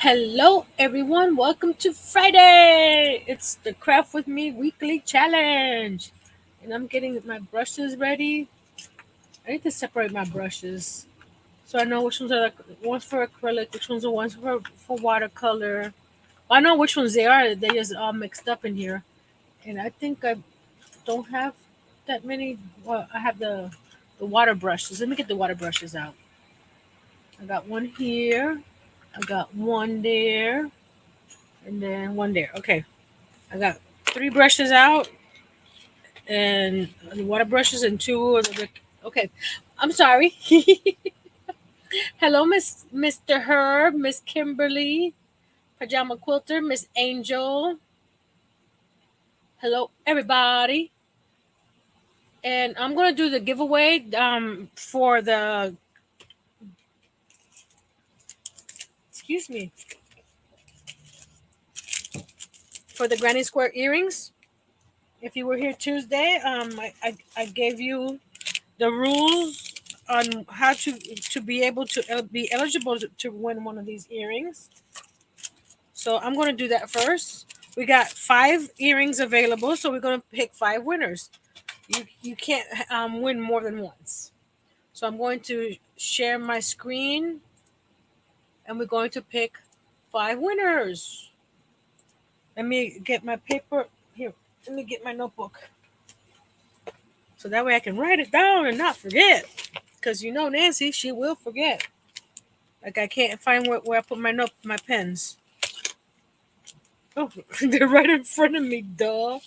Hello, everyone. Welcome to Friday. It's the Craft with Me weekly challenge. And I'm getting my brushes ready. I need to separate my brushes so I know which ones are ones for acrylic, which ones are ones for watercolor. I know which ones they are. They just all mixed up in here. And I think I don't have that many. Well, I have the water brushes. Let me get the water brushes out. I got one here. I got one there. And then one there. Okay. I got three brushes out and the water brushes and two of the. Okay, I'm sorry. Hello, Mr. Herb, Miss Kimberly, Pajama Quilter, Miss Angel. Hello, everybody. And I'm gonna do the giveaway for the excuse me for the Granny Square earrings. If you were here Tuesday, I gave you the rules on how to be able to be eligible to win one of these earrings. So I'm going to do that first. We got 5 earrings available, so we're going to pick 5 winners. You can't win more than once. So I'm going to share my screen, and we're going to pick 5 winners. Let me get my paper here. Let me get my notebook, so that way I can write it down and not forget. Because you know Nancy, she will forget. Like I can't find where I put my pens. Oh, they're right in front of me, duh.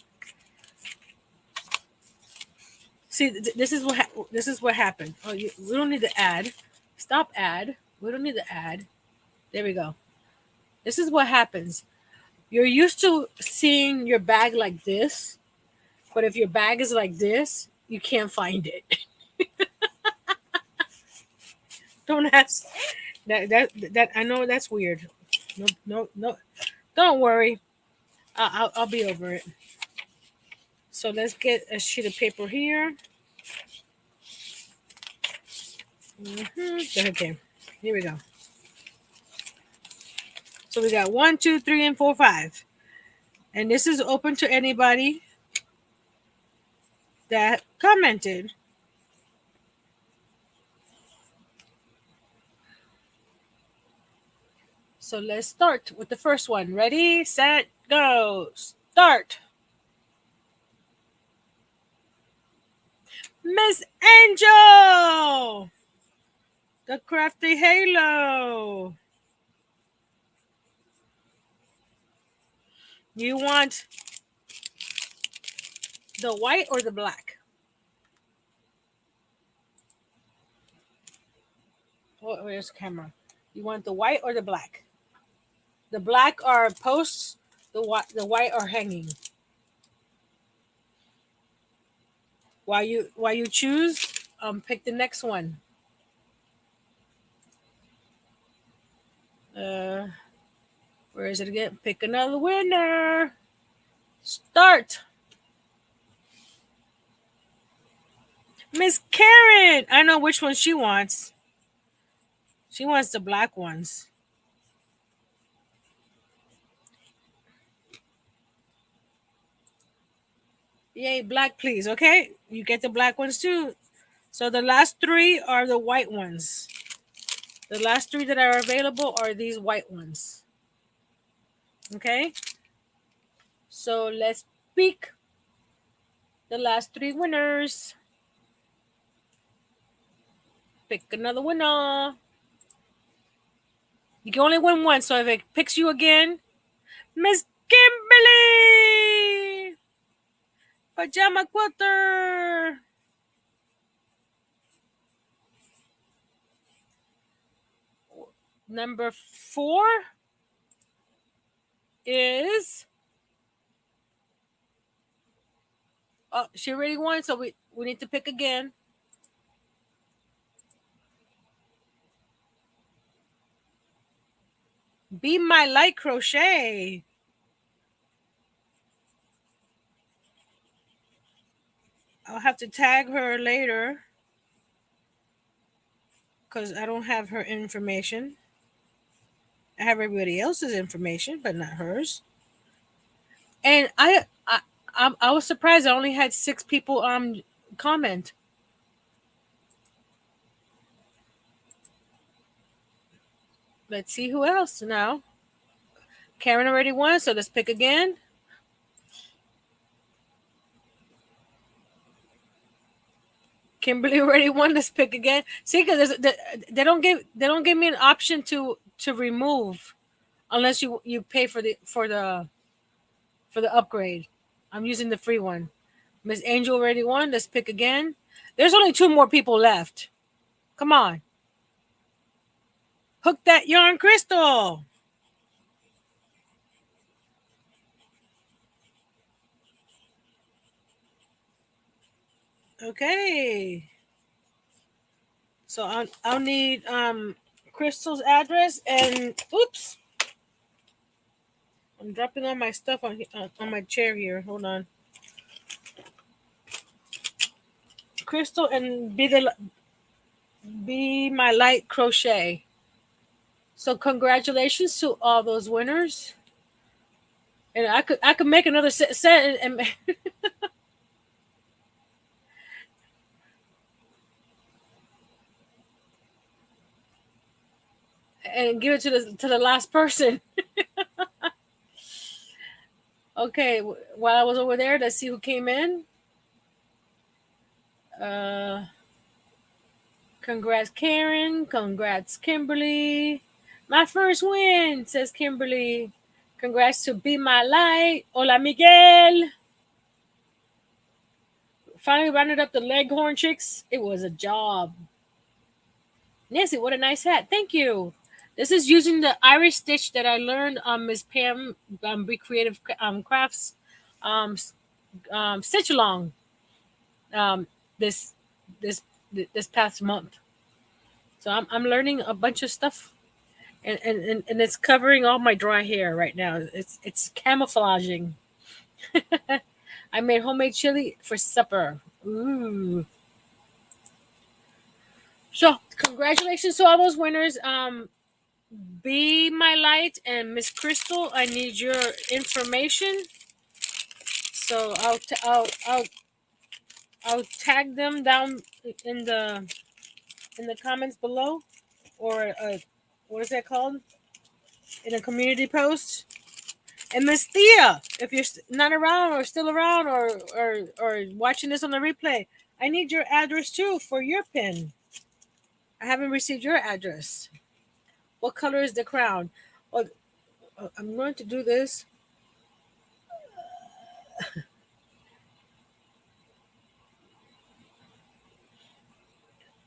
See, this is what happened. Oh, we don't need to add. Stop add. We don't need to add. There we go. This is what happens. You're used to seeing your bag like this, but if your bag is like this, you can't find it. Don't ask. That I know that's weird. No, no, no. Don't worry. I'll be over it. So let's get a sheet of paper here. Okay, here we go. So we got 1, 2, 3, and 4, 5. And this is open to anybody that commented. So let's start with the first one. Ready, set, go. Start. Miss Angel! The crafty halo. You want the white or the black? Oh, where's the camera? You want the white or the black? The black are posts, the white are hanging. While you choose, pick the next one. Uh, where is it again? Pick another winner. Start. Miss Karen. I know which one she wants. She wants the black ones. Yay, black, please. Okay, you get the black ones too. So the last 3 are the white ones. The last 3 that are available are these white ones. Okay. So let's pick the last 3 winners. Pick another winner. You can only win one, so if it picks you again, Miss Kimberly! Pajama Quilter! Number 4 is... Oh, she already won, so we need to pick again. Be My Light Crochet. I'll have to tag her later because I don't have her information. I have everybody else's information, but not hers. And I was surprised. I only had 6 people comment. Let's see who else now. Karen already won, so let's pick again. Kimberly already won. Let's pick again. See, because they don't give me an option to remove unless you pay for the upgrade. I'm using the free one. Miss Angel already won. Let's pick again. There's only 2 more people left. Come on, hook that yarn crystal. Okay. So I'll need Crystal's address and oops, I'm dropping all my stuff on my chair here. Hold on. Crystal and be my light crochet. So congratulations to all those winners. And I could make another set and give it to the last person. Okay, while I was over there, let's see who came in. Uh, Congrats, Karen. Congrats, Kimberly. My first win, says Kimberly. Congrats to Be My Light. Hola, Miguel. Finally rounded up the Leghorn chicks. It was a job. Nancy, what a nice hat. Thank you. This is using the Irish stitch that I learned on Miss Pam Be Creative Crafts stitch along um, this this this past month. So I'm learning a bunch of stuff, and it's covering all my dry hair right now. It's camouflaging. I made homemade chili for supper. Ooh. So congratulations to all those winners. Be My Light and Miss Crystal, I need your information. So I'll tag them down in the comments below, or what is that called? In a community post. And Miss Thea, if you're not around or still around or watching this on the replay, I need your address too for your pin. I haven't received your address. What color is the crown? Well, I'm going to do this.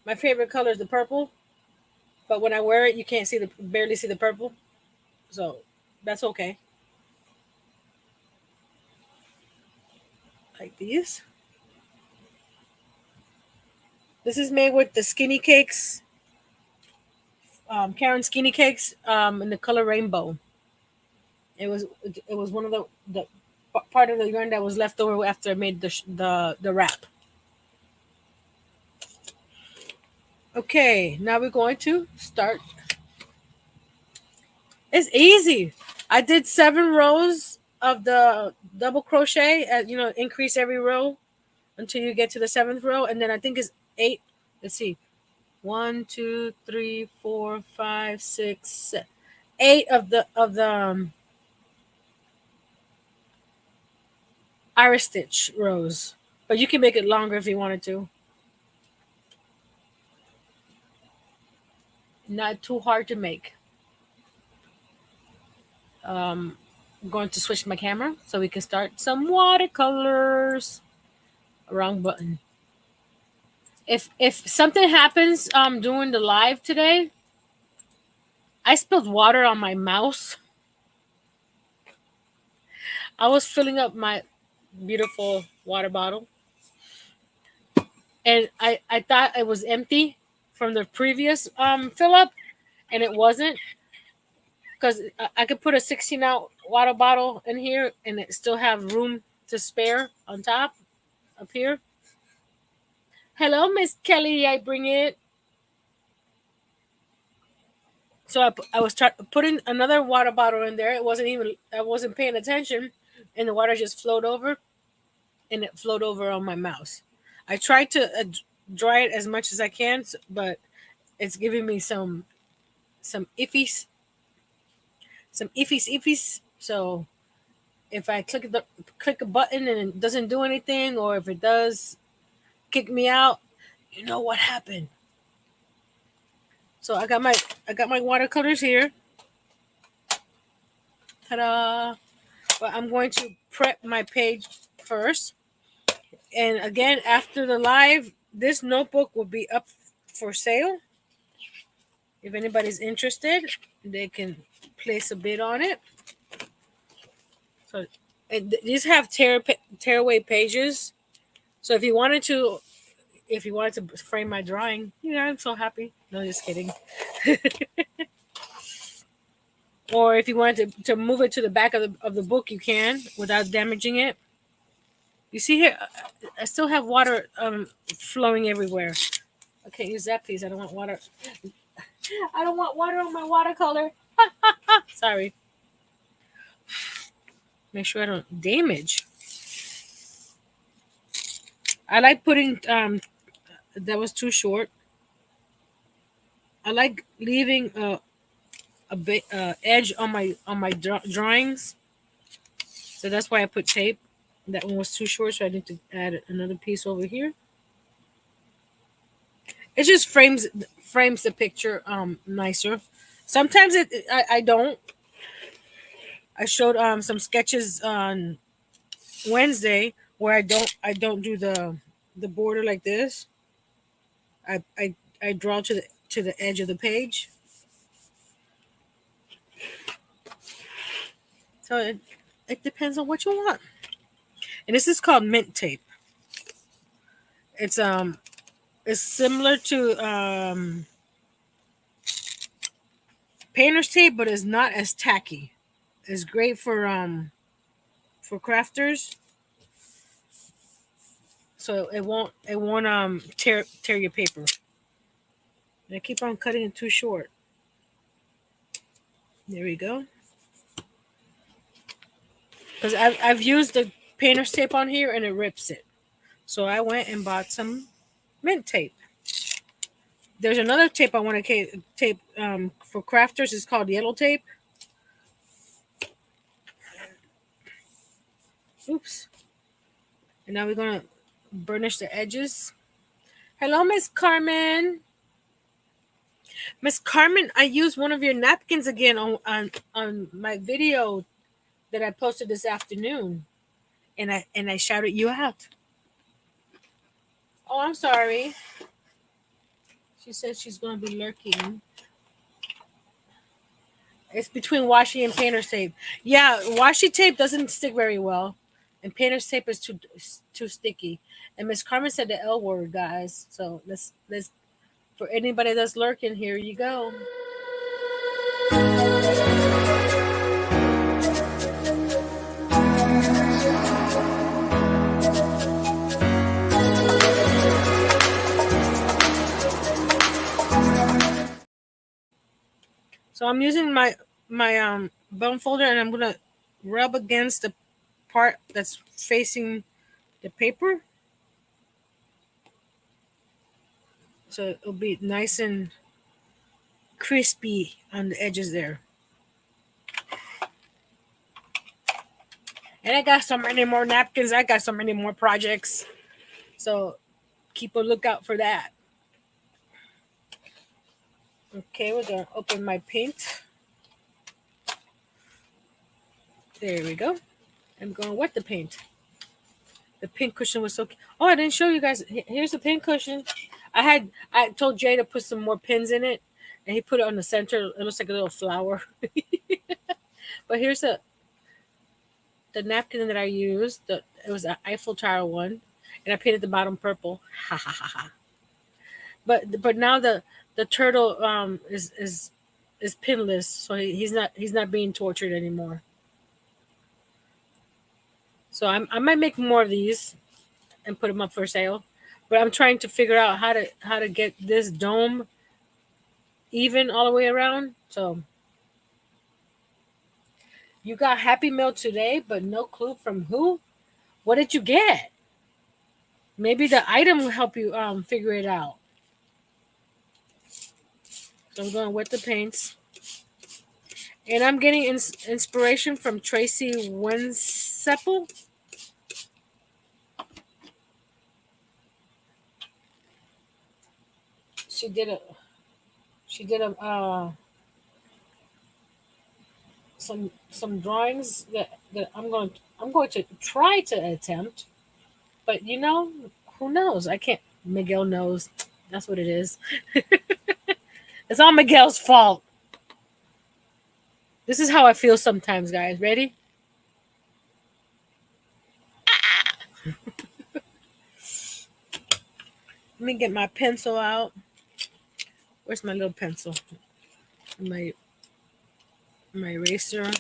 My favorite color is the purple, but when I wear it, you can't barely see the purple. So that's okay. Like these. This is made with the skinny cakes, Karen skinny cakes, in the color rainbow. It was one of the part of the yarn that was left over after I made the wrap. Okay, now we're going to start. It's easy. I did 7 rows of the double crochet. Increase every row until you get to the 7th row, and then I think it's 8. Let's see, 1, 2, 3, 4, 5, 6, 7, 8 of the iris stitch rows. But you can make it longer if you wanted to. Not too hard to make. I'm going to switch my camera so we can start some watercolors. Wrong button. If something happens during the live today, I spilled water on my mouse. I was filling up my beautiful water bottle, and I thought it was empty from the previous fill up, and it wasn't, because I could put a 16-ounce water bottle in here and it still have room to spare on top up here. Hello, Miss Kelly. I bring it. So I was putting another water bottle in there. I wasn't paying attention, and the water just flowed over, and it flowed over on my mouse. I tried to dry it as much as I can, but it's giving me some iffies, some iffies. So if I click a button and it doesn't do anything, or if it does kick me out, you know what happened. So I got my watercolors here. Ta-da! But I'm going to prep my page first. And again, after the live, this notebook will be up for sale. If anybody's interested, they can place a bid on it. So these have tearaway pages. So if you wanted to frame my drawing, I'm so happy. No, just kidding. Or if you wanted to move it to the back of the book, you can without damaging it. You see here, I still have water flowing everywhere. Okay, use that, please. I don't want water. I don't want water on my watercolor. Sorry. Make sure I don't damage. I like putting that was too short. I like leaving a bit edge on my drawings. So that's why I put tape. That one was too short, so I need to add another piece over here. It just frames the picture nicer. Sometimes I don't. I showed some sketches on Wednesday where I don't do the border like this. I draw to the edge of the page. So it depends on what you want. And this is called mint tape. It's similar to painter's tape, but it's not as tacky. It's great for crafters. So it won't tear your paper. And I keep on cutting it too short. There we go. Because I've used the painter's tape on here and it rips it. So I went and bought some mint tape. There's another tape I want to tape for crafters. It's called yellow tape. Oops. And now we're going to burnish the edges. Hello, Miss Carmen. Miss Carmen, I used one of your napkins again on my video that I posted this afternoon. And I shouted you out. Oh, I'm sorry. She says she's going to be lurking. It's between washi and painter's tape. Yeah, washi tape doesn't stick very well, and painter's tape is too sticky. And Miss Carmen said the L word, guys. So let's for anybody that's lurking, here you go. So I'm using my bone folder, and I'm gonna rub against the part that's facing the paper, so it'll be nice and crispy on the edges there. And I got so many more napkins. I got so many more projects. So keep a lookout for that. Okay, we're gonna open my paint. There we go. I'm going to wet the paint. The pink cushion was so cute. Oh, I didn't show you guys. Here's the pink cushion. I told Jay to put some more pins in it, and he put it on the center. It looks like a little flower. But here's the napkin that I used. It was an Eiffel Tower one, and I painted the bottom purple. Ha ha ha ha. But now the turtle is pinless, so he's not being tortured anymore. So I might make more of these and put them up for sale. But I'm trying to figure out how to get this dome even all the way around. So you got Happy Meal today, but no clue from who. What did you get? Maybe the item will help you figure it out. So I'm going with the paints. And I'm getting inspiration from Tracy Wenseppel. She did a she did a some drawings that I'm going to try to attempt. But who knows? I can't. Miguel knows. That's what it is. It's all Miguel's fault. This is how I feel sometimes, guys. Ready? Let me get my pencil out. Where's my little pencil? My my eraser.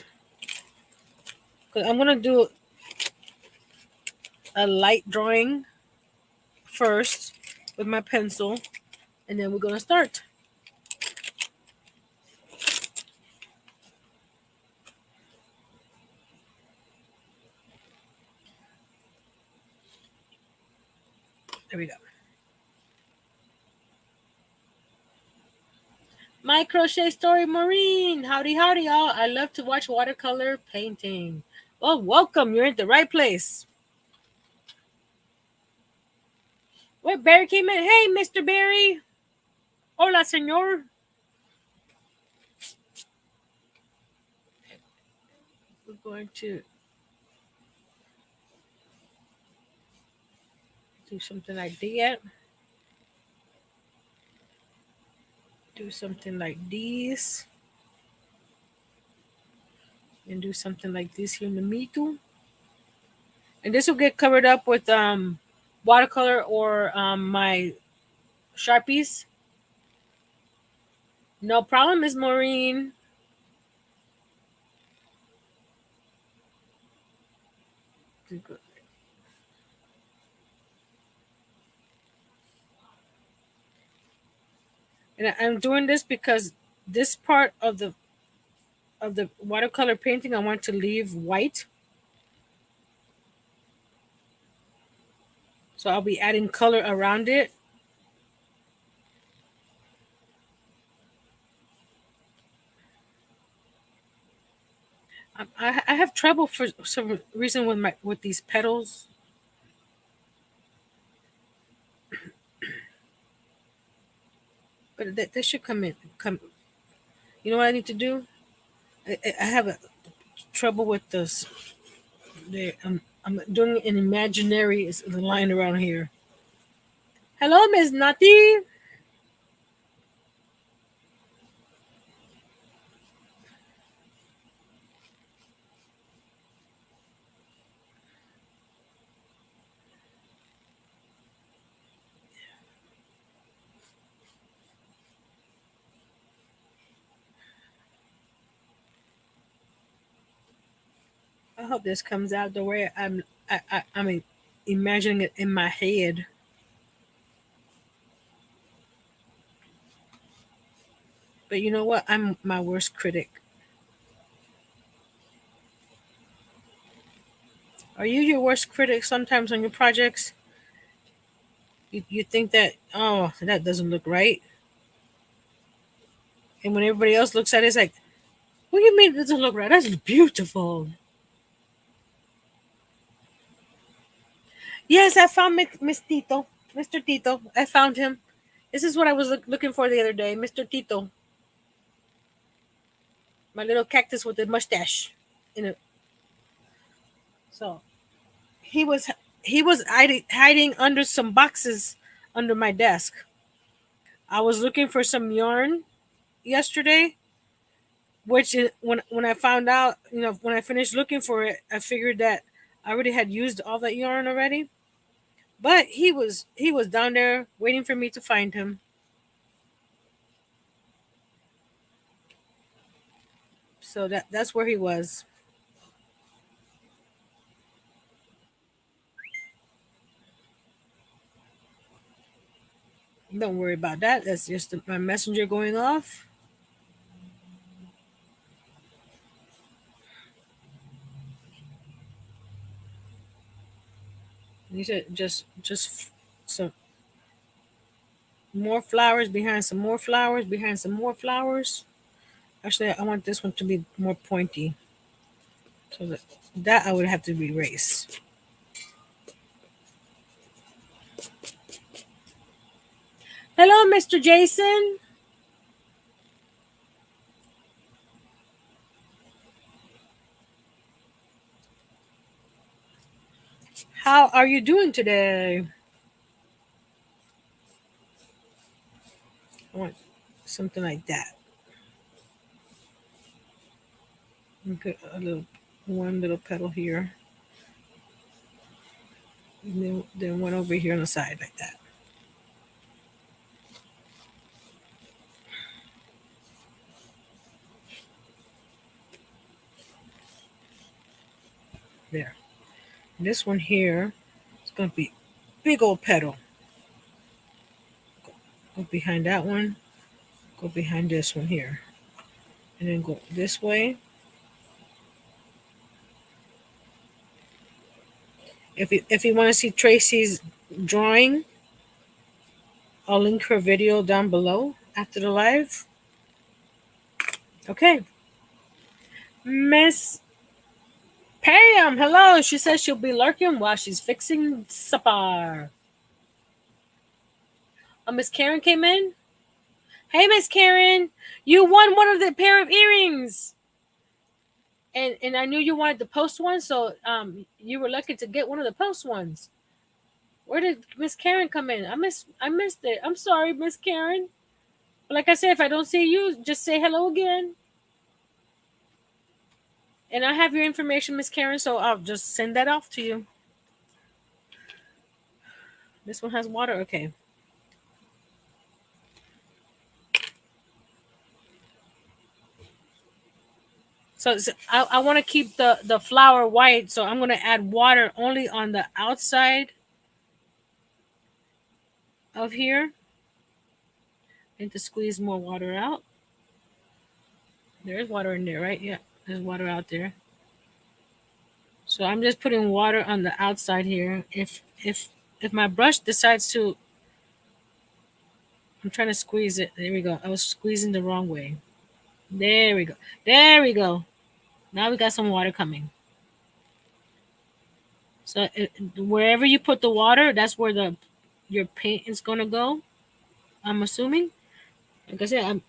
'Cause I'm gonna do a light drawing first with my pencil, and then we're gonna start. There we go. My crochet story, Maureen. Howdy, howdy, y'all. I love to watch watercolor painting. Well, welcome. You're at the right place. Wait, Barry came in. Hey, Mr. Barry. Hola, senor. We're going to do something like that. Do something like this. And do something like this here in the middle. And this will get covered up with watercolor or my Sharpies. No problem, Miss Maureen. And I'm doing this because this part of the watercolor painting I want to leave white. So I'll be adding color around it. I have trouble for some reason with these petals. But they should come in. Come. You know what I need to do? I have a trouble with this. I'm doing an imaginary line around here. Hello, Miss Nati. I hope this comes out the way I'm imagining it in my head. But you know what? I'm my worst critic. Are you your worst critic sometimes on your projects? You think that, oh, that doesn't look right. And when everybody else looks at it, it's like, what do you mean it doesn't look right? That's beautiful. Yes, I found Miss Tito. Mr. Tito. I found him. This is what I was looking for the other day. Mr. Tito. My little cactus with the mustache. In it. So he was he was hiding under some boxes under my desk. I was looking for some yarn yesterday, which is, when I found out, when I finished looking for it, I figured that I already had used all that yarn already. But he was down there waiting for me to find him. So that's where he was. Don't worry about that. That's just my messenger going off. You said just some more flowers behind some more flowers behind some more flowers. Actually, I want this one to be more pointy. So that I would have to erase. Hello, Mr. Jason. How are you doing today? I want something like that. Put a little one little petal here. And then one over here on the side like that. There. This one here is going to be big old petal. Go behind that one. Go behind this one here. And then go this way. If you want to see Tracy's drawing, I'll link her video down below after the live. Okay. Miss Pam, hello. She says she'll be lurking while she's fixing supper. Miss Karen came in. Hey, Miss Karen, you won one of the pair of earrings. And I knew you wanted the post one, so you were lucky to get one of the post ones. Where did Miss Karen come in? I missed it. I'm sorry, Miss Karen. But like I said, if I don't see you, just say hello again. And I have your information, Miss Karen, so I'll just send that off to you. This one has water. Okay. So I want to keep the flower white, so I'm going to add water only on the outside of here. And to squeeze more water out. There's water in there, right? Yeah, there's water out there. So I'm just putting water on the outside here. If my brush decides to, I'm trying to squeeze it. There we go. I was squeezing the wrong way. There we go. There we go. Now we got some water coming. So wherever you put the water, that's where your paint is gonna go. I'm assuming. Like I said,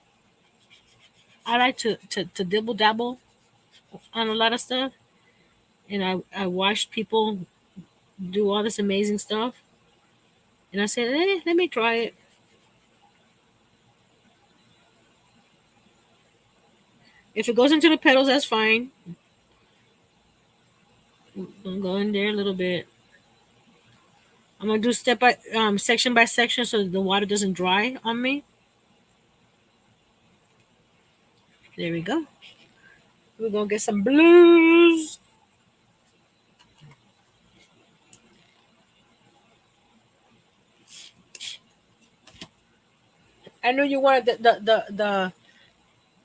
I like to dibble dabble on a lot of stuff, and I watched people do all this amazing stuff, and I said, let me try it. If it goes into the petals, that's fine. I'm gonna go in there a little bit. I'm gonna do section by section so the water doesn't dry on me. There we go. We're gonna get some blues. I knew you wanted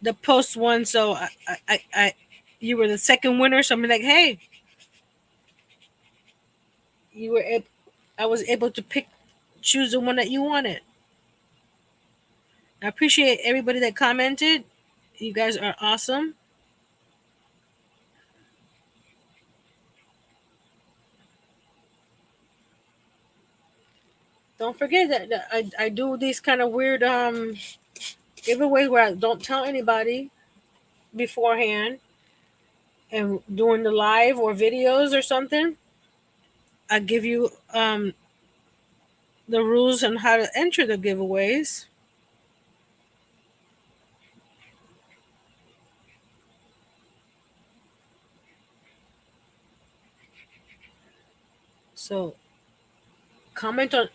the post one, so I you were the second winner. So I'm like, hey, you were I was able to choose the one that you wanted. I appreciate everybody that commented. You guys are awesome. Don't forget that I do these kind of weird giveaways where I don't tell anybody beforehand, and doing the live or videos or something. I give you the rules on how to enter the giveaways. So comment on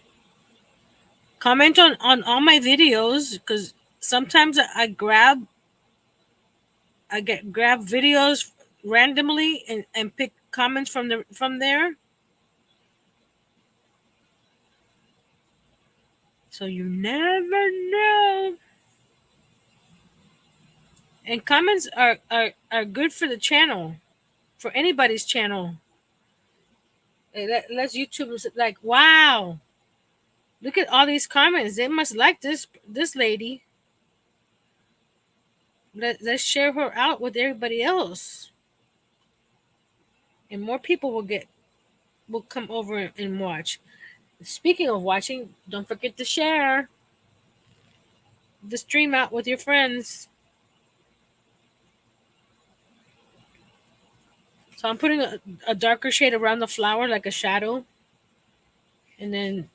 on all my videos, because sometimes I get grab videos randomly and pick comments from there. So you never know. And comments are good for the channel, for anybody's channel. Let's YouTube like, wow, look at all these comments. They must like this lady. Let's share her out with everybody else, and more people will come over and watch. Speaking of watching, don't forget to share the stream out with your friends. So I'm putting a darker shade around the flower, like a shadow, and then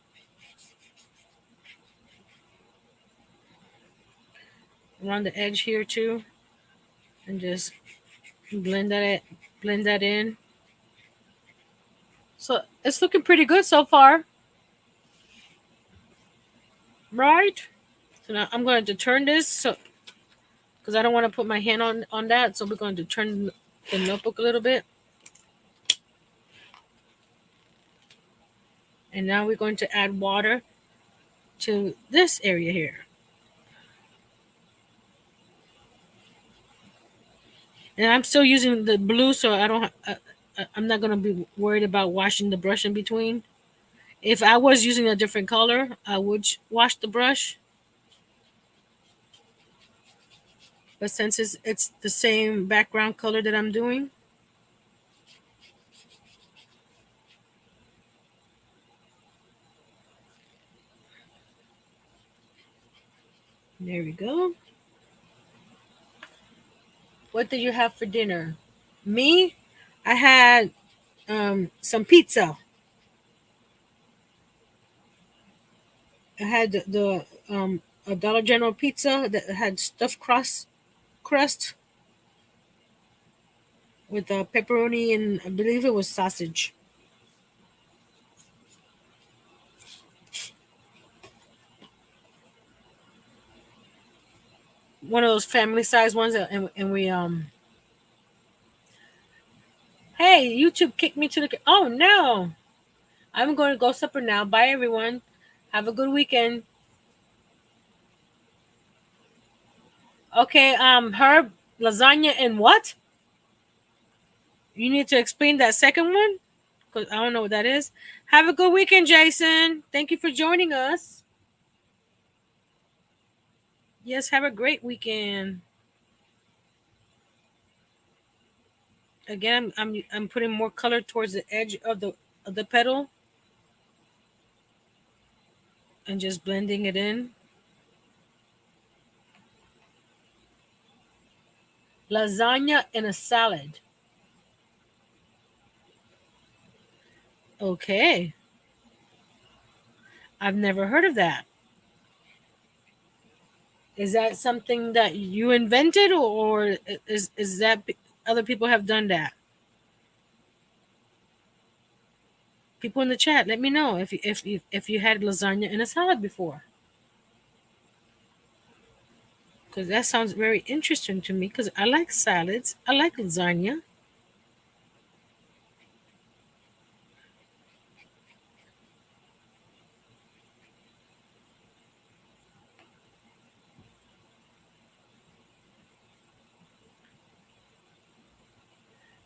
around the edge here too, and just blend that in. So it's looking pretty good so far, right? So now I'm going to turn this, so because I don't want to put my hand on that, so we're going to turn the notebook a little bit, and now we're going to add water to this area here. And I'm still using the blue, so I don't. I'm not gonna be worried about washing the brush in between. If I was using a different color, I would wash the brush. But since it's the same background color that I'm doing, there we go. What did you have for dinner? Me, I had some pizza. I had a Dollar General pizza that had stuffed crust with pepperoni and I believe it was sausage. One of those family size ones, and we Hey, YouTube kicked me to the. Oh no! I'm going to go supper now. Bye, everyone. Have a good weekend. Okay, Herb, lasagna and what? You need to explain that second one because I don't know what that is. Have a good weekend, Jason. Thank you for joining us. Yes, have a great weekend. Again, I'm putting more color towards the edge of the petal and just blending it in. Lasagna and a salad. Okay, I've never heard of that. Is that something that you invented, or is that other people have done that? People in the chat, let me know if you had lasagna in a salad before, because that sounds very interesting to me. Because I like salads, I like lasagna.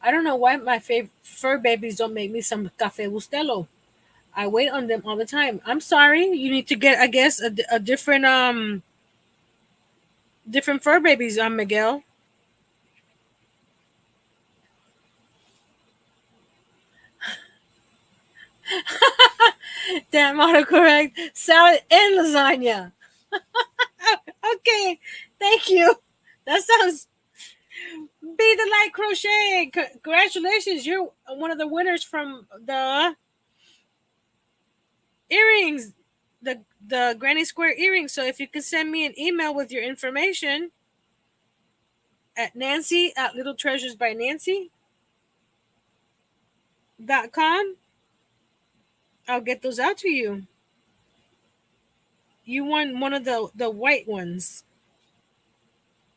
I don't know why my favorite fur babies don't make me some cafe bustelo. I wait on them all the time. I'm sorry, you need to get, I guess, a different different fur babies, Miguel. Damn, autocorrect. Salad and lasagna. Okay, thank you. That sounds. Be the light crochet. Congratulations, you're one of the winners from the earrings, the Granny Square earrings. So if you can send me an email with your information at Nancy at littletreasuresbynancy.com, I'll get those out to you. You won one of the white ones.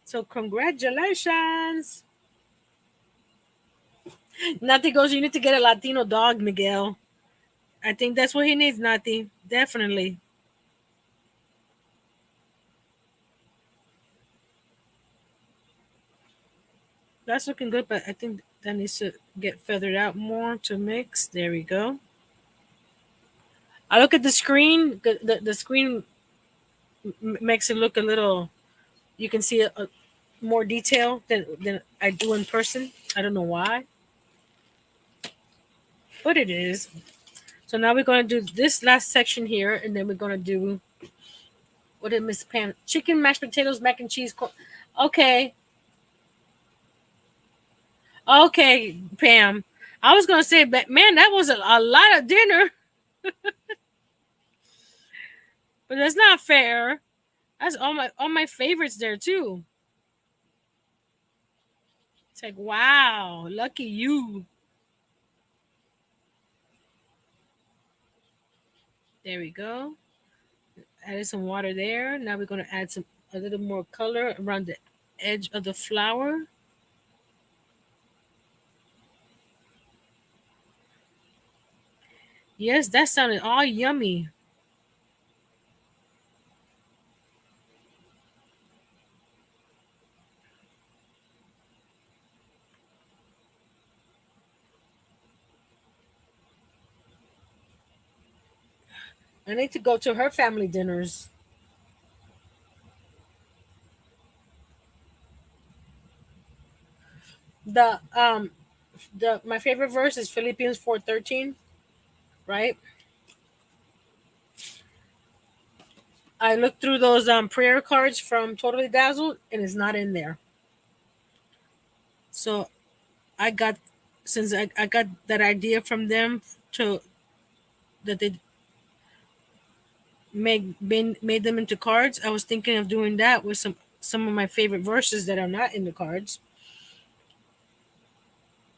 So congratulations. Nati goes, you need to get a Latino dog, Miguel. I think that's what he needs, Nati. Definitely. That's looking good, but I think that needs to get feathered out more to mix. There we go. I look at the screen. The screen makes it look a little. You can see a more detail than I do in person. I don't know why, but it is. So now we're going to do this last section here, and then we're going to do what did Miss Pam? Chicken, mashed potatoes, mac and cheese. Okay, okay, Pam. I was going to say, but man, that was a lot of dinner, but that's not fair. That's all my favorites there too. It's like wow, lucky you. There we go. Added some water there. Now we're going to add some a little more color around the edge of the flower. Yes, that sounded all yummy. I need to go to her family dinners. The my favorite verse is Philippians 4:13, right? I looked through those prayer cards from Totally Dazzled and it's not in there. So I got since I got that idea from them to that they made them into cards. I was thinking of doing that with some of my favorite verses that are not in the cards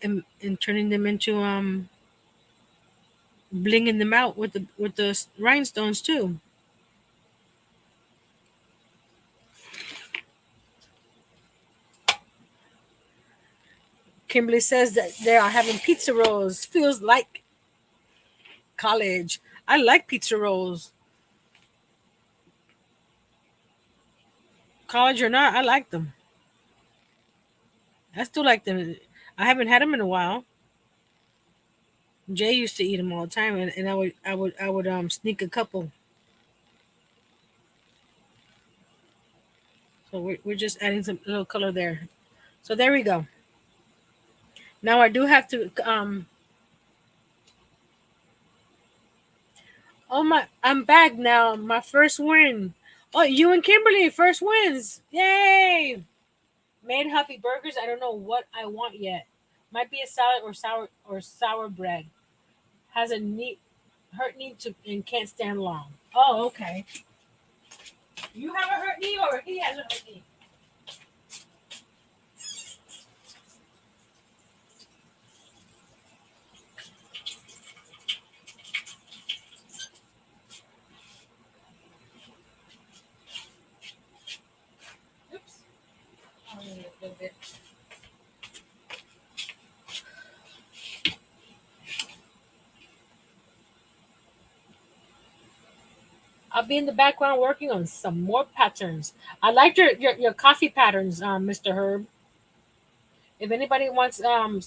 and turning them into blinging them out with the rhinestones too. Kimberly says that they are having pizza rolls. Feels like college. I like pizza rolls. College or not, I like them. I still like them. I haven't had them in a while. Jay used to eat them all the time, and I would sneak a couple. So we're just adding some little color there. So there we go. Now I do have to oh my, I'm back now. My first win. Oh, you and Kimberly first wins. Yay! Made happy burgers. I don't know what I want yet. Might be a salad or sour bread. Has a neat hurt knee to and can't stand long. Oh, okay. You have a hurt knee or he has a hurt knee? Oops. Oh, a little bit. I'll be in the background working on some more patterns. I liked your coffee patterns, Mr. Herb. If anybody wants some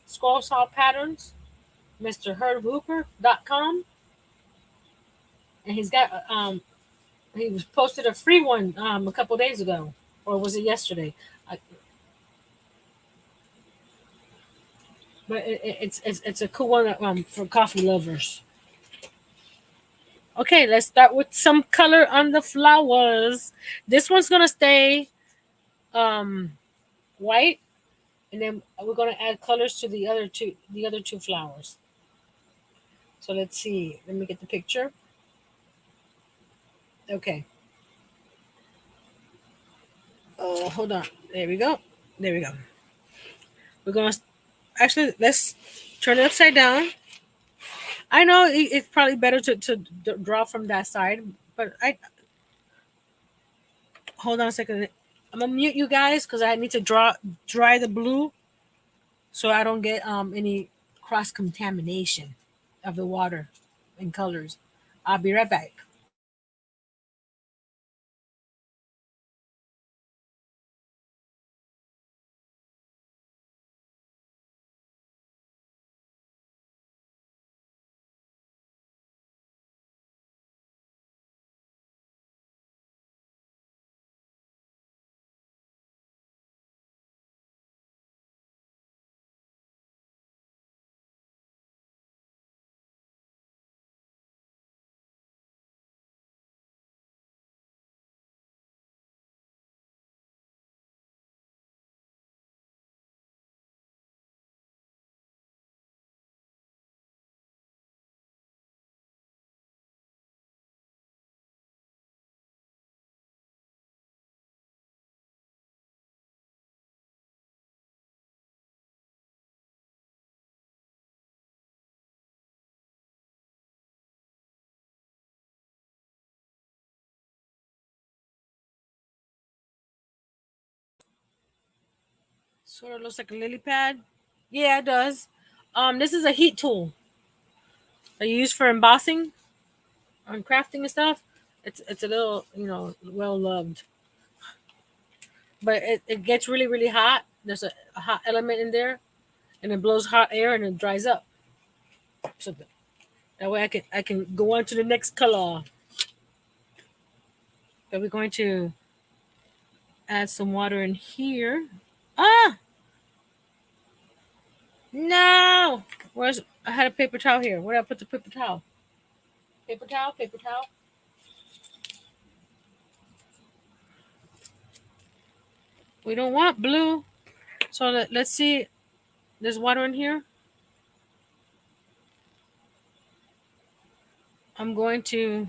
scroll saw patterns, MrHerbHooper.com, and he's got he was posted a free one a couple days ago, or was it yesterday? I, but it's a cool one for coffee lovers. Okay, let's start with some color on the flowers. This one's gonna stay um, white, and then we're gonna add colors to the other two flowers. So let's see. Let me get the picture. Okay. Oh, hold on. There we go. There we go. We're gonna actually let's turn it upside down. I know it's probably better to draw from that side, but I hold on a second. I'm gonna mute you guys because I need to dry the blue so I don't get any cross contamination of the water and colors. I'll be right back. Sort of looks like a lily pad. Yeah, it does. This is a heat tool I use for embossing on crafting and stuff. It's a little, well loved, but it gets really really hot. There's a hot element in there, and it blows hot air and it dries up. So that way I can go on to the next color. But we're going to add some water in here. Ah, no! Where's I had a paper towel here. Where did I put the paper towel? Paper towel, paper towel. We don't want blue. So let's see. There's water in here. I'm going to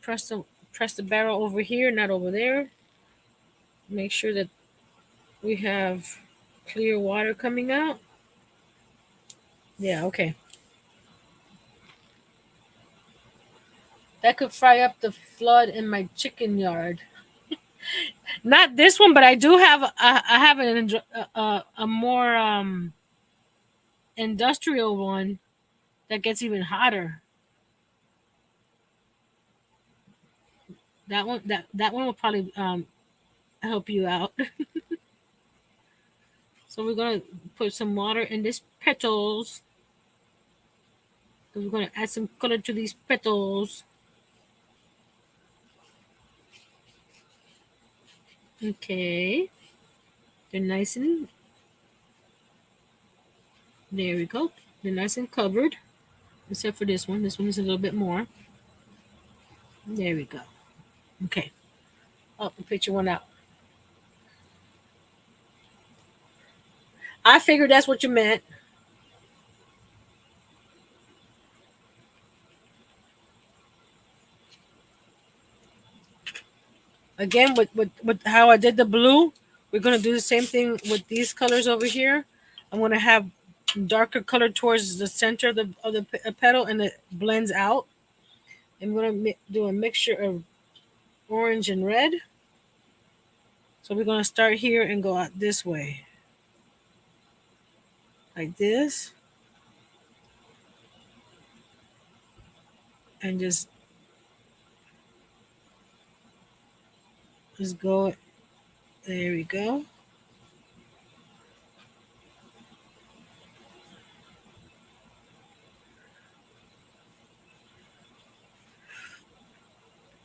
press the press the barrel over here, not over there. Make sure that we have clear water coming out. Yeah, okay. That could fry up the flood in my chicken yard. Not this one, but I do have I have a more industrial one that gets even hotter. That one will probably help you out. So we're gonna put some water in these petals. We're gonna add some color to these petals. Okay, they're nice and there we go. They're nice and covered, except for this one. This one is a little bit more. There we go. Okay. Oh, the picture went out. I figured that's what you meant. Again, with how I did the blue, we're going to do the same thing with these colors over here. I'm going to have darker color towards the center of the petal, and it blends out. I'm going to do a mixture of orange and red. So we're going to start here and go out this way. Like this. And just go. There we go.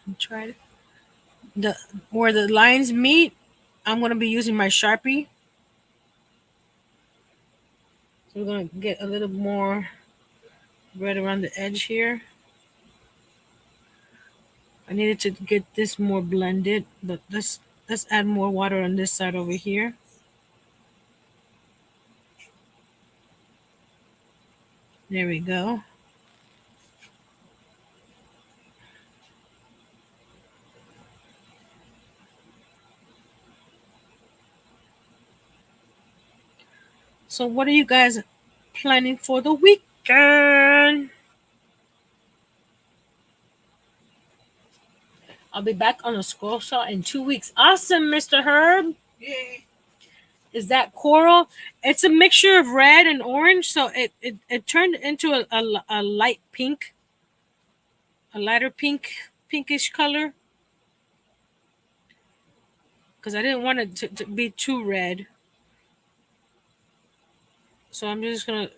And try where the lines meet. I'm going to be using my Sharpie. So we're going to get a little more red around the edge here. I needed to get this more blended, but let's add more water on this side over here. There we go. So what are you guys planning for the weekend? I'll be back on the scroll saw in 2 weeks. Awesome, Mr. Herb. Yay. Is that coral? It's a mixture of red and orange, so it turned into a light pink, a lighter pinkish color. Because I didn't want it to be too red. So I'm just going to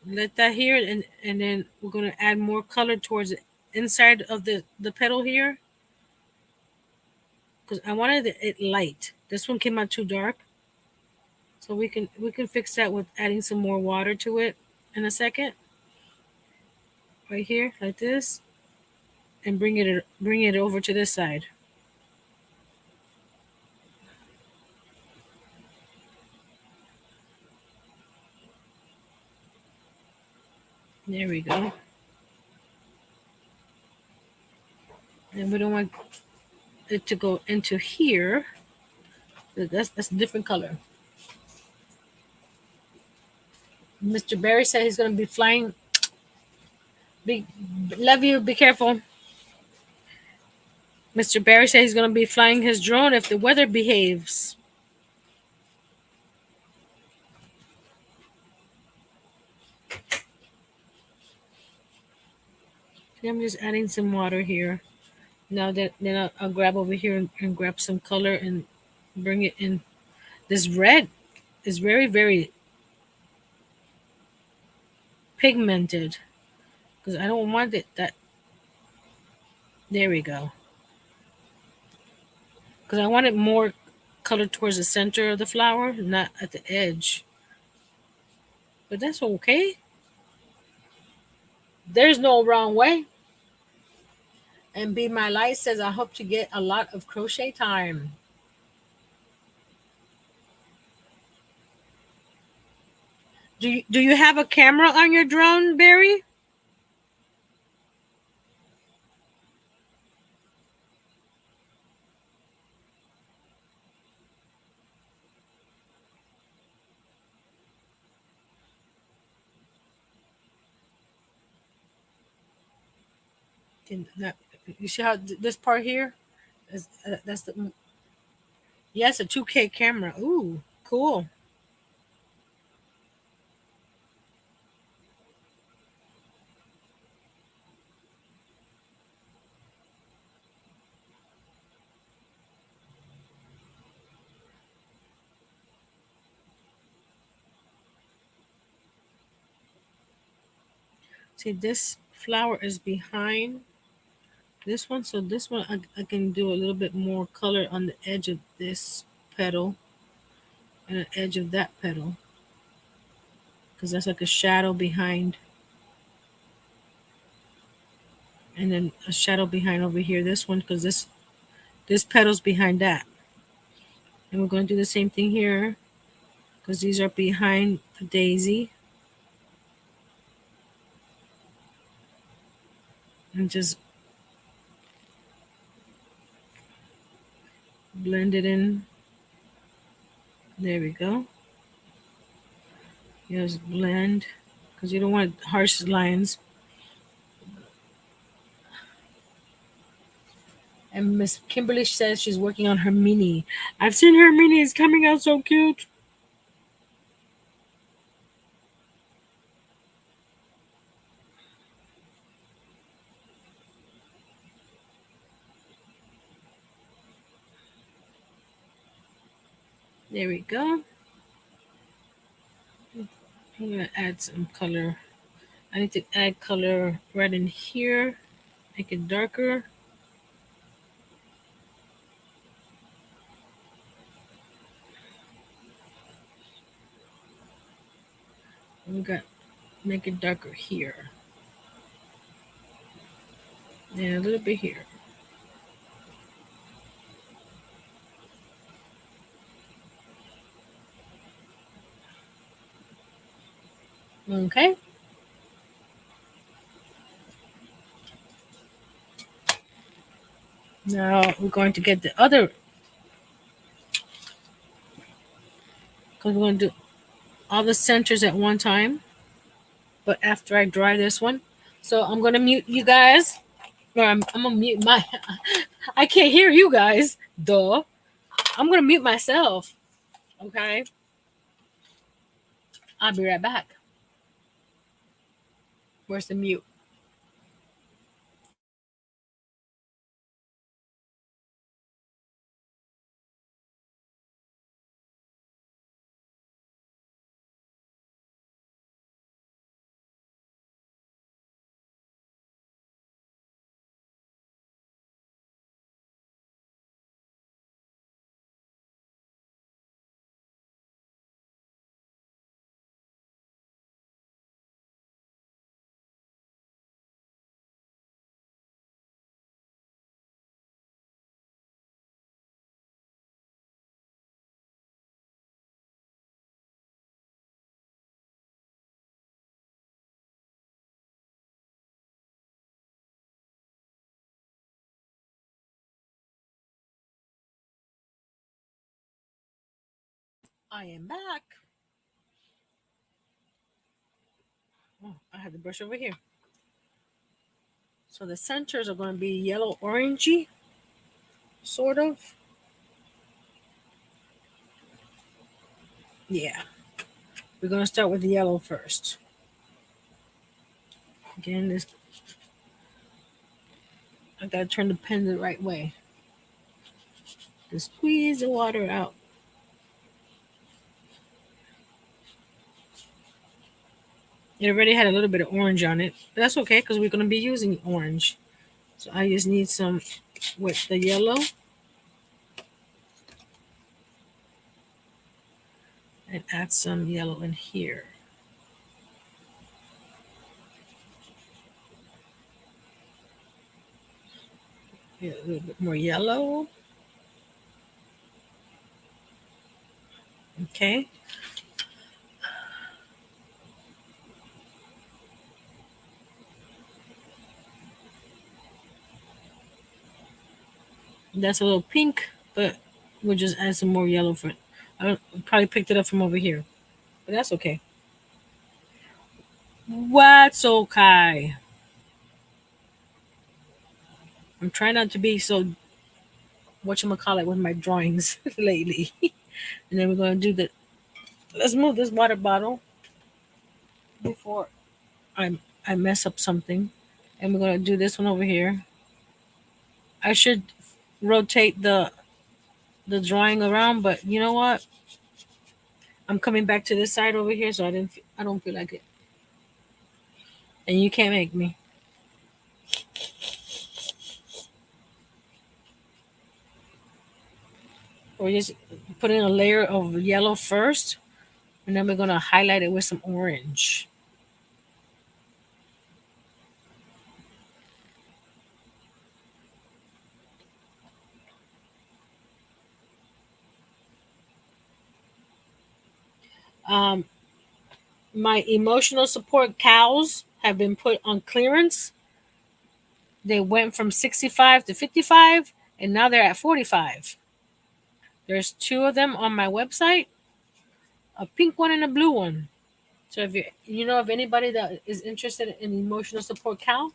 let that here, and then we're going to add more color towards the inside of the petal here. Because I wanted it light. This one came out too dark. So we can fix that with adding some more water to it in a second. Right here, like this. And bring it over to this side. There we go. And we don't want it to go into here. That's a different color. Mr. Barry said he's going to be flying. Love you. Be careful. Mr. Barry said he's going to be flying his drone if the weather behaves. I'm just adding some water here. Now that then I'll grab over here and grab some color and bring it in. This red is very, very pigmented because I don't want it that. There we go. Because I want it more colored towards the center of the flower, not at the edge. But that's okay. There's no wrong way. And Be My Light says, I hope to get a lot of crochet time. Do you have a camera on your drone, Barry? You see how this part here is that's the yes, a 2K camera. Ooh, cool. See, this flower is behind this one, so this one I can do a little bit more color on the edge of this petal and the edge of that petal because that's like a shadow behind, and then a shadow behind over here. This one because this petal's behind that, and we're going to do the same thing here because these are behind the daisy, and just blend it in. There we go. Just blend because you don't want harsh lines. And Miss Kimberly says she's working on her mini. I've seen her mini. It's coming out so cute. There we go. I'm going to add some color. I need to add color right in here. Make it darker. And we got make it darker here. And a little bit here. Okay. Now we're going to get the other, because we're going to do all the centers at one time. But after I dry this one, so I'm going to mute you guys. Or I'm going to mute my, I can't hear you guys. Duh. I'm going to mute myself. Okay. I'll be right back. Where's the mute? I am back. Oh, I have the brush over here. So the centers are going to be yellow orangey, sort of. Yeah. We're going to start with the yellow first. Again, this I gotta turn the pen the right way to squeeze the water out. It already had a little bit of orange on it, but that's okay because we're gonna be using orange. So I just need some with the yellow and add some yellow in here. Yeah, a little bit more yellow. Okay. That's a little pink, but we'll just add some more yellow for it. I don't, probably picked it up from over here, but that's okay. What's okay? I'm trying not to be so whatchamacallit with my drawings lately. And then we're gonna do the let's move this water bottle before I I mess up something. And we're gonna do this one over here. I should rotate the drawing around, but you know what? I'm coming back to this side over here, so I don't feel like it. And you can't make me. We're just putting a layer of yellow first, and then we're gonna highlight it with some orange. Um, my emotional support cows have been put on clearance. They went from 65 to 55, and now they're at 45. There's two of them on my website, a pink one and a blue one. So if you know of anybody that is interested in emotional support cow,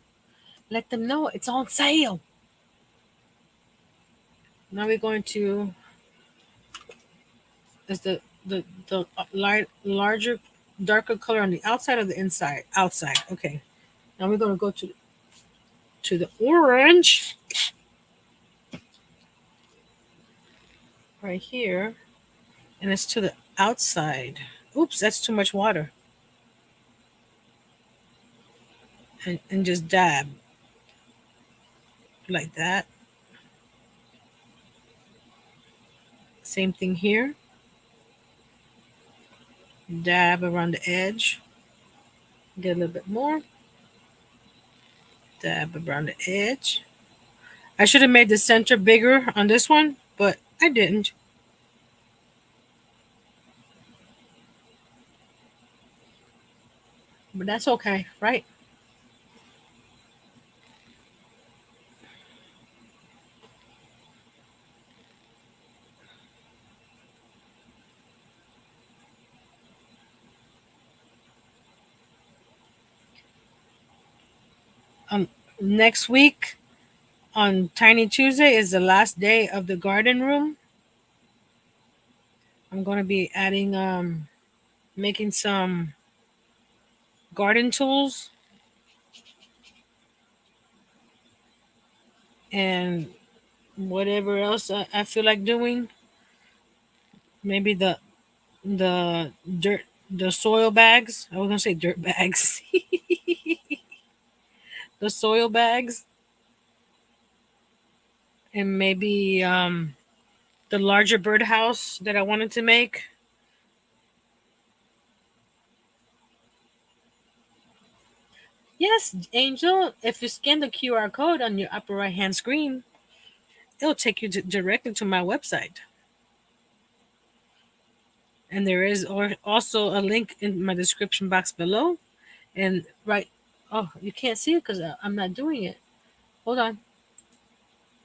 let them know it's on sale. Now we're going to is the larger darker color on the outside or the inside? Outside. Okay. Now we're going to go to the orange right here, and it's to the outside. Oops, that's too much water. And just dab like that. Same thing here. Dab around the edge. Get a little bit more. Dab around the edge. I should have made the center bigger on this one, but I didn't. But that's okay, right? Um, Next week on Tiny Tuesday is the last day of the garden room. I'm going to be adding, making some garden tools and whatever else I feel like doing. Maybe the dirt, the soil bags. I was gonna say dirt bags. The soil bags, and maybe the larger birdhouse that I wanted to make. Yes, Angel. If you scan the QR code on your upper right hand screen, it'll take you directly to my website. And there is also a link in my description box below. And right, oh, you can't see it because I'm not doing it. Hold on.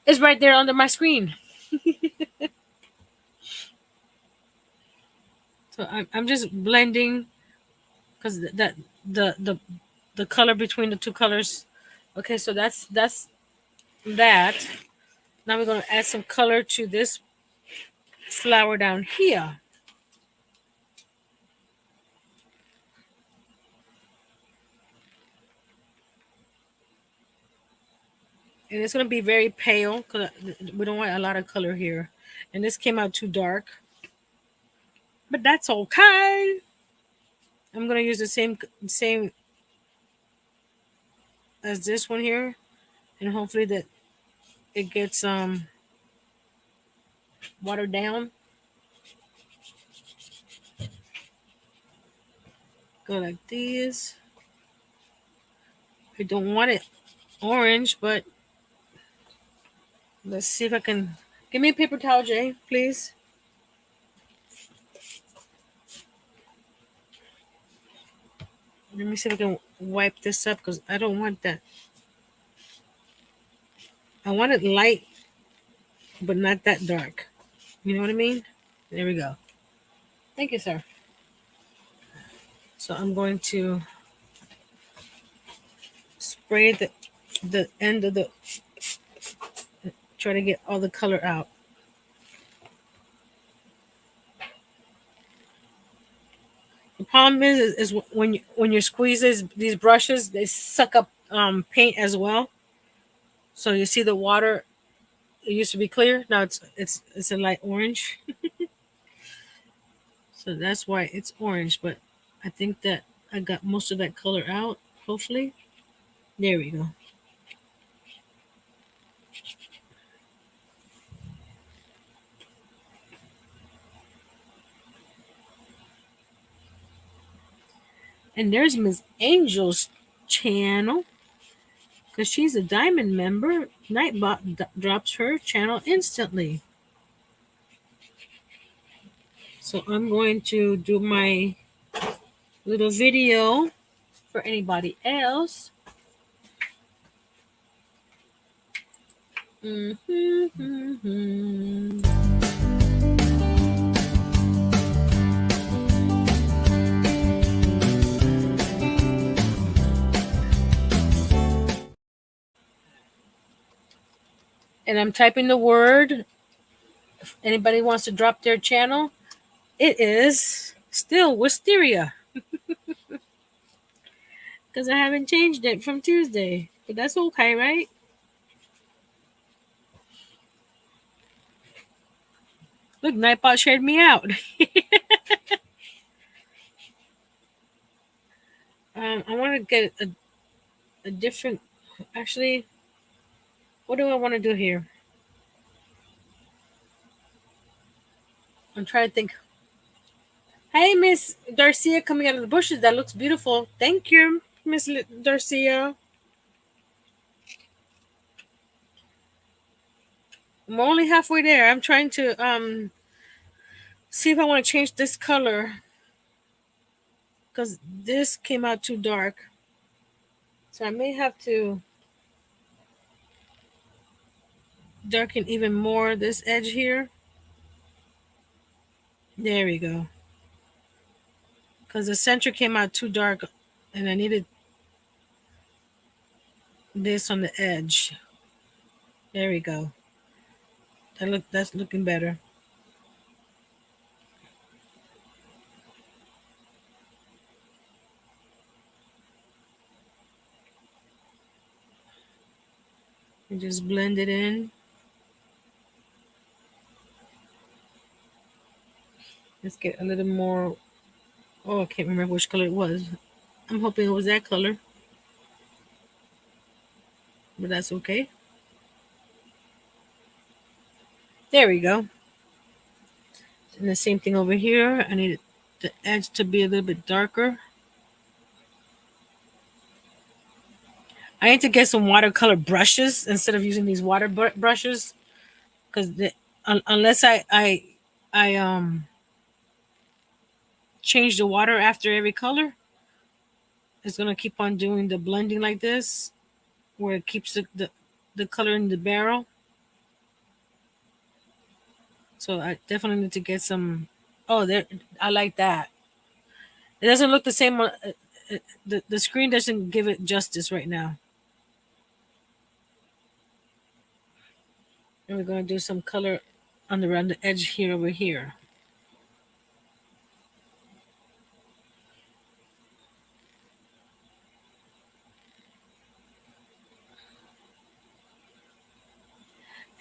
It's right there under my screen. So I'm just blending because the color between the two colors. Okay, so that's that. Now we're gonna add some color to this flower down here. and it's gonna be very pale because we don't want a lot of color here. And this came out too dark, but that's okay. I'm gonna use the same as this one here, and hopefully that it gets watered down. Go like this. I don't want it orange, but let's see if I can. Give me a paper towel, Jay, please. Let me see if I can wipe this up because I don't want that. I want it light, but not that dark. You know what I mean? There we go. Thank you, sir. So I'm going to spray the end of the, try to get all the color out. The problem is when you squeeze these brushes, they suck up paint as well. So you see the water. It used to be clear. Now it's a light orange. So that's why it's orange. But I think that I got most of that color out. Hopefully, there we go. And there's Miss Angel's channel. Because she's a diamond member, Nightbot drops her channel instantly. So I'm going to do my little video for anybody else. Mm-hmm. And I'm typing the word. If anybody wants to drop their channel, it is still Wisteria. Because I haven't changed it from Tuesday. But that's okay, right? Look, Nightbot shared me out. I want to get a different. Actually, what do I want to do here? I'm trying to think. Hey, Miss Darcia, coming out of the bushes. That looks beautiful. Thank you, Miss Darcia. I'm only halfway there. I'm trying to see if I want to change this color because this came out too dark. So I may have to darken even more this edge here. There we go. Because the center came out too dark and I needed this on the edge. There we go. That's looking better. And just blend it in. Let's get a little more. Oh, I can't remember which color it was. I'm hoping it was that color. But that's okay. There we go. And the same thing over here. I need the edge to be a little bit darker. I need to get some watercolor brushes instead of using these water brushes, because unless I change the water after every color, it's gonna keep on doing the blending like this, where it keeps the color in the barrel. So I definitely need to get some. Oh, there! I like that. It doesn't look the same. The screen doesn't give it justice right now. And we're going to do some color on around the edge here over here.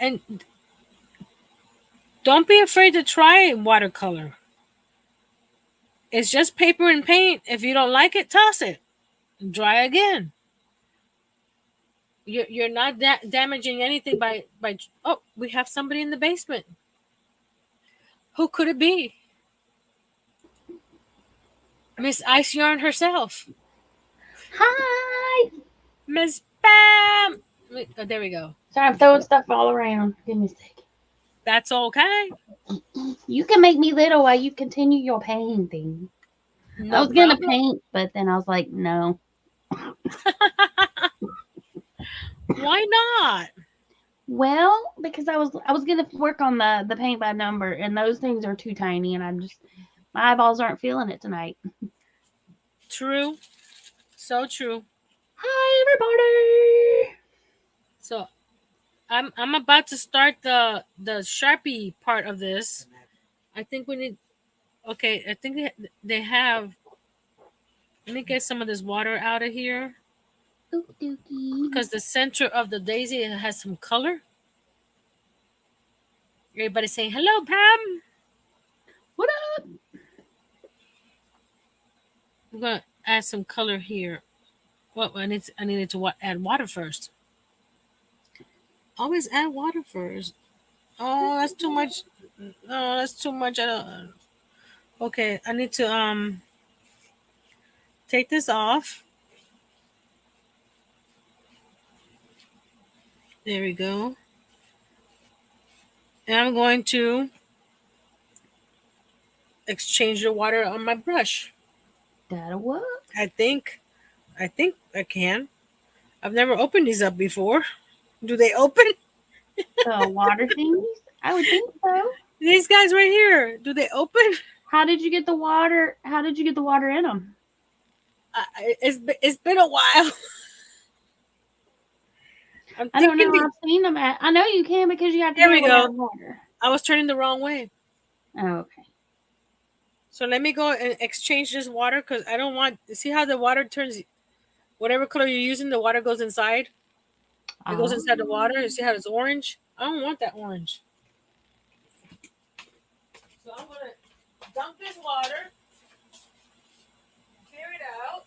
And don't be afraid to try watercolor. It's just paper and paint. If you don't like it, toss it. Try again. You're not damaging anything by. Oh, we have somebody in the basement. Who could it be? Miss Ice Yarn herself. Hi. Miss Bam. Oh, there we go. Sorry, I'm throwing stuff all around. Give me a second. That's okay. You can make me little while you continue your painting. No I was gonna problem. paint, but then I was like, no. Why not? Well, because I was gonna work on the paint by number, and those things are too tiny, and my eyeballs aren't feeling it tonight. True. So true. Hi, everybody. So I'm about to start the Sharpie part of this. I think we need. Okay, I think they have. Let me get some of this water out of here because the center of the daisy has some color. Everybody saying hello, Pam. What up? I'm gonna add some color here. Well, I needed to add water first. Always add water first. Oh, that's too much. No, that's too much. Okay, I need to take this off. There we go. And I'm going to exchange the water on my brush. That'll work. I think I can. I've never opened these up before. Do they open? The water thingies? I would think so. These guys right here. Do they open? How did you get the water? How did you get the water in them? It's been a while. I don't know. I've seen them. I know you can because you have to. There we go. Water. I was turning the wrong way. Oh, okay. So let me go and exchange this water because I don't want. See how the water turns. Whatever color you're using, the water goes inside. It goes inside the water. You see how it's orange? I don't want that orange. So I'm gonna dump this water. Clear it out.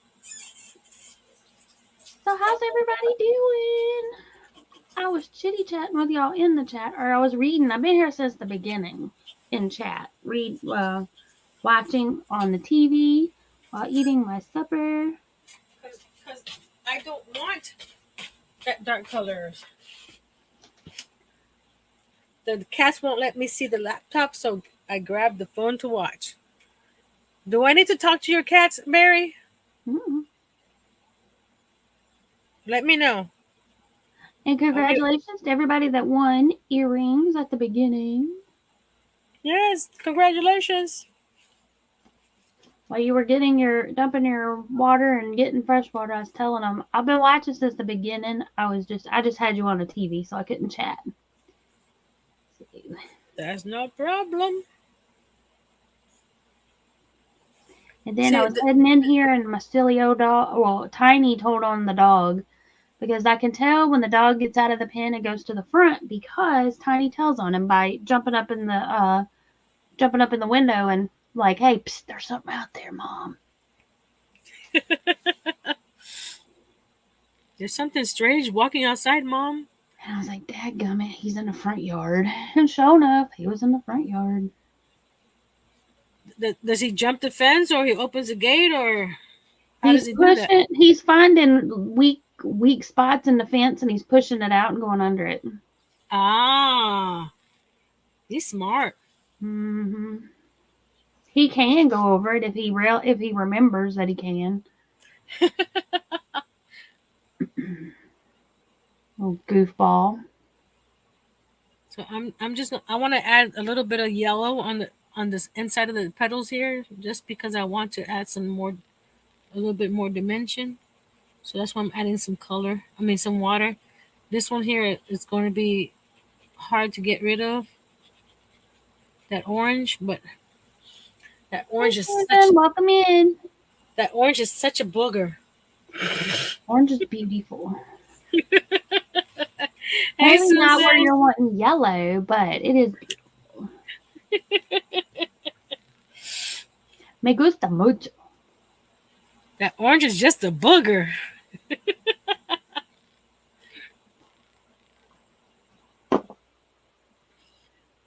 So how's everybody doing? I was chitty chatting with y'all in the chat, or I was reading. I've been here since the beginning in chat. Watching on the TV while eating my supper. Because I don't want that dark colors. The cats won't let me see the laptop, so I grabbed the phone to watch. Do I need to talk to your cats, Mary? Mm-hmm. Let me know. And congratulations to everybody that won earrings at the beginning. Yes, congratulations. While you were dumping your water and getting fresh water, I was telling them, I've been watching since the beginning. I just had you on the TV, so I couldn't chat. That's no problem. And then I was heading in here, and my silly old dog, well, Tiny told on the dog, because I can tell when the dog gets out of the pen and goes to the front because Tiny tells on him by jumping up in the window and like, hey, psst, there's something out there, Mom. There's something strange walking outside, Mom. And I was like, dadgummit, he's in the front yard. And sure enough, he was in the front yard. Does he jump the fence or he opens the gate or how does he do that? He's finding weak spots in the fence and he's pushing it out and going under it. Ah, he's smart. Mm-hmm. He can go over it if he remembers that he can. Oh, goofball. So I want to add a little bit of yellow on this inside of the petals here, just because I want to add a little bit more dimension. So that's why I'm adding some color. Some water. This one here is going to be hard to get rid of. That orange, but that orange is welcome in. That orange is such a booger. Orange is beautiful. Hey, Maybe not where Susan. you're wanting yellow, but it is beautiful. Me gusta mucho. That orange is just a booger.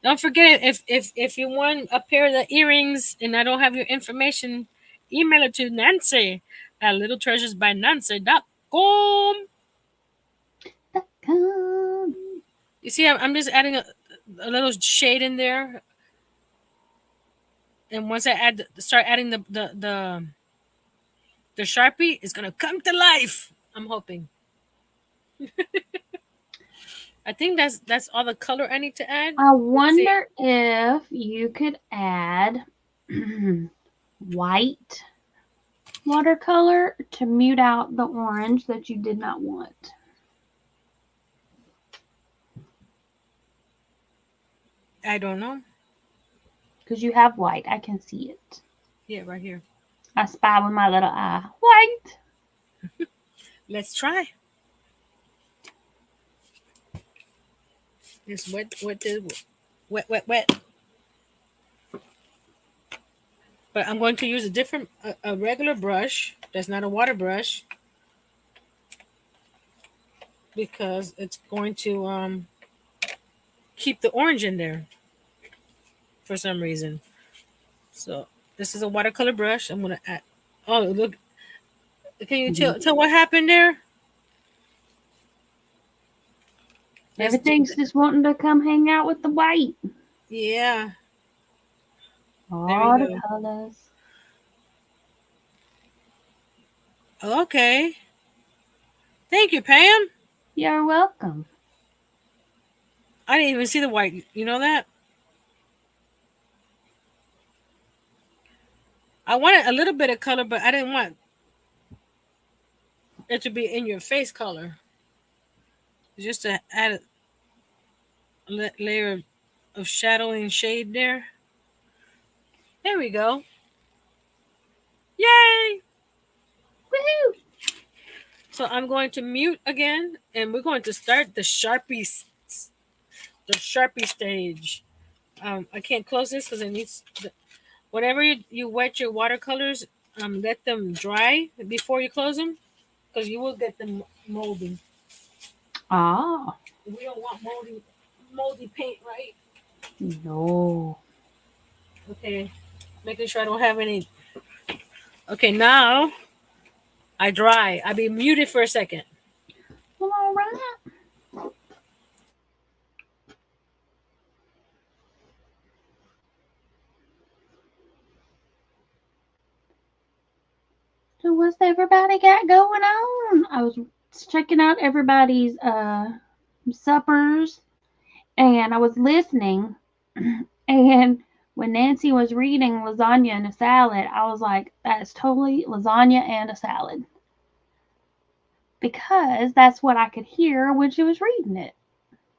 Don't forget, if you want a pair of the earrings and I don't have your information, email it to Nancy at littletreasuresbynancy.com. Come. You see, I'm just adding a little shade in there, and once I start adding the Sharpie, it's gonna come to life. I'm hoping. I think that's all the color I need to add. I Let's see. wonder if you could add white watercolor to mute out the orange that you did not want. I don't know. Because you have white. I can see it. Yeah, right here. I spy with my little eye. White. Let's try. It's wet. But I'm going to use a regular brush. That's not a water brush because it's going to keep the orange in there for some reason. So this is a watercolor brush. I'm gonna add. Oh, look! Can you tell what happened there? Everything's just wanting to come hang out with the white. Yeah. All the colors. Okay. Thank you, Pam. You're welcome. I didn't even see the white. You know that? I wanted a little bit of color, but I didn't want it to be in your face color. Just to add a layer of shadow and shade there. There we go. Yay! Woohoo! So I'm going to mute again, and we're going to start the Sharpie stage. I can't close this because it needs. Whenever you wet your watercolors, let them dry before you close them, because you will get them moldy. Ah. We don't want moldy paint, right? No. Okay, making sure I don't have any. Okay, now I dry. I be muted for a second. Well, all right. So what's everybody got going on? I was checking out everybody's suppers, and I was listening, and when Nancy was reading lasagna and a salad, I was like, that's totally lasagna and a salad. Because that's what I could hear when she was reading it.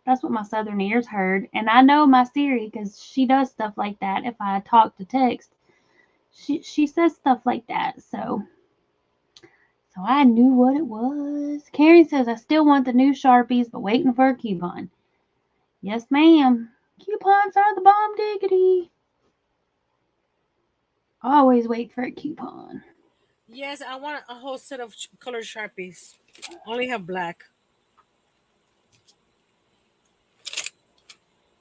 That's what my southern ears heard. And I know my Siri, because she does stuff like that. If I talk to text, she says stuff like that. So I knew what it was. Karen says, I still want the new Sharpies, but waiting for a coupon. Yes, ma'am. Coupons are the bomb diggity. Always wait for a coupon. Yes, I want a whole set of colored Sharpies. Only have black.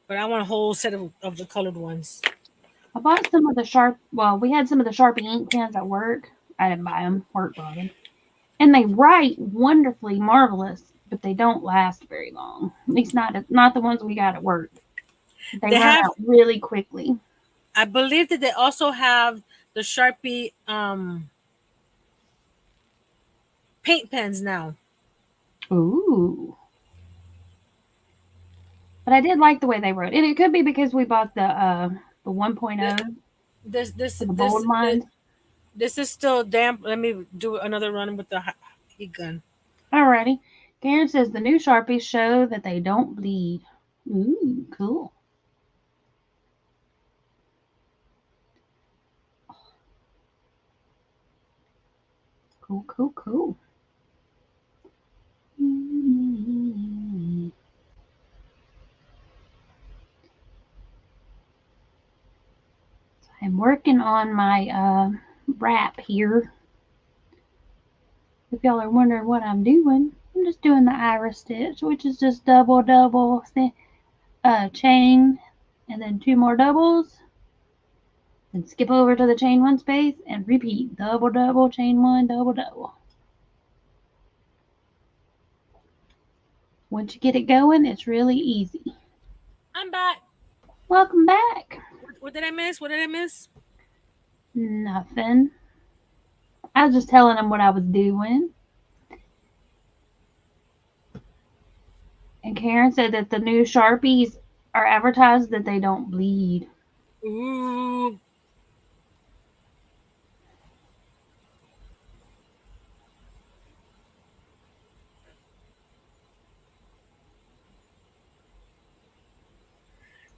But I want a whole set of the colored ones. I bought some of the we had some of the Sharpie ink pens at work. I didn't buy them. Work bought them. And they write wonderfully marvelous, but they don't last very long. At least not the ones we got at work. They run out really quickly. I believe that they also have the Sharpie paint pens now. Ooh. But I did like the way they wrote. And it could be because we bought the 1.0. The bold line. This is still damp. Let me do another run with the heat gun. Alrighty. Karen says the new Sharpies show that they don't bleed. Ooh, cool. Cool. I'm working on my wrap here. If y'all are wondering what I'm doing, I'm just doing the iris stitch, which is just double chain, and then 2 more doubles, and skip over to the chain 1 space and repeat double, chain 1, double. Once you get it going, it's really easy. I'm back. Welcome back. What did I miss? What did I miss? Nothing. I was just telling them what I was doing. And Karen said that the new Sharpies are advertised that they don't bleed. Ooh.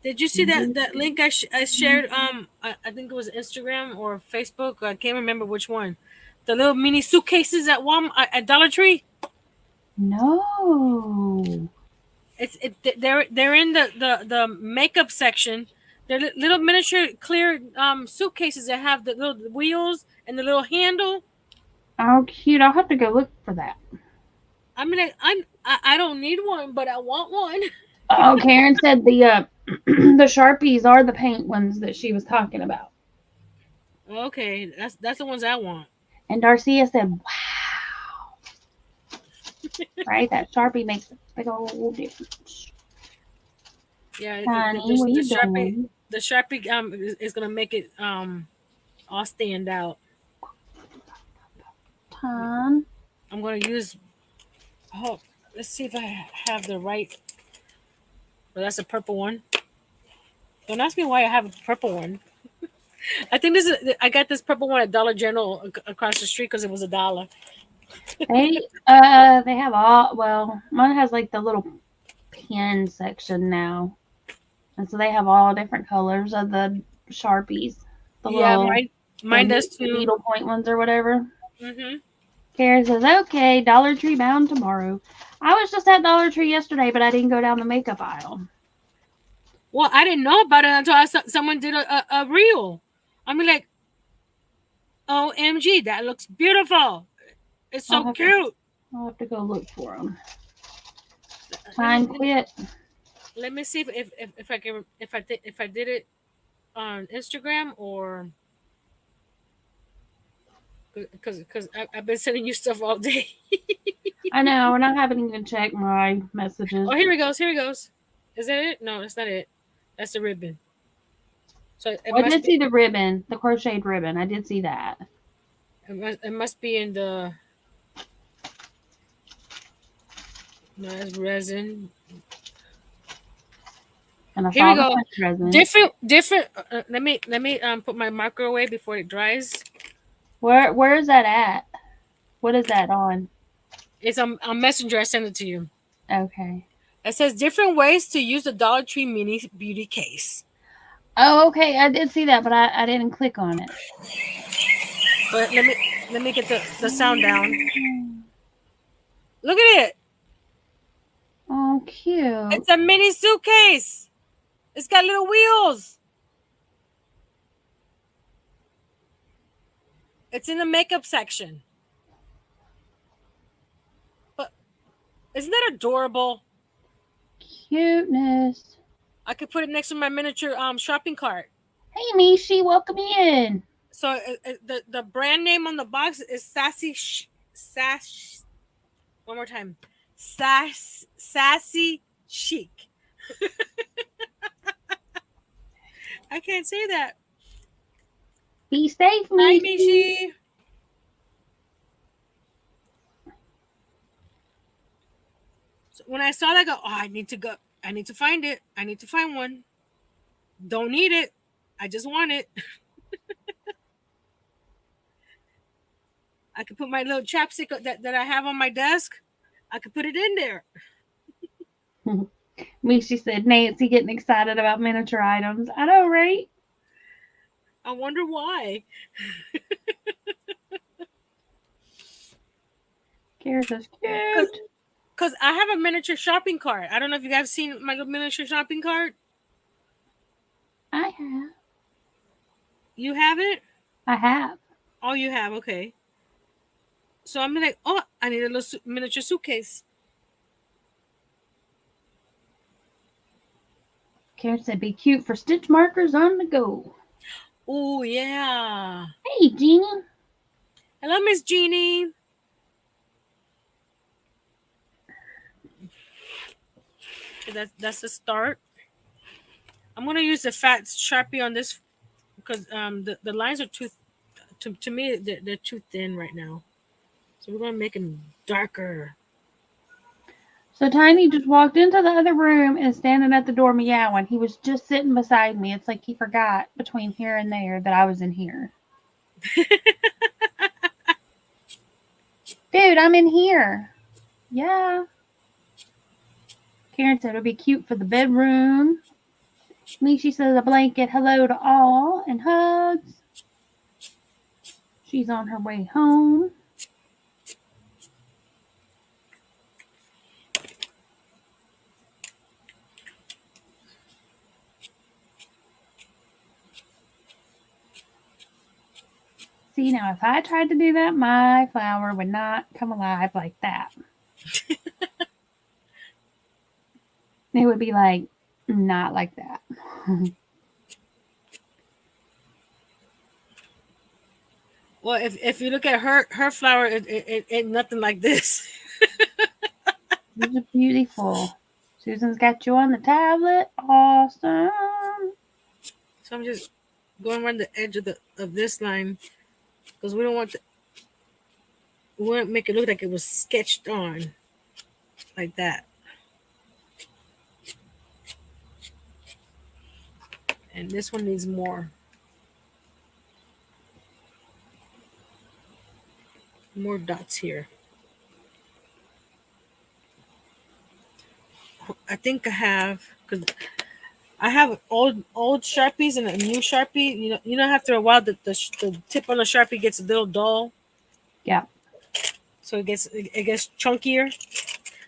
Did you see that link I shared? I think it was Instagram or Facebook. I can't remember which one. The little mini suitcases at at Dollar Tree. No. They're in the makeup section. They're little miniature clear suitcases that have the little wheels and the little handle. Oh, cute. I'll have to go look for that. I mean, I don't need one, but I want one. Oh, Karen said the the Sharpies are the paint ones that she was talking about. Okay, that's the ones I want. And Darcia said, "Wow." Right? That Sharpie makes a big old difference. Yeah, Honey, what are you doing? The Sharpie is gonna make it all stand out. Tom. I'm gonna use. Oh, let's see if I have the right. Well, that's a purple one. Don't ask me why I have a purple one. I think this is. I got this purple one at Dollar General across the street because it was $1. They have all, well, mine has like the little pen section now. And so they have all different colors of the Sharpies. The Yeah, little mine does too. needle point ones or whatever. Mhm. Karen says, okay, Dollar Tree bound tomorrow. I was just at Dollar Tree yesterday, but I didn't go down the makeup aisle. Well, I didn't know about it until someone did a reel. I mean, like, OMG, that looks beautiful. It's so cute. I'll have to go look for them. Time quit. Let me see if I can if I did it on Instagram or because I've been sending you stuff all day. I know, and I haven't even checked my messages. Oh, here he goes. Here he goes. Is that it? No, that's not it. That's the ribbon. So I did see the ribbon, the crocheted ribbon. I did see that. It must be in the. No, it's resin. And I Here saw we the go. resin. Different. Let me put my marker away before it dries. Where is that at? What is that on? It's on Messenger. I sent it to you. Okay. It says different ways to use the Dollar Tree mini beauty case. Oh, okay. I did see that, but I didn't click on it. But let me get the sound down. Look at it. Oh, cute. It's a mini suitcase. It's got little wheels. It's in the makeup section. But isn't that adorable? Cuteness. I could put it next to my miniature shopping cart. Hey, Mishi, welcome in. So the brand name on the box is One more time. Sassy Chic. I can't say that. Be safe, Mishi. Bye, Mishi. So when I saw that, I go, I need to go. I need to find it. I need to find one. Don't need it. I just want it. I could put my little chapstick that I have on my desk. I could put it in there. Mishi said, Nancy getting excited about miniature items. I know, right? I wonder why. Kara's so cute. Because I have a miniature shopping cart. I don't know if you guys have seen my little miniature shopping cart. I have. You have it? I have. Oh, you have. Okay. So I'm like, oh, I need a little miniature suitcase. Karen said, be cute for stitch markers on the go. Oh yeah. Hey, Jeannie. Hello, Miss Jeannie. That's the start. I'm gonna use the fat Sharpie on this because the lines are too to me they're too thin right now. So we're gonna make them darker. So Tiny just walked into the other room and is standing at the door meowing. He was just sitting beside me. It's like he forgot between here and there that I was in here. Dude, I'm in here. Yeah. Karen said it'll be cute for the bedroom. Mishi says a blanket hello to all and hugs. She's on her way home. See, now if I tried to do that, my flower would not come alive like that. It would be like, not like that. Well, if you look at her flower, it ain't nothing like this. These are beautiful. Susan's got you on the tablet. Awesome. So I'm just going around the edge of this line because we don't want we want to make it look like it was sketched on like that. And this one needs more dots here. I think I have because I have old Sharpies and a new Sharpie. After a while the tip on the Sharpie gets a little dull. Yeah. So it gets chunkier.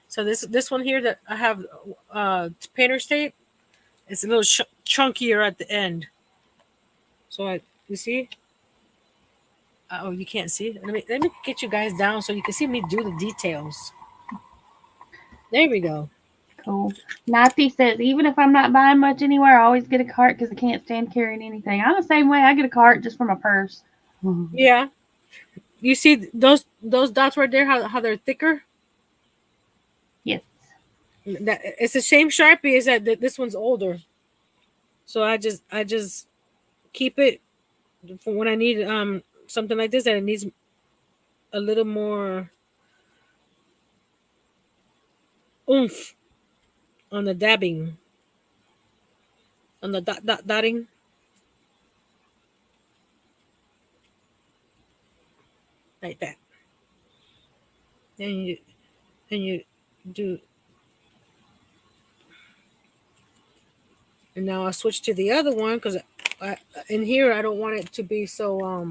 So this one here that I have painter's tape, it's a little chunkier at the end. So you see? Oh, you can't see. Let me get you guys down so you can see me do the details. There we go. Cool. Nazi says, even if I'm not buying much anywhere, I always get a cart because I can't stand carrying anything. I'm the same way. I get a cart just for my purse. Yeah. You see those dots right there, how they're thicker? Yes. It's the same Sharpie, is that this one's older. So I just keep it for when I need something like this that it needs a little more oomph on the dabbing, on the dotting. Like that. And you do. And now I switch to the other one because in here I don't want it to be so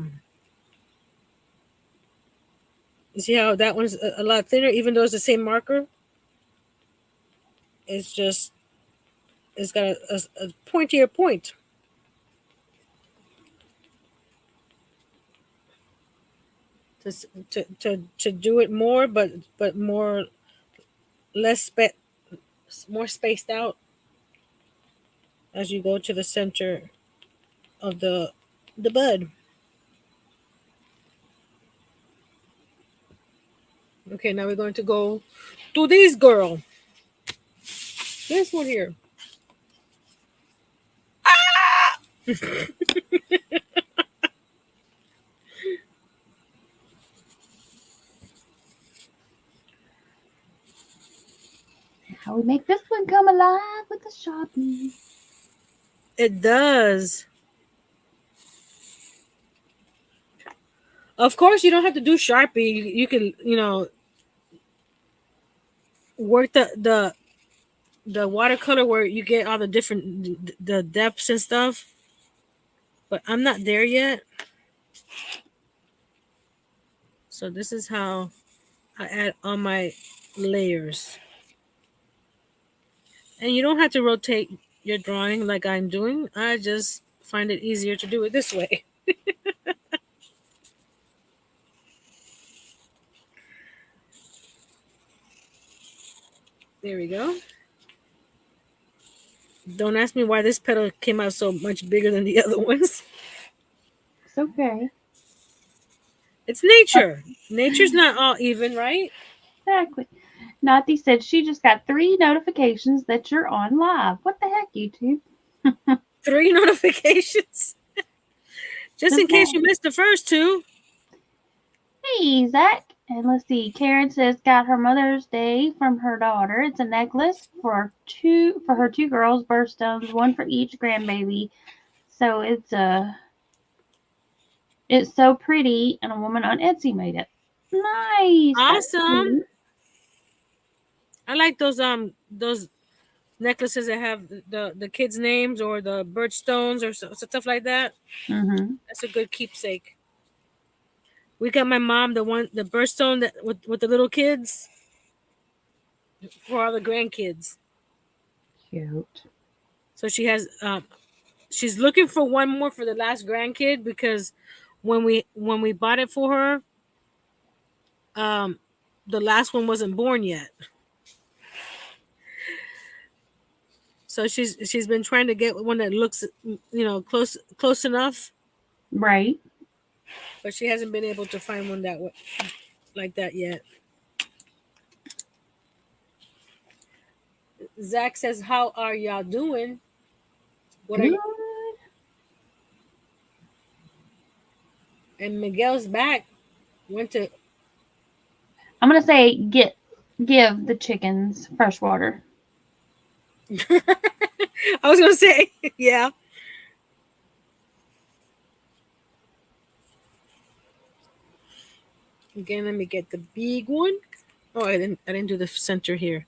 you see how that one's a lot thinner, even though it's the same marker. It's got a pointier point. To do it more, but more more spaced out as you go to the center of the bud. Okay, now we're going to go to this girl. This one here. Ah! How we make this one come alive with the Sharpie. It does. Of course, you don't have to do Sharpie. You can, work the watercolor where you get all the different the depths and stuff. But I'm not there yet. So this is how I add all my layers. And you don't have to rotate your drawing like I'm doing. I just find it easier to do it this way. There we go. Don't ask me why this petal came out so much bigger than the other ones. It's okay. It's nature. Nature's not all even, right? Exactly. Nati said she just got 3 notifications that you're on live. What the heck, YouTube? 3 notifications. Just in Okay. case you missed the first 2. Hey, Zach. And let's see. Karen says got her Mother's Day from her daughter. It's a necklace for her 2 girls, birthstones, 1 for each grandbaby. So it's so pretty, and a woman on Etsy made it. Nice. Awesome. I like those necklaces that have the kids' names or the birthstones or stuff like that. Mm-hmm. That's a good keepsake. We got my mom the birthstone that with the little kids for all the grandkids. Cute. So she has she's looking for one more for the last grandkid because when we bought it for her, the last one wasn't born yet. So she's been trying to get one that looks close enough, Right. but she hasn't been able to find one that like that yet. Zach says, "How are y'all doing? What are Good. you?" And Miguel's back. Went to. I'm gonna say give the chickens fresh water. I was gonna say, yeah. Again, let me get the big one. Oh, I didn't do the center here.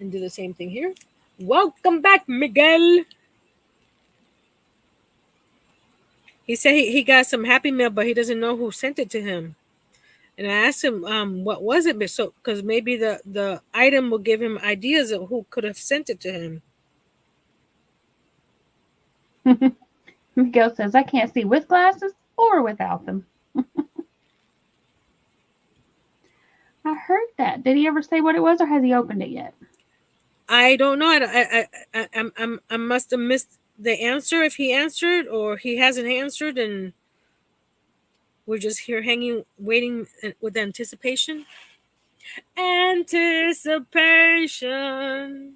And do the same thing here. Welcome back, Miguel. He said he got some Happy Mail, but he doesn't know who sent it to him. And I asked him, what was it? So, because maybe the item will give him ideas of who could have sent it to him. Miguel says I can't see with glasses or without them. I heard that. Did he ever say what it was, or has he opened it yet? I don't know. I must have missed the answer if he answered, or he hasn't answered, and we're just here hanging, waiting with anticipation. Anticipation.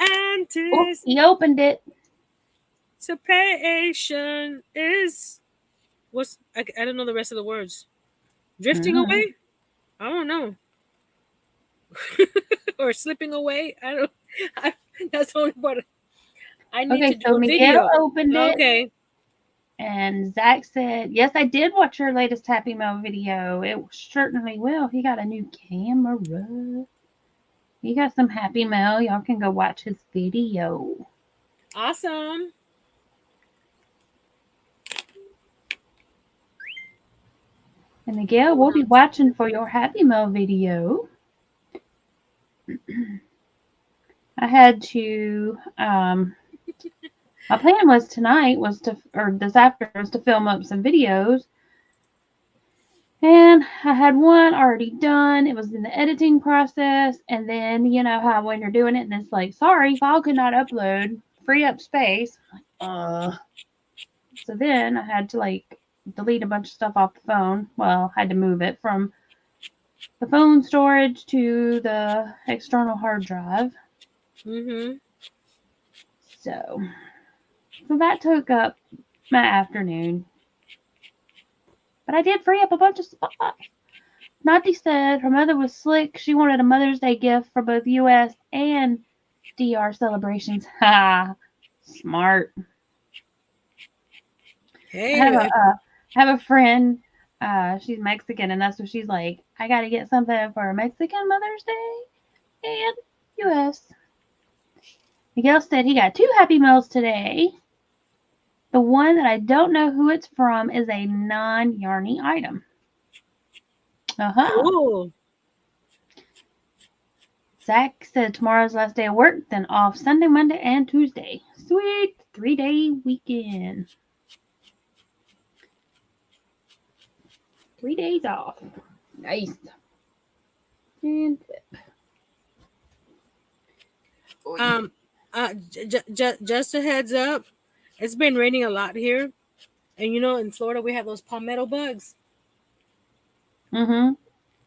Oh, he opened it. Anticipation is what's I don't know the rest of the words. Drifting away? I don't know. Or slipping away? That's the only part. I need to do so a Miguel video. opened it. Okay. And Zach said, yes, I did watch your latest Happy Mail video. It certainly will. He got a new camera. He got some Happy Mail. Y'all can go watch his video. Awesome. And Miguel, we'll be watching for your Happy Mail video. I had to, my plan was tonight or this afternoon was to film up some videos. And I had one already done. It was in the editing process. And then, you know how when you're doing it and it's like, sorry, file could not upload, free up space. So then I had to delete a bunch of stuff off the phone. Well, I had to move it from the phone storage to the external hard drive. Mm-hmm. So that took up my afternoon. But I did free up a bunch of spots. Nati said her mother was slick. She wanted a Mother's Day gift for both U.S. and DR celebrations. Ha! Smart. Hey. I have a friend. She's Mexican, and that's what she's like. I got to get something for a Mexican Mother's Day and U.S. Miguel said he got 2 Happy Meals today. The one that I don't know who it's from is a non-yarny item. Cool. Zach said tomorrow's last day of work, then off Sunday, Monday, and Tuesday. Sweet 3-day weekend. 3 days off. Nice. And Just a heads up, it's been raining a lot here, and you know in Florida we have those palmetto bugs.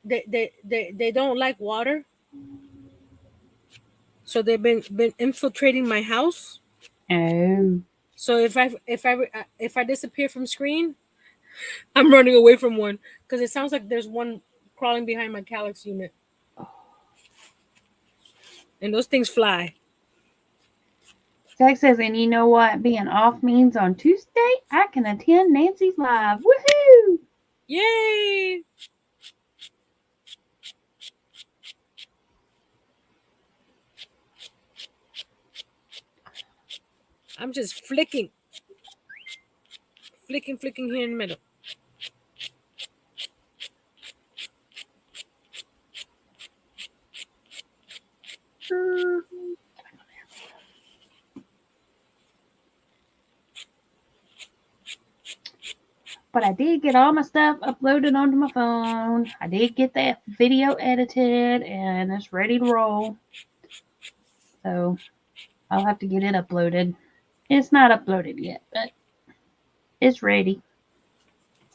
They don't like water, so they've been infiltrating my house. Oh. So if I disappear from screen, I'm running away from one because it sounds like there's one crawling behind my calyx unit, and those things fly. Zach says, and you know what being off means on Tuesday? I can attend Nancy's live. Woohoo! Yay! I'm just flicking here in the middle. But I did get all my stuff uploaded onto my phone. I did get that video edited and it's ready to roll. So I'll have to get it uploaded. It's not uploaded yet, but it's ready.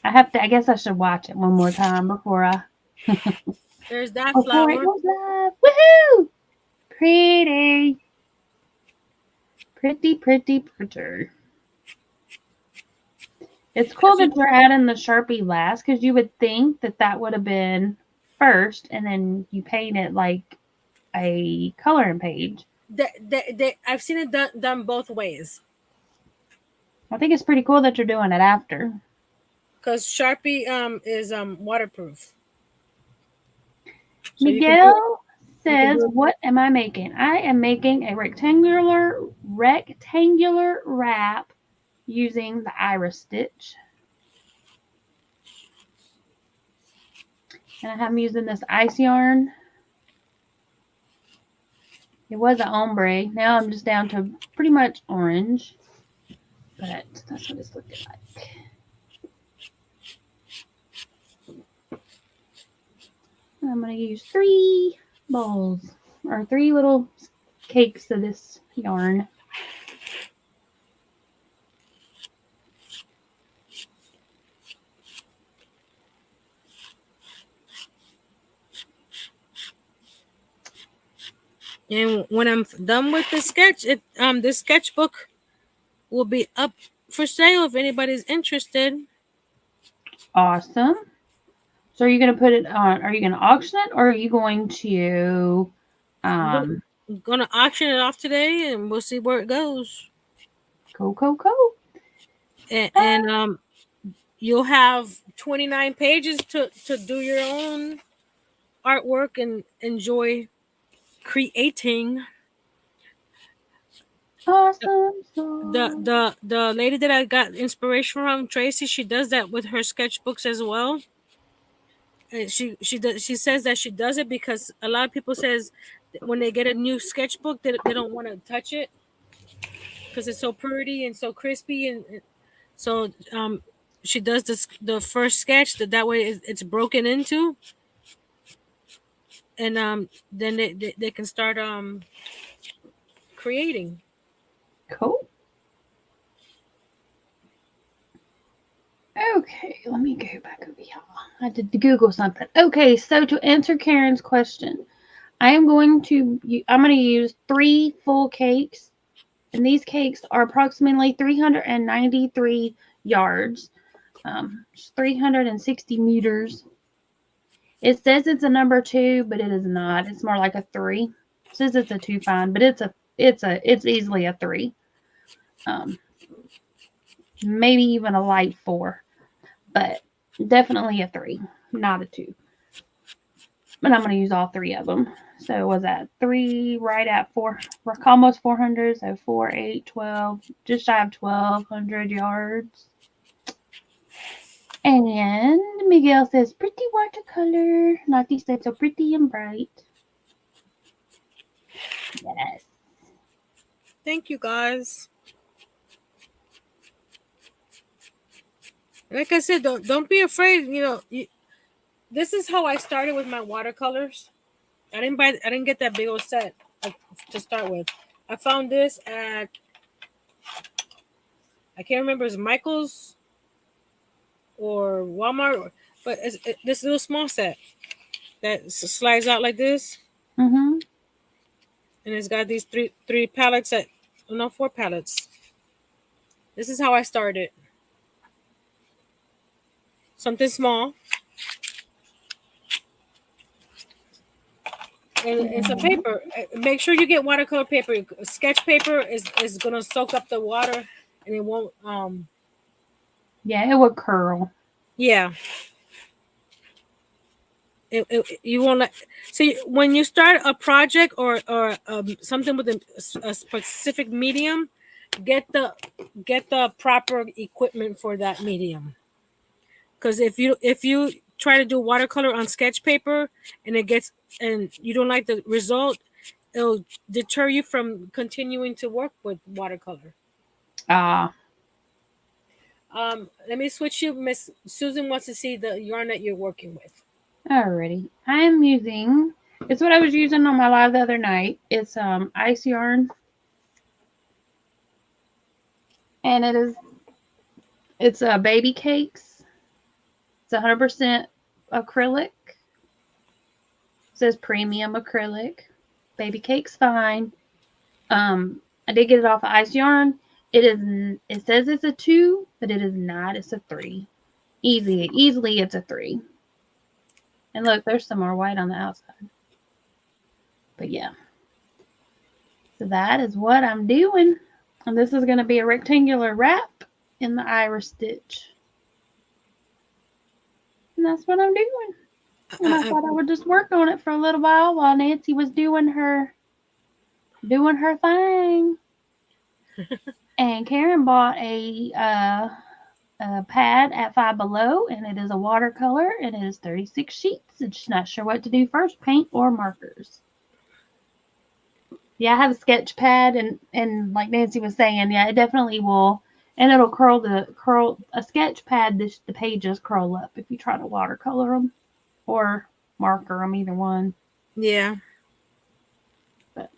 I guess I should watch it one more time before I There's that before flower. it goes live. Woohoo! Pretty. Pretty. It's cool that you're adding the Sharpie last because you would think that would have been first and then you paint it like a coloring page. I've seen it done both ways. I think it's pretty cool that you're doing it after. Because Sharpie is waterproof. So Miguel says, "What am I making? I am making a rectangular wrap using the iris stitch. And I'm using this ice yarn. It was an ombre. Now I'm just down to pretty much orange. But that's what it's looking like. I'm going to use 3 balls or 3 little cakes of this yarn. And when I'm done with the sketch, this sketchbook will be up for sale if anybody's interested. Awesome. So are you going to put it on? Are you going to auction it, or are you going to? I'm gonna auction it off today, and we'll see where it goes. Cool. And you'll have 29 pages to do your own artwork and enjoy creating. Awesome. The lady that I got inspiration from, Tracy, she does that with her sketchbooks as well. And she says that she does it because a lot of people says when they get a new sketchbook they don't want to touch it because it's so pretty and so crispy, and so she does the first sketch that way it's broken into, and then they can start creating. Cool. Okay, let me go back over here. I had to Google something. Okay, so to answer Karen's question, I'm going to use 3 full cakes, and these cakes are approximately 393 yards, 360 meters. It says it's a number 2, but it is not. It's more like a 3. It says it's a 2 fine, but it's easily a 3. Maybe even a light 4, but definitely a 3, not a 2. But I'm going to use all 3 of them. So was that 3 right at 4, almost 400, so 4, 8, 12, just shy of 1,200 yards. And Miguel says, pretty watercolor. Naughty said, so pretty and bright. Yes. Thank you, guys. Like I said, don't be afraid. You know, this is how I started with my watercolors. I didn't get that big old set to start with. I found this at, I can't remember, it's Michael's or Walmart, but this little small set that slides out like this, Mm-hmm. and it's got these three palettes at, no, 4 palettes. This is how I started. Something small, and some paper. Make sure you get watercolor paper. Sketch paper is gonna soak up the water, and it won't. Yeah, it would curl. Yeah. You won't let. See, when you start a project or something with a specific medium, get the proper equipment for that medium. Because if you try to do watercolor on sketch paper and you don't like the result, it'll deter you from continuing to work with watercolor. Ah. Let me switch you. Miss Susan wants to see the yarn that you're working with. Alrighty. I am using, it's what I was using on my live the other night. It's ice yarn. And it's baby cakes. It's 100% acrylic. It says premium acrylic. Baby cakes fine. I did get it off of ice yarn. It says it's a 2, but it is not. It's a 3. Easily it's a 3. And look, there's some more white on the outside. But yeah. So that is what I'm doing. And this is going to be a rectangular wrap in the iris stitch. And that's what I'm doing. And I thought I would just work on it for a little while Nancy was doing her thing. And Karen bought a pad at Five Below, and it is a watercolor, and it is 36 sheets. And she's not sure what to do first, paint or markers. Yeah, I have a sketch pad, and like Nancy was saying, yeah, it definitely will, and it'll curl a sketch pad. The pages curl up if you try to watercolor them or marker them, either one. Yeah, but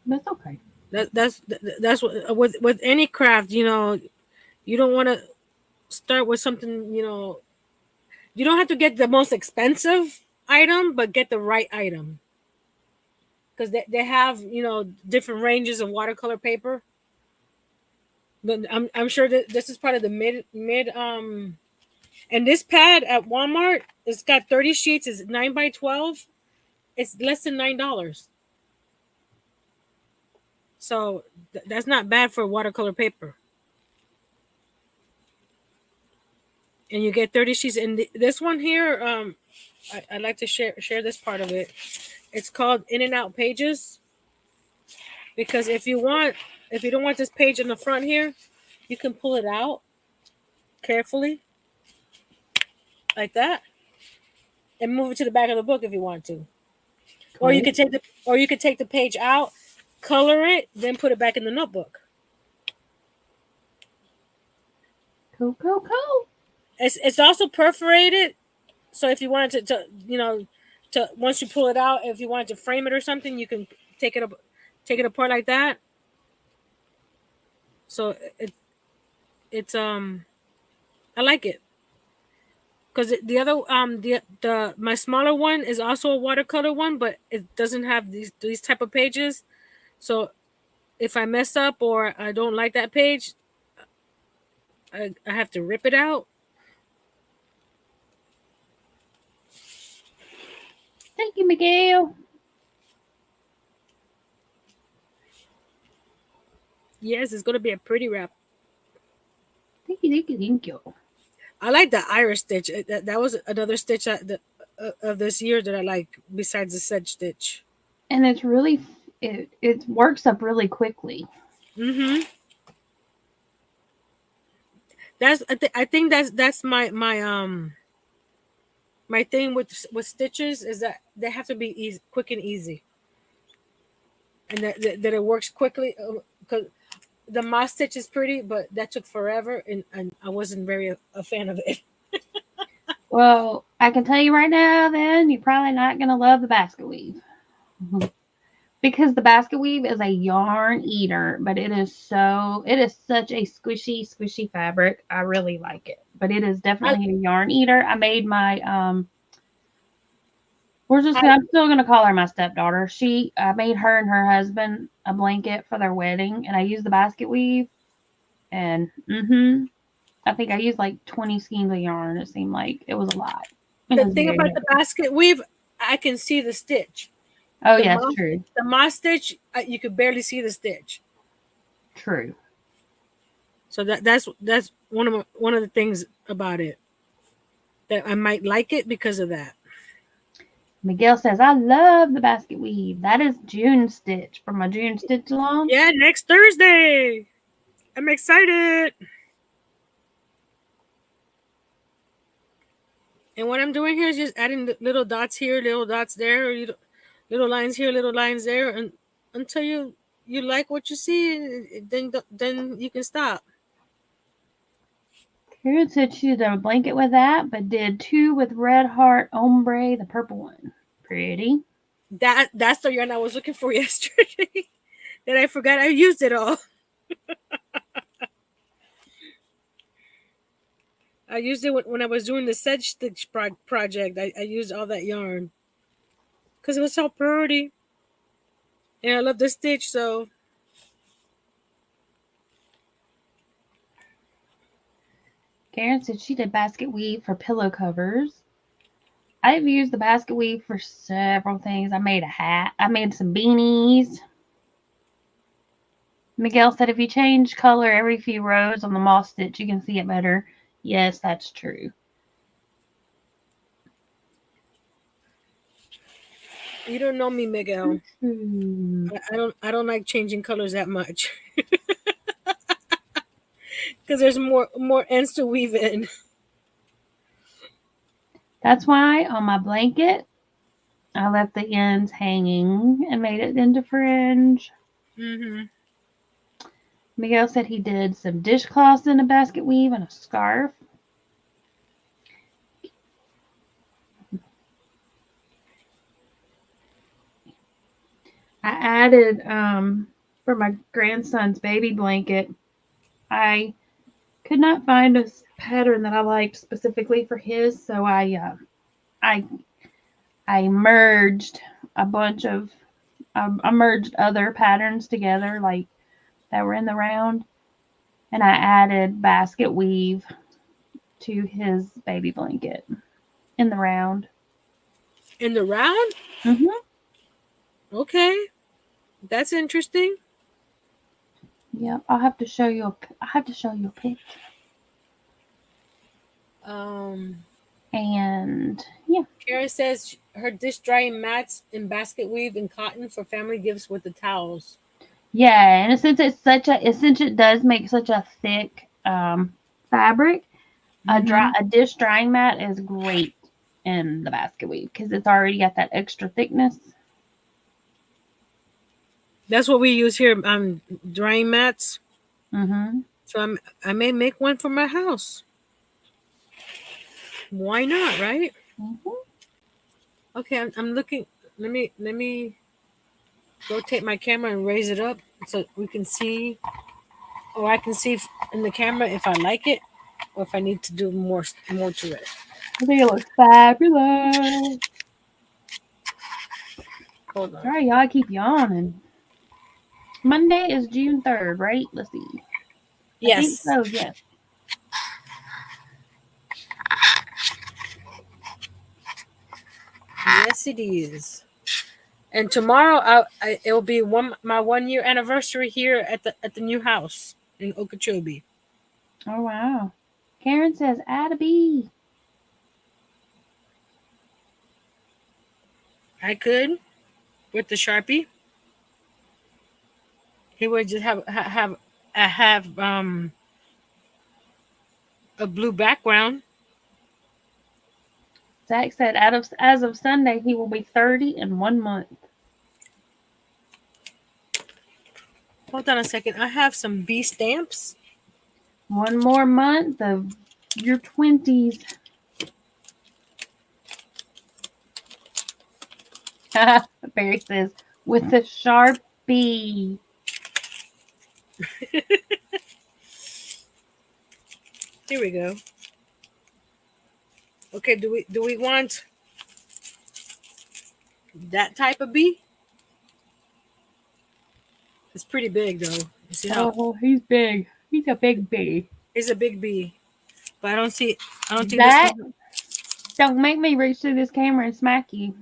that's okay. That's what with any craft, you don't want to start with something, you don't have to get the most expensive item, but get the right item, because they have different ranges of watercolor paper. But I'm sure that this is part of the mid and this pad at Walmart, it's got 30 sheets. It's 9x12. It's less than $9. So that's not bad for watercolor paper. And you get 30 sheets. And this one here, I'd like to share this part of it. It's called In and Out Pages. Because if you don't want this page in the front here, you can pull it out carefully, like that, and move it to the back of the book if you want to. Cool. Or you could take the page out, color it, then put it back in the notebook. Cool. It's also perforated, so if you wanted to once you pull it out, if you wanted to frame it or something, you can take it apart like that. So it's I like it, because the other my smaller one is also a watercolor one, but it doesn't have these type of pages. So if I mess up or I don't like that page, I have to rip it out. Thank you, Miguel. Yes, it's gonna be a pretty wrap. Thank you. I like the iris stitch. That was another stitch of this year that I like, besides the sedge stitch. And it's really, it works up really quickly. Mm-hmm. I think that's my thing with stitches, is that they have to be quick and easy, and that it works quickly. Because the moss stitch is pretty, but that took forever, and I wasn't very a fan of it. Well, I can tell you right now, then you're probably not going to love the basket weave. Because the basket weave is a yarn eater, but it is such a squishy fabric. I really like it. But it is definitely a yarn eater. I made my I'm still gonna call her my stepdaughter. I made her and her husband a blanket for their wedding, and I used the basket weave, and I think I used like 20 skeins of yarn. It seemed like it was a lot. The thing about the basket weave, I can see the stitch. Oh, yes, true. The moss stitch, you could barely see the stitch. True. So that's one of the things about it that I might like it because of that. Miguel says, I love the basket weave. That is June stitch from my June stitch along. Yeah, next Thursday. I'm excited. And what I'm doing here is just adding little dots here, little dots there, little lines here, little lines there, and until you like what you see, then you can stop. Karen said she did a blanket with that, but did 2 with red heart ombre, the purple one. Pretty. That's the yarn I was looking for yesterday. That I forgot I used it all. I used it when I was doing the sedge stitch project. I used all that yarn because it was so pretty, and I love the stitch. So Karen said she did basket weave for pillow covers. I've used the basket weave for several things. I made a hat. I made some beanies. Miguel said if you change color every few rows on the moss stitch, you can see it better. Yes, that's true. you don't know me, Miguel. I don't like changing colors that much because there's more ends to weave in. That's why on my blanket, I left the ends hanging and made it into fringe. Miguel said he did some dishcloths in a basket weave and a scarf. I added, for my grandson's baby blanket, I could not find a pattern that I liked specifically for his, so I merged a bunch of I merged other patterns together, like that were in the round, and I added basket weave to his baby blanket in the round. In the round? Okay, that's interesting. Yeah, I'll have to show you a picture. And yeah. Kara says her dish drying mats in basket weave and cotton for family gifts with the towels. Yeah, and since it does make such a thick fabric, a dish drying mat is great in the basket weave because it's already got that extra thickness. That's what we use here on drying mats. Mm-hmm. So I may make one for my house. Why not, right? Mm-hmm. Okay, I'm looking. Let me rotate my camera and raise it up so we can see, or I can see in the camera if I like it or if I need to do more to it. I think it looks fabulous. Hold on. Sorry, y'all, I keep yawning. Monday is June 3rd, right? Let's see. Yes. I think so, yes. Yes, it is. And tomorrow, it will be my 1 year anniversary here at the new house in Okeechobee. Oh wow! Karen says, "Add a bee." I could with the Sharpie. He would just have a blue background. Zach said, as of Sunday, he will be 30 in 1 month. Hold on a second. I have some bee stamps. 1 more month of your 20s. Barry says, with a Sharpie. Here we go. Okay, do we want that type of bee? It's pretty big though. You see how Oh, he's big. He's a big bee. it's a big bee. But I don't think this Zach, one. don't make me reach through this camera and smack you.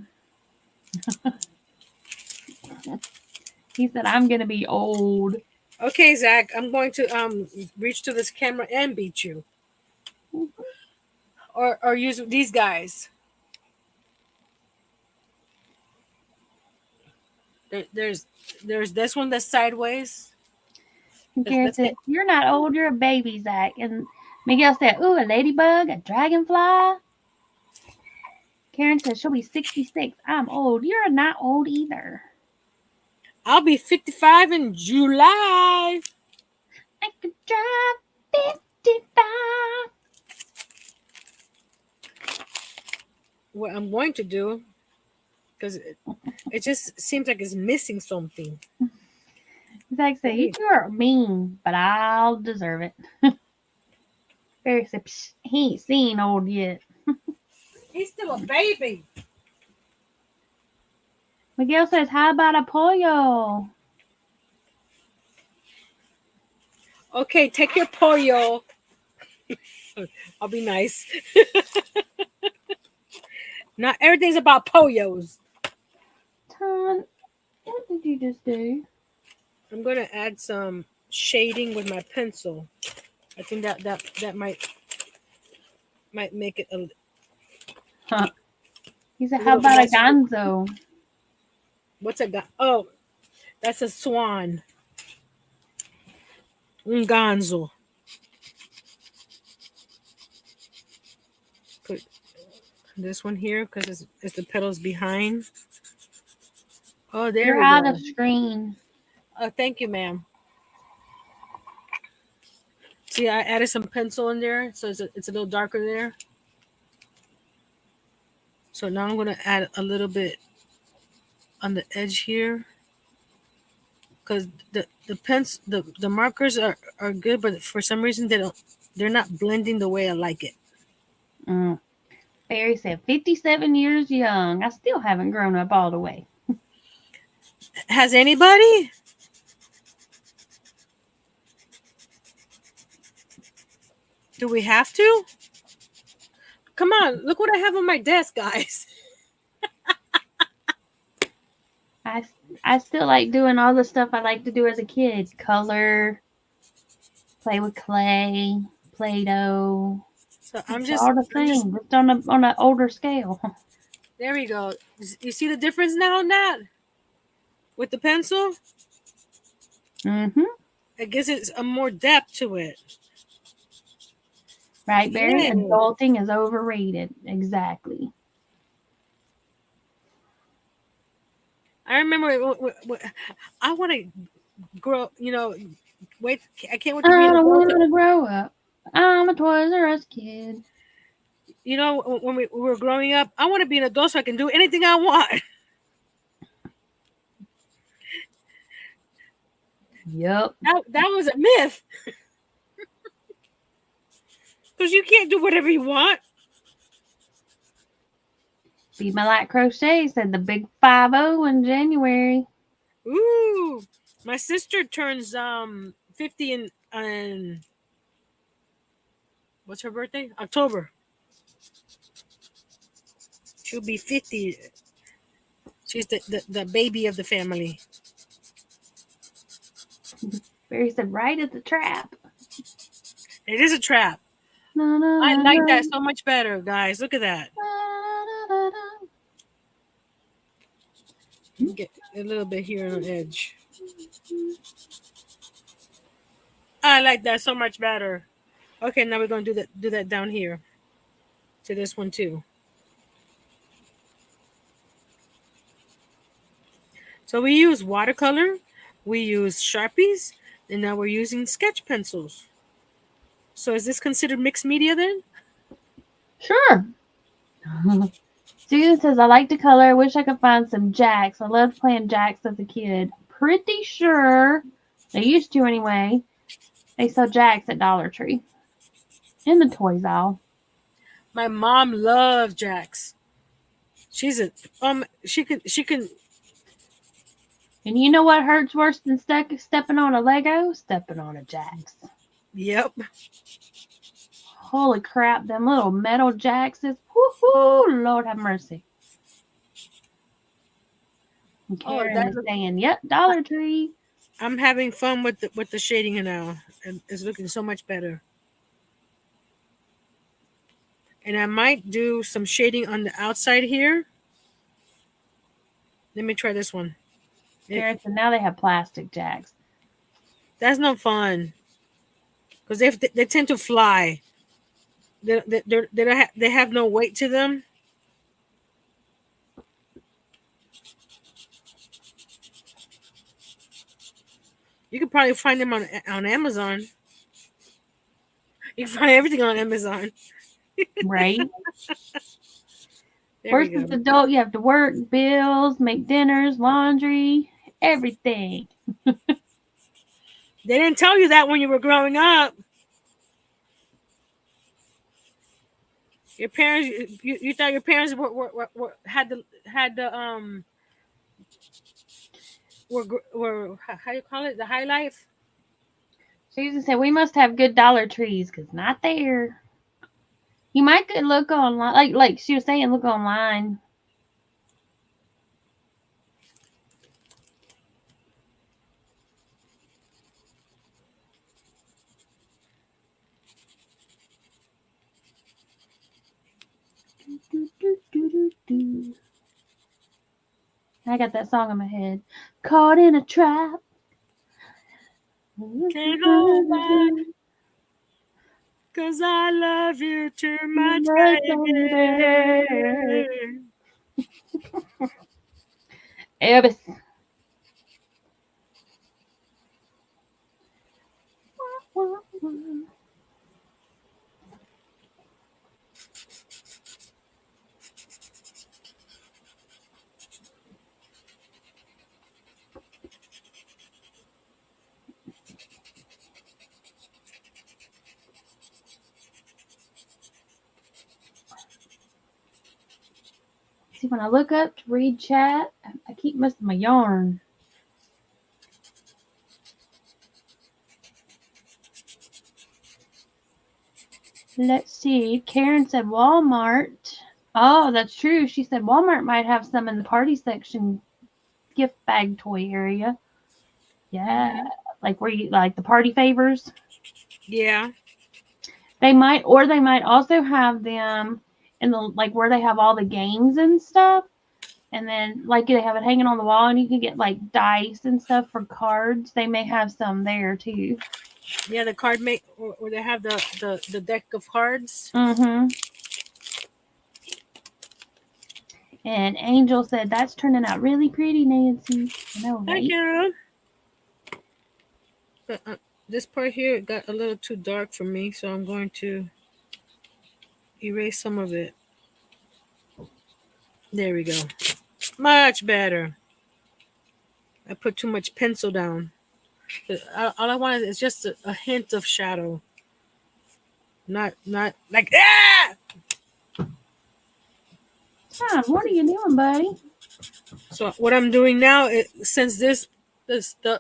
He said, I'm going to be old. Okay, Zach, I'm going to reach to this camera and beat you. Or use these guys. There's this one that's sideways. Karen said, you're not old, you're a baby, Zach. And Miguel said, ooh, a ladybug, a dragonfly. Karen said, she'll be 66. I'm old. You're not old either. I'll be 55 in July. I could drive 55. What I'm going to do, because it just seems like it's missing something. Zach said, you two are mean, but I'll deserve it. Barry said, he ain't seen old yet. He's still a baby. Miguel says, how about a pollo? Okay, take your pollo. I'll be nice. Not everything's about pollos. Ton, what did you just do? I'm going to add some shading with my pencil. I think that might make it a... Huh. He said, how about a gonzo? What's a gonzo? Oh, that's a swan. Un gonzo. Put this one here because it's the petals behind. Oh, there You're we go. out of screen. Oh, thank you, ma'am. See, I added some pencil in there, so it's a little darker there. So now I'm going to add a little bit on the edge here, because the markers are good, but for some reason they're not blending the way I like it. Barry said 57 years young. I still haven't grown up all the way. Has anybody? Do we have to? Come on, look what I have on my desk, guys. I still like doing all the stuff I like to do as a kid. Color, play with clay, Play-Doh. So I'm just all the things, just on an older scale. There we go. You see the difference now in that? With the pencil? Mm-hmm. It gives it a more depth to it. Right, Barry? Yeah. Adulting is overrated. Exactly. I remember I want to grow, wait, I can't wait to be an adult. I want to grow up. I'm a Toys R Us kid. You know, when we were growing up, I want to be an adult so I can do anything I want. Yep. That was a myth. Because you can't do whatever you want. Be My Light Crochet said the big 5-0 in January. Ooh. My sister turns 50 in what's her birthday? October. She'll be 50. She's the baby of the family. Barry said, right at the trap. It is a trap. I like that so much better, guys. Look at that. Get a little bit here on the edge. I like that so much better. Okay, now we're going to do that down here to this one too. So we use watercolor, we use Sharpies, and now we're using sketch pencils. So is this considered mixed media then? Sure. Susan says, I like to color. I wish I could find some jacks. I loved playing jacks as a kid. Pretty sure, they used to anyway, they sell jacks at Dollar Tree. In the toys aisle. My mom loves jacks. She's a she can. And you know what hurts worse than stepping on a Lego? Stepping on a jacks. Yep. Holy crap, them little metal jacks is woohoo, Lord have mercy. And Karen is saying, yep, Dollar Tree. I'm having fun with the shading now. It's looking so much better. And I might do some shading on the outside here. Let me try this one. Karen said, now they have plastic jacks. That's no fun. Because they tend to fly. They have no weight to them. You could probably find them on Amazon. You can find everything on Amazon. Right? Worse as an adult, you have to work, bills, make dinners, laundry, everything. They didn't tell you that when you were growing up. Your parents, you thought your parents had the were how you call it, the high life. Susan said we must have good Dollar Trees because not there. You might could look online, like she was saying, look online. I got that song in my head. Caught in a trap. Can't hold back. 'Cause I love you too much, baby. Elvis. See, when I look up to read chat, I keep missing my yarn. Let's see. Karen said Walmart. Oh, that's true. She said Walmart might have some in the party section gift bag toy area. Yeah. Mm-hmm. Like where you like the party favors. Yeah. They might also have them in the like where they have all the games and stuff. And then like they have it hanging on the wall and you can get like dice and stuff for cards. They may have some there too. Yeah, the card or they have the deck of cards. Mm-hmm. And Angel said, that's turning out really pretty, Nancy. I know, right? Thank you. But, this part here got a little too dark for me, so I'm going to erase some of it. There we go. Much better. I put too much pencil down. All I wanted is just a hint of shadow. Not like ah! Tom, what are you doing, buddy? So what I'm doing now is since the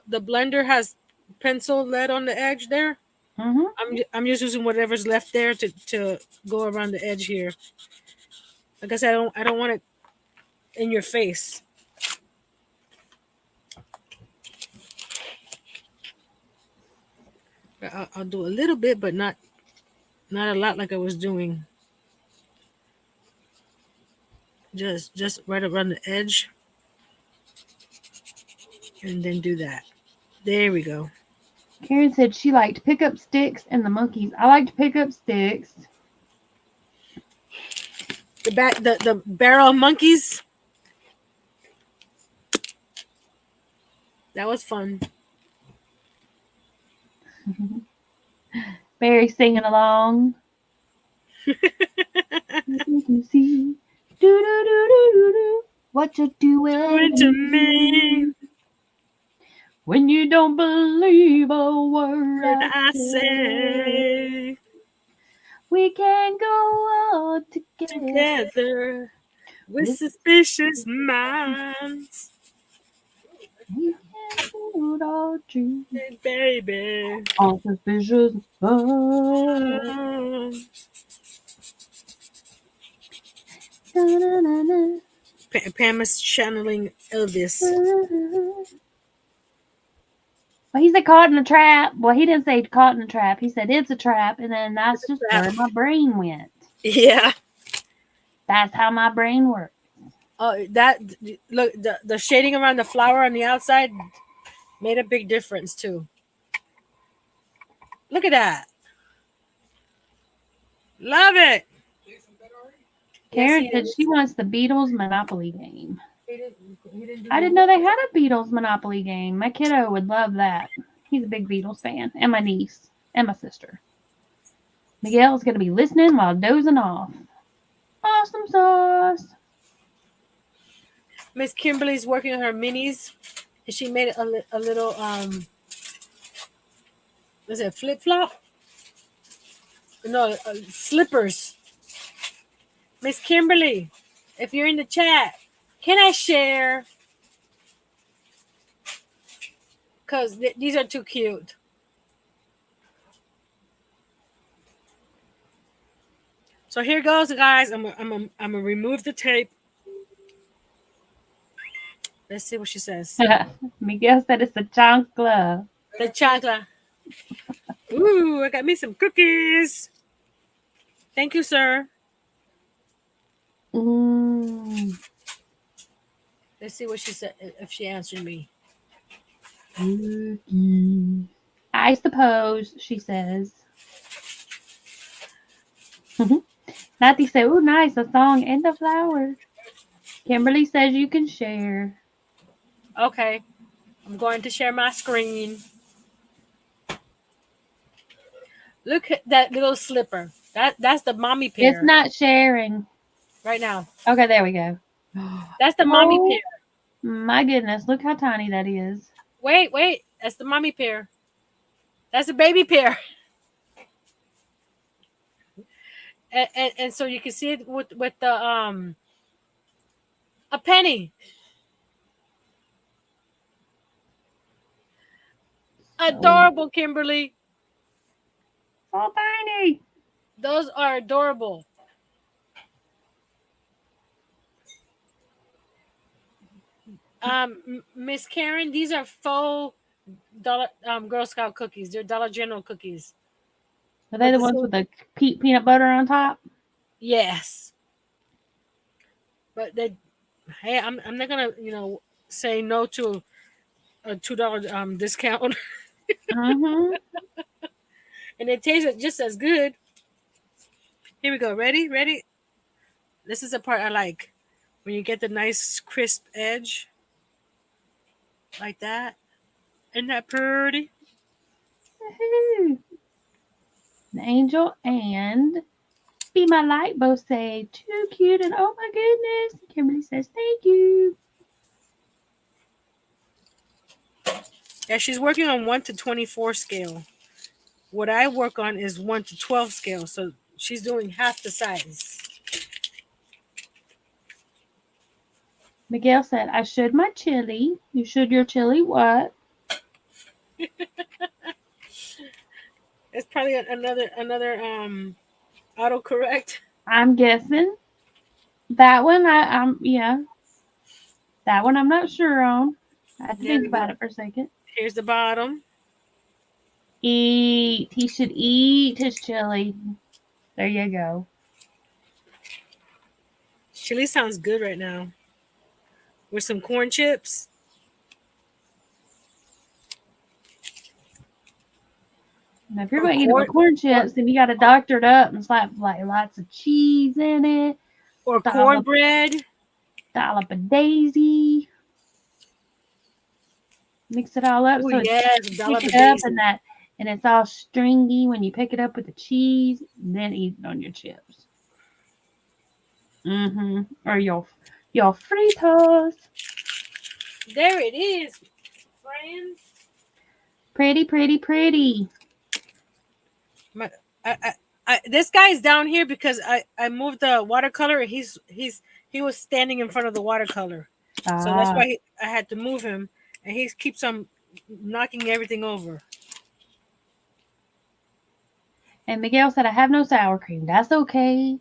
blender has pencil lead on the edge there, I'm just using whatever's left there to go around the edge here. Like I said, I don't want it in your face. I'll do a little bit, but not a lot like I was doing. Just right around the edge. And then do that. There we go. Karen said she liked pick up sticks and the monkeys. I liked pick up sticks. The barrel monkeys. That was fun. Barry singing along. You can see. Do. What you doing to me when you don't believe a word when I I say? say We can go on together with suspicious minds. We can hold our dreams Hey, baby. on suspicious minds. Um, Da-na-na-na. Pam is channeling Elvis. Well, he said caught in a trap. Well, he didn't say caught in a trap. He said it's a trap, and then that's just where my brain went. Yeah. That's how my brain works. Oh, that look, the shading around the flower on the outside made a big difference too. Look at that. Love it. Karen Yes, said she wants the Beatles Monopoly game. he didn't I didn't know they had a Beatles Monopoly game. My kiddo would love that. He's a big Beatles fan, and my niece, and my sister. Miguel's going to be listening while dozing off. Awesome sauce. Miss Kimberly's working on her minis, and she made a little is it flip flop? No, slippers. Miss Kimberly, if you're in the chat, can I share? Cause these are too cute. So here goes, guys. I'm gonna remove the tape. Let's see what she says. Miguel said it's a chancla. The chocolate. Ooh, I got me some cookies. Thank you, sir. Let's see what she said, if she answered me. I suppose, she says. Natty said, "Ooh, nice, a song and a flower." Kimberly says you can share. Okay, I'm going to share my screen. Look at that little slipper. That's the mommy pair. It's not sharing. Right now. Okay, there we go. That's the mommy pair. My goodness, look how tiny that is. Wait. That's the mommy pair. That's the baby pair. And so you can see it with the a penny. Adorable, Kimberly. So tiny. Those are adorable. Miss Karen, these are faux dollar Girl Scout cookies. They're Dollar General cookies. Are they the ones with the peanut butter on top? Yes. But hey, I'm not gonna say no to a $2 discount. Mm-hmm. And it tastes just as good. Here we go. Ready? This is the part I like. When you get the nice crisp edge. Like that. Isn't that pretty? The angel and Be My Light both say, too cute and oh my goodness. Kimberly says, thank you. Yeah, she's working on 1 to 24 scale. What I work on is 1 to 12 scale. So she's doing half the size. Miguel said, I should my chili. You should your chili what? It's probably another autocorrect. I'm guessing. That one, yeah. That one I'm not sure on. I have to think about it for a second. Here's the bottom. Eat. He should eat his chili. There you go. Chili sounds good right now. With some corn chips. Now, if you're going to eat it with corn chips, then you got to doctor it up and slap like lots of cheese in it. Or cornbread. Dollop of daisy. Mix it all up so pick it up and it's all stringy when you pick it up with the cheese. Then eat it on your chips. Or your fritos. There it is, friends. Pretty, pretty, pretty. This guy's down here because I moved the watercolor. And he was standing in front of the watercolor, so that's why I had to move him, and he keeps on knocking everything over. And Miguel said, I have no sour cream. That's okay.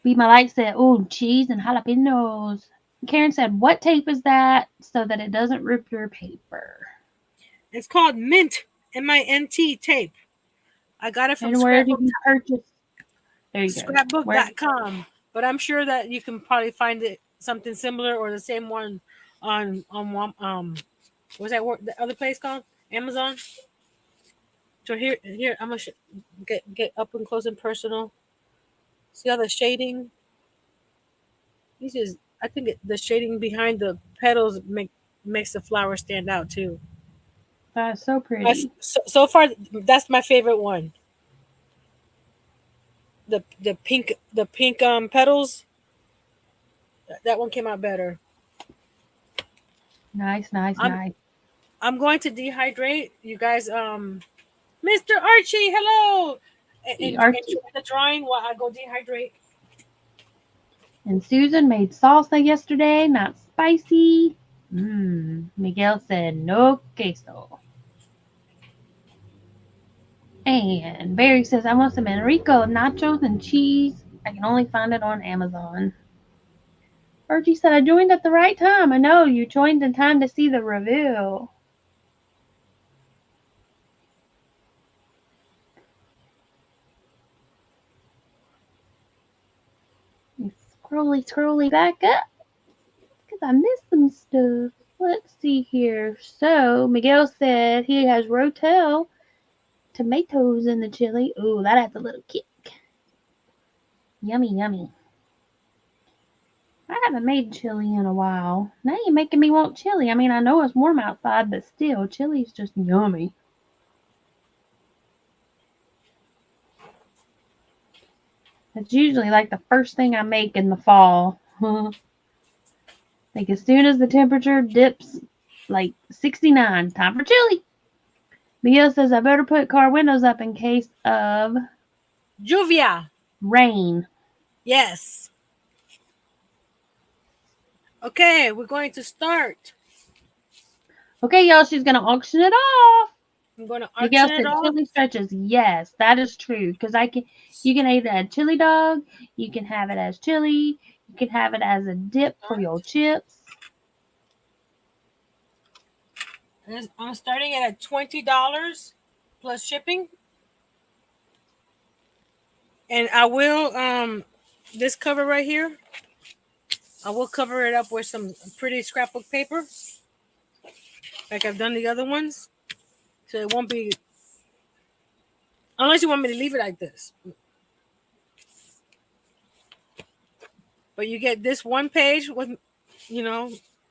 Be My Light said, oh, cheese and jalapenos. Karen said, what tape is that so that it doesn't rip your paper? It's called Mint, MINT tape. I got it from And where did you purchase? There you go. Scrapbook.com. But I'm sure that you can probably find it something similar or the same one on what's that the other place called? Amazon. So here I'm gonna get up and close and personal. See all the shading. I think the shading behind the petals makes the flower stand out too. That's so pretty. So far, that's my favorite one. The pink petals. That one came out better. Nice. I'm going to dehydrate you guys. Mr. Archie, hello. And the drawing while I go dehydrate. And Susan made salsa yesterday, not spicy. Miguel said no queso. And Barry says, I want some Enrico nachos and cheese. I can only find it on Amazon. Archie said, I joined at the right time. I know, you joined in time to see the review. Scrolly back up. Because I missed some stuff. Let's see here. So, Miguel said he has Rotel tomatoes in the chili. Ooh, that adds a little kick. Yummy. I haven't made chili in a while. Now you're making me want chili. I mean, I know it's warm outside, but still, chili's just yummy. It's usually like the first thing I make in the fall. Like as soon as the temperature dips like 69, time for chili. Miguel says I better put car windows up in case of lluvia. Rain. Yes. Okay, we're going to start. Okay, y'all, she's going to auction it off. I'm going to auction it off. Chili stretches. Yes, that is true. Because you can either add chili dog, you can have it as chili, you can have it as a dip for your chips. I'm starting it at $20 plus shipping. And I will this cover right here, I will cover it up with some pretty scrapbook paper, like I've done the other ones, so it won't be, unless you want me to leave it like this. But you get this one page with,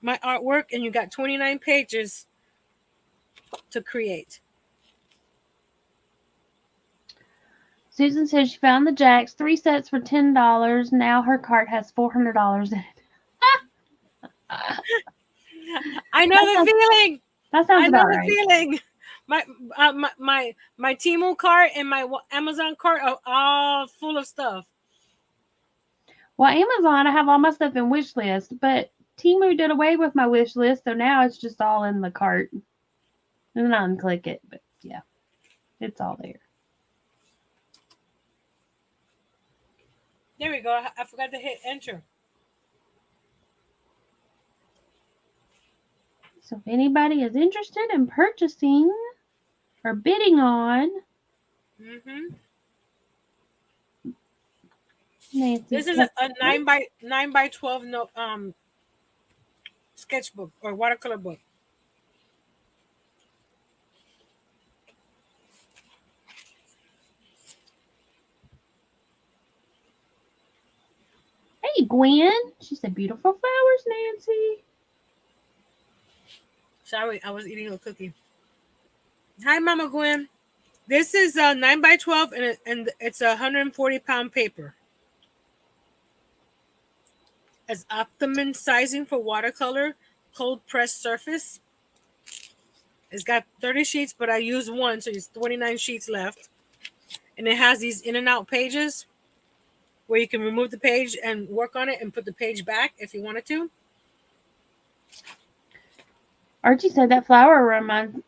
my artwork, and you got 29 pages to create. Susan says she found the jacks, 3 sets for $10. Now her cart has $400 in it. I know the feeling. That sounds about right. I know the feeling. My Temu cart and my Amazon cart are all full of stuff. Well, Amazon, I have all my stuff in wish list, but Temu did away with my wish list, so now it's just all in the cart. And I unclick it, but yeah, it's all there. There we go. I forgot to hit enter. So if anybody is interested in purchasing or bidding on, Nancy, this is a 9x12 sketchbook or watercolor book. Hey, Gwen. She said, beautiful flowers, Nancy. Sorry, I was eating a cookie. Hi, Mama Gwen. This is 9x12, and it's a 140-pound paper. as optimum sizing for watercolor cold press surface. It's got 30 sheets, but I used one, so it's 29 sheets left. And it has these in and out pages where you can remove the page and work on it and put the page back if you wanted to. Archie said that flower reminds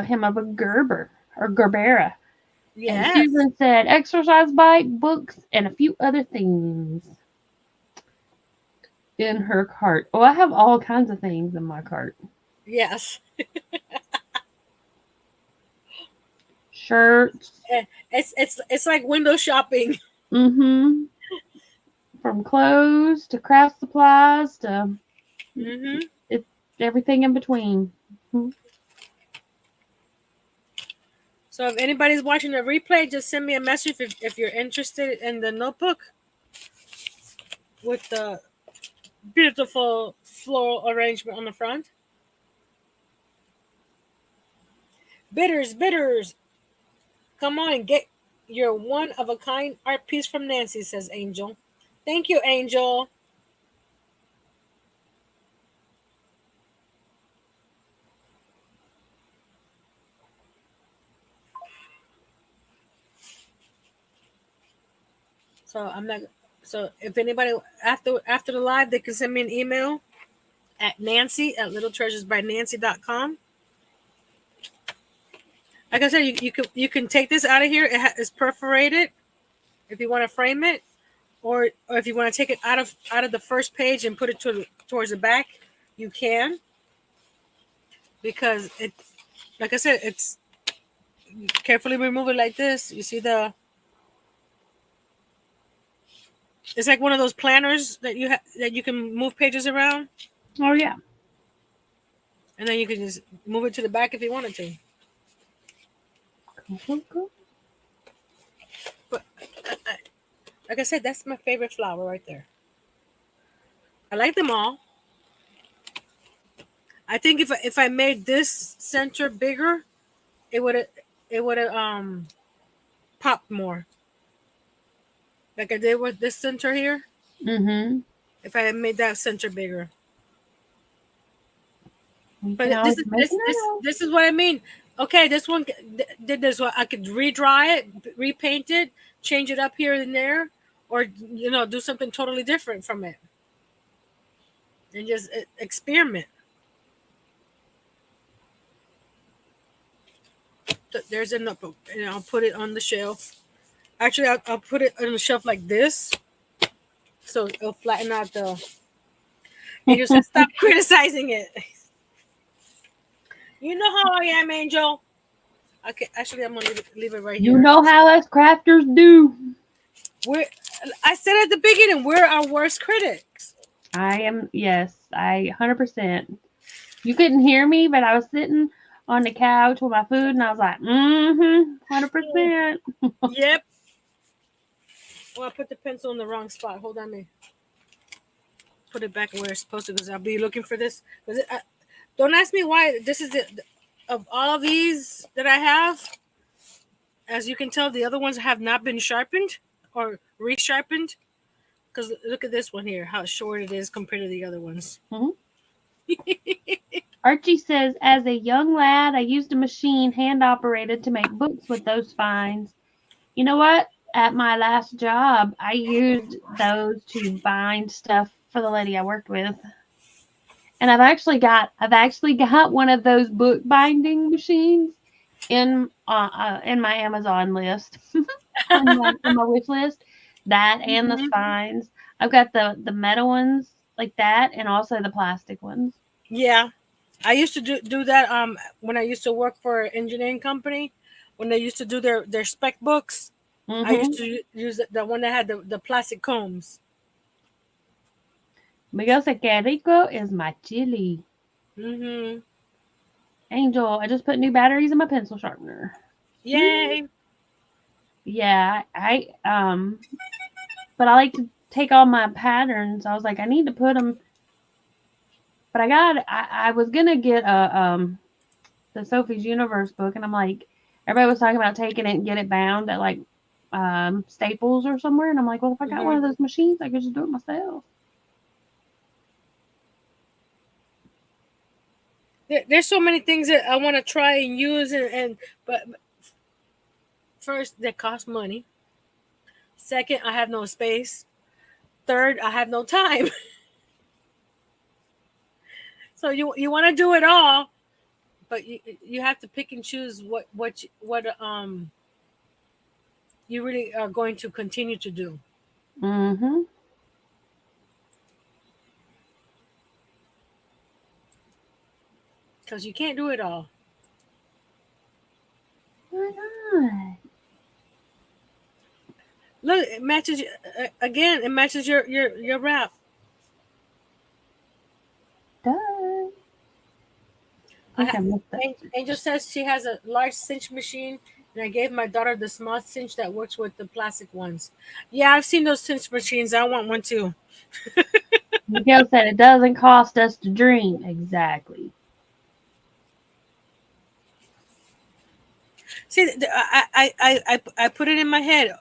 him of a Gerber or Gerbera. And Yes. Susan said exercise bike, books, and a few other things in her cart. Oh, I have all kinds of things in my cart. Yes. Shirts. It's like window shopping. Mm-hmm. From clothes to craft supplies to it's everything in between. Mm-hmm. So if anybody's watching the replay, just send me a message if you're interested in the notebook with the beautiful floral arrangement on the front. Bitters. Come on, get your one-of-a-kind art piece from Nancy, says Angel. Thank you, Angel. So I'm not. So if anybody after the live, they can send me an email at nancy@littletreasuresbynancy.com. Like I said, you can take this out of here. It's perforated if you want to frame it, or if you want to take it out of the first page and put it towards the back, you can. Because it, like I said, it's carefully remove it like this. You see it's like one of those planners that you can move pages around. Oh yeah. And then you can just move it to the back if you wanted to. Cool. But like I said, that's my favorite flower right there. I like them all. I think if I made this center bigger, it would have popped more. Like I did with this center here. Mm-hmm. If I had made that center bigger. But this is what I mean. Okay, this one did this one. I could redry it, repaint it, change it up here and there, or do something totally different from it, and just experiment. There's a notebook, and I'll put it on the shelf. Actually, I'll put it on the shelf like this, so it'll flatten out the. And you said stop criticizing it. You know how I am, Angel. Okay, actually, I'm gonna leave it right here. You know how us crafters do. I said at the beginning, we're our worst critics. I am, yes, 100%. You couldn't hear me, but I was sitting on the couch with my food, and I was like, 100%. Yep. Well, I put the pencil in the wrong spot. Hold on, me. Put it back where it's supposed to, because I'll be looking for this. Don't ask me why. This is of all these that I have. As you can tell, the other ones have not been sharpened or resharpened. Because look at this one here, how short it is compared to the other ones. Mm-hmm. Archie says, as a young lad, I used a machine hand-operated to make books with those finds. You know what? At my last job, I used those to bind stuff for the lady I worked with. And I've actually got one of those book binding machines in my Amazon list, on my wish list. That and the spines. I've got the metal ones like that, and also the plastic ones. Yeah, I used to do that when I used to work for an engineering company. When they used to do their spec books, I used to use the one that had the plastic combs. Miguel said, "Que rico is my chili." Mm-hmm. Angel, I just put new batteries in my pencil sharpener. Yay! Yeah, but I like to take all my patterns. I was like, I need to put them. But I was gonna get the Sophie's Universe book, and I'm like, everybody was talking about taking it and get it bound at like Staples or somewhere, and I'm like, well, if I got one of those machines, I could just do it myself. there's so many things that I want to try and use, but first, they cost money. Second, I have no space. Third, I have no time. So you want to do it all, but you have to pick and choose what you really are going to continue to do. Mm-hmm. Because you can't do it all. Why not? Look, it matches again. It matches your wrap. Duh. I think I missed that. Angel says she has a large cinch machine, and I gave my daughter the small cinch that works with the plastic ones. Yeah, I've seen those cinch machines. I want one too. Miguel said it doesn't cost us to dream. Exactly. See, I put it in my head.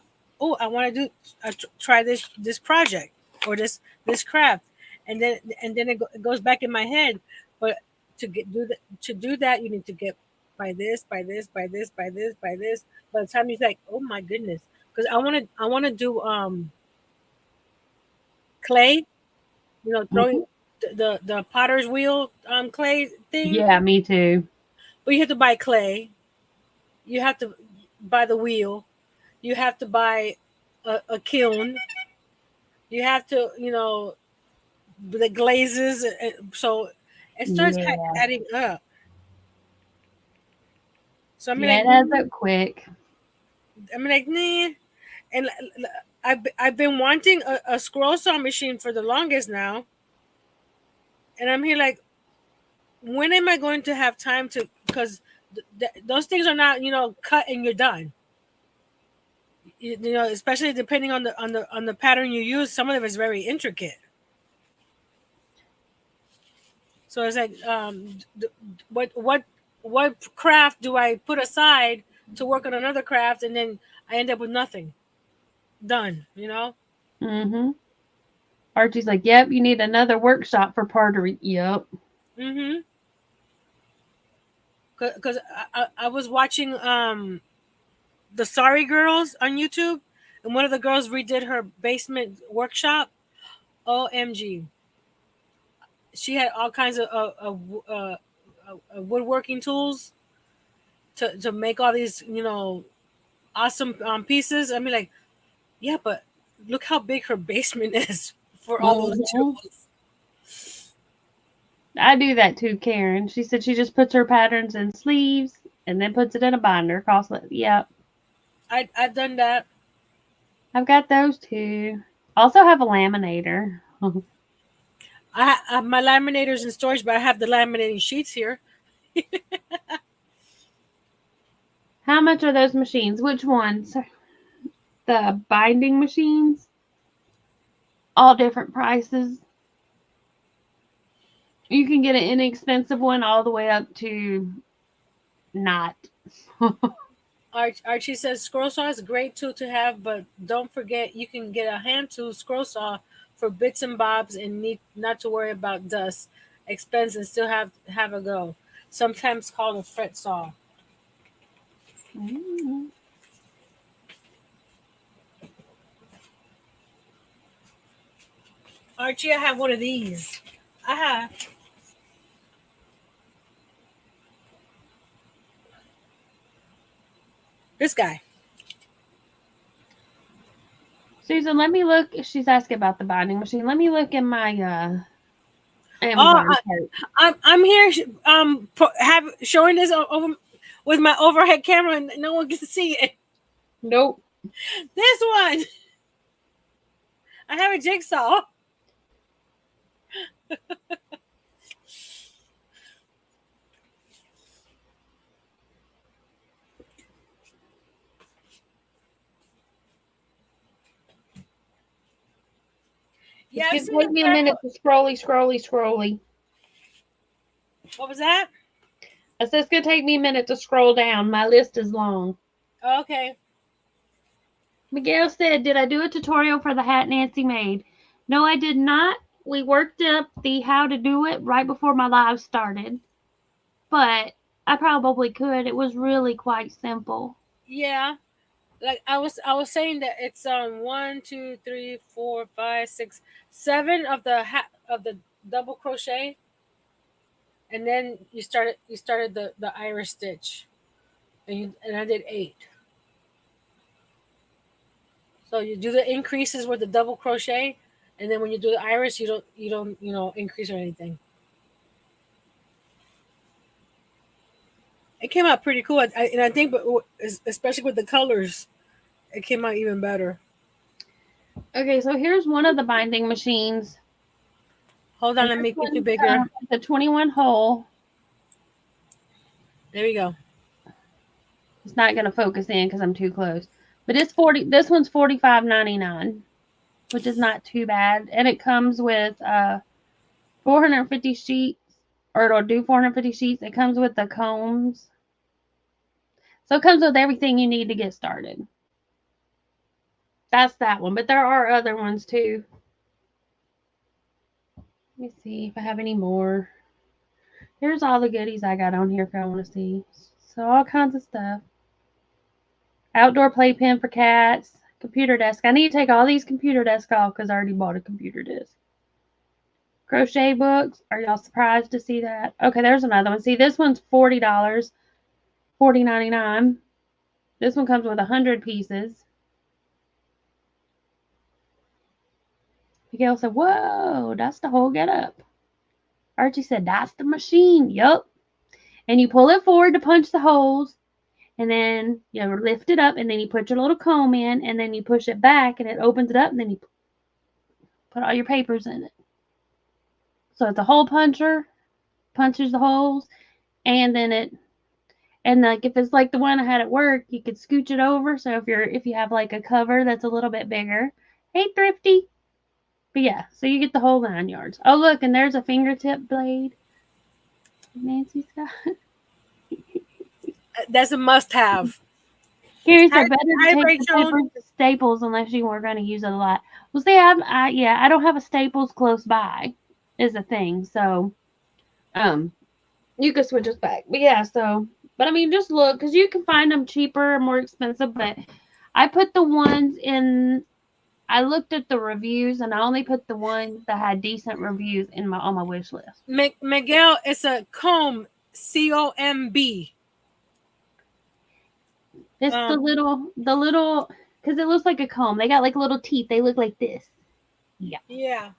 Oh, I want to try this project or this craft, and then it goes back in my head. But to do that, you need to get by this, by this, by this, by this, by this. By the time you're like, oh my goodness, because I want to do clay. Throwing the potter's wheel clay thing. Yeah, me too. But you have to buy clay. You have to buy the wheel. You have to buy a kiln. You have to, the glazes. So it starts adding up. So it adds up quick. Nah. And I've been wanting a scroll saw machine for the longest now. And I'm here like, when am I going to have time to? Because those things are not, cut and you're done. Especially depending on the pattern you use, some of it is very intricate. So it's like, what craft do I put aside to work on another craft, and then I end up with nothing done. Mm-hmm. Archie's like, yep, you need another workshop for pottery. Yep. Mm-hmm. Because I was watching the Sorry Girls on YouTube, and one of the girls redid her basement workshop. OMG. She had all kinds of woodworking tools to make all these, awesome pieces. I mean, like, yeah, but look how big her basement is for all those tools. I do that too, Karen. She said she just puts her patterns in sleeves and then puts it in a binder. Yep. I've done that. I've got those too. Also have a laminator. I have my laminators in storage, but I have the laminating sheets here. How much are those machines? Which ones? The binding machines? All different prices. You can get an inexpensive one all the way up to not. Archie says scroll saw is a great tool to have, but don't forget you can get a hand tool scroll saw for bits and bobs and need not to worry about dust, expense, and still have a go. Sometimes called a fret saw. Mm-hmm. Archie, I have one of these. I have. This guy. Susan, let me look. She's asking about the binding machine. Let me look in my Amazon cart. I'm here showing this over with my overhead camera, and no one can see it. Nope. This one. I have a jigsaw. Yeah, it's gonna take me a minute to scrolly. What was that? I said it's gonna take me a minute to scroll down. My list is long. Okay. Miguel said, did I do a tutorial for the hat Nancy made? No, I did not. We worked up the how to do it right before my live started. but I probably could. It was really quite simple. Yeah, like I was saying that it's 1, 2, 3, 4, 5, 6, 7 of the double crochet, and then you started the iris stitch, and I did 8. So you do the increases with the double crochet, and then when you do the iris, you don't increase or anything. It came out pretty cool, and I think, but especially with the colors, it came out even better. Okay, so here's one of the binding machines. Hold on, let me make you bigger. The 21 hole. There you go. It's not going to focus in because I'm too close. But it's 40. This one's $45.99, which is not too bad. And it comes with 450 sheets, or it'll do 450 sheets. It comes with the combs. So it comes with everything you need to get started. That's that one. But there are other ones too. Let me see if I have any more. Here's all the goodies I got on here if I want to see. So all kinds of stuff. Outdoor playpen for cats. Computer desk. I need to take all these computer desks off because I already bought a computer desk. Crochet books. Are y'all surprised to see that? Okay, there's another one. See, this one's $40. $40.99. This one comes with 100 pieces. Miguel said, whoa, that's the whole getup. Archie said, that's the machine. Yup. And you pull it forward to punch the holes. And then you lift it up, and then you put your little comb in, and then you push it back, and it opens it up, and then you put all your papers in it. So it's a hole puncher, punches the holes, and then like if it's like the one I had at work, you could scooch it over. So if you have like a cover that's a little bit bigger. Hey, Thrifty. But yeah, so you get the whole 9 yards. Oh, look, and there's a fingertip blade. Nancy's got. That's a must-have. Here's a better to take the papers to Staples unless you were going to use it a lot. Well, see, I don't have a Staples close by, is a thing. So, you can switch us back. But yeah, but I mean, just look, because you can find them cheaper or more expensive. But I put the ones in. I looked at the reviews, and I only put the ones that had decent reviews on my wish list. Miguel, it's a comb, COMB. It's the little, because it looks like a comb. They got like little teeth. They look like this. Yeah. Yeah.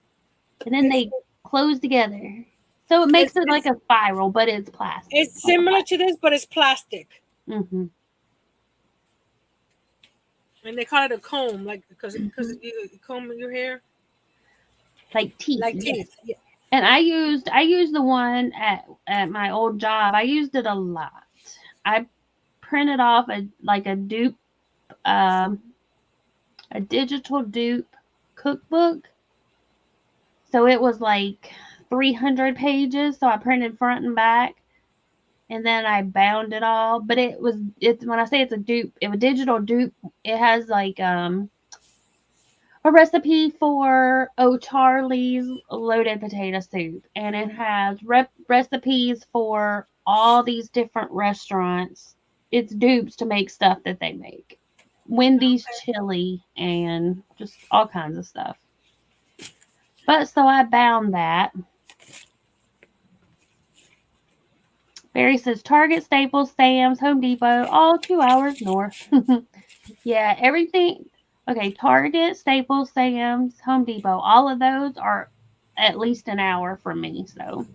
And then they close together. So it makes it like a spiral, but it's plastic. It's similar to this, but it's plastic. Mm-hmm. And they call it a comb, like because you comb your hair. Like teeth. Like teeth. Yeah. And I used the one at my old job. I used it a lot. I printed off a dupe, a digital dupe cookbook. So it was like 300 pages. So I printed front and back, and then I bound it all. But it's when I say it's a dupe, a digital dupe, it has like a recipe for O'Charlie's loaded potato soup, and it has recipes for all these different restaurants. It's dupes to make stuff that they make. Wendy's chili and just all kinds of stuff. But so I bound that. Barry says Target, Staples, Sam's, Home Depot, all 2 hours north. Yeah, everything. Okay, Target, Staples, Sam's, Home Depot, all of those are at least an hour from me. So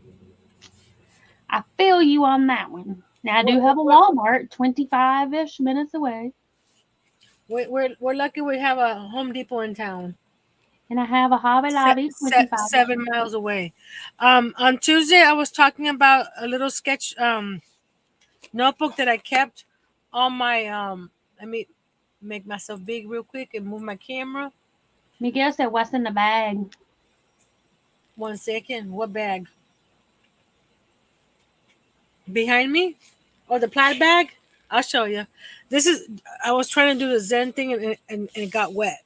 I feel you on that one. Now I do have a Walmart 25-ish minutes away. We're lucky we have a Home Depot in town. And I have a Hobby Lobby 7 miles away. On Tuesday I was talking about a little sketch notebook that I kept on my let me make myself big real quick and move my camera. Miguel said, what's in the bag? 1 second. What bag? Behind me? Oh, the plaid bag? I'll show you. I was trying to do the Zen thing and it got wet.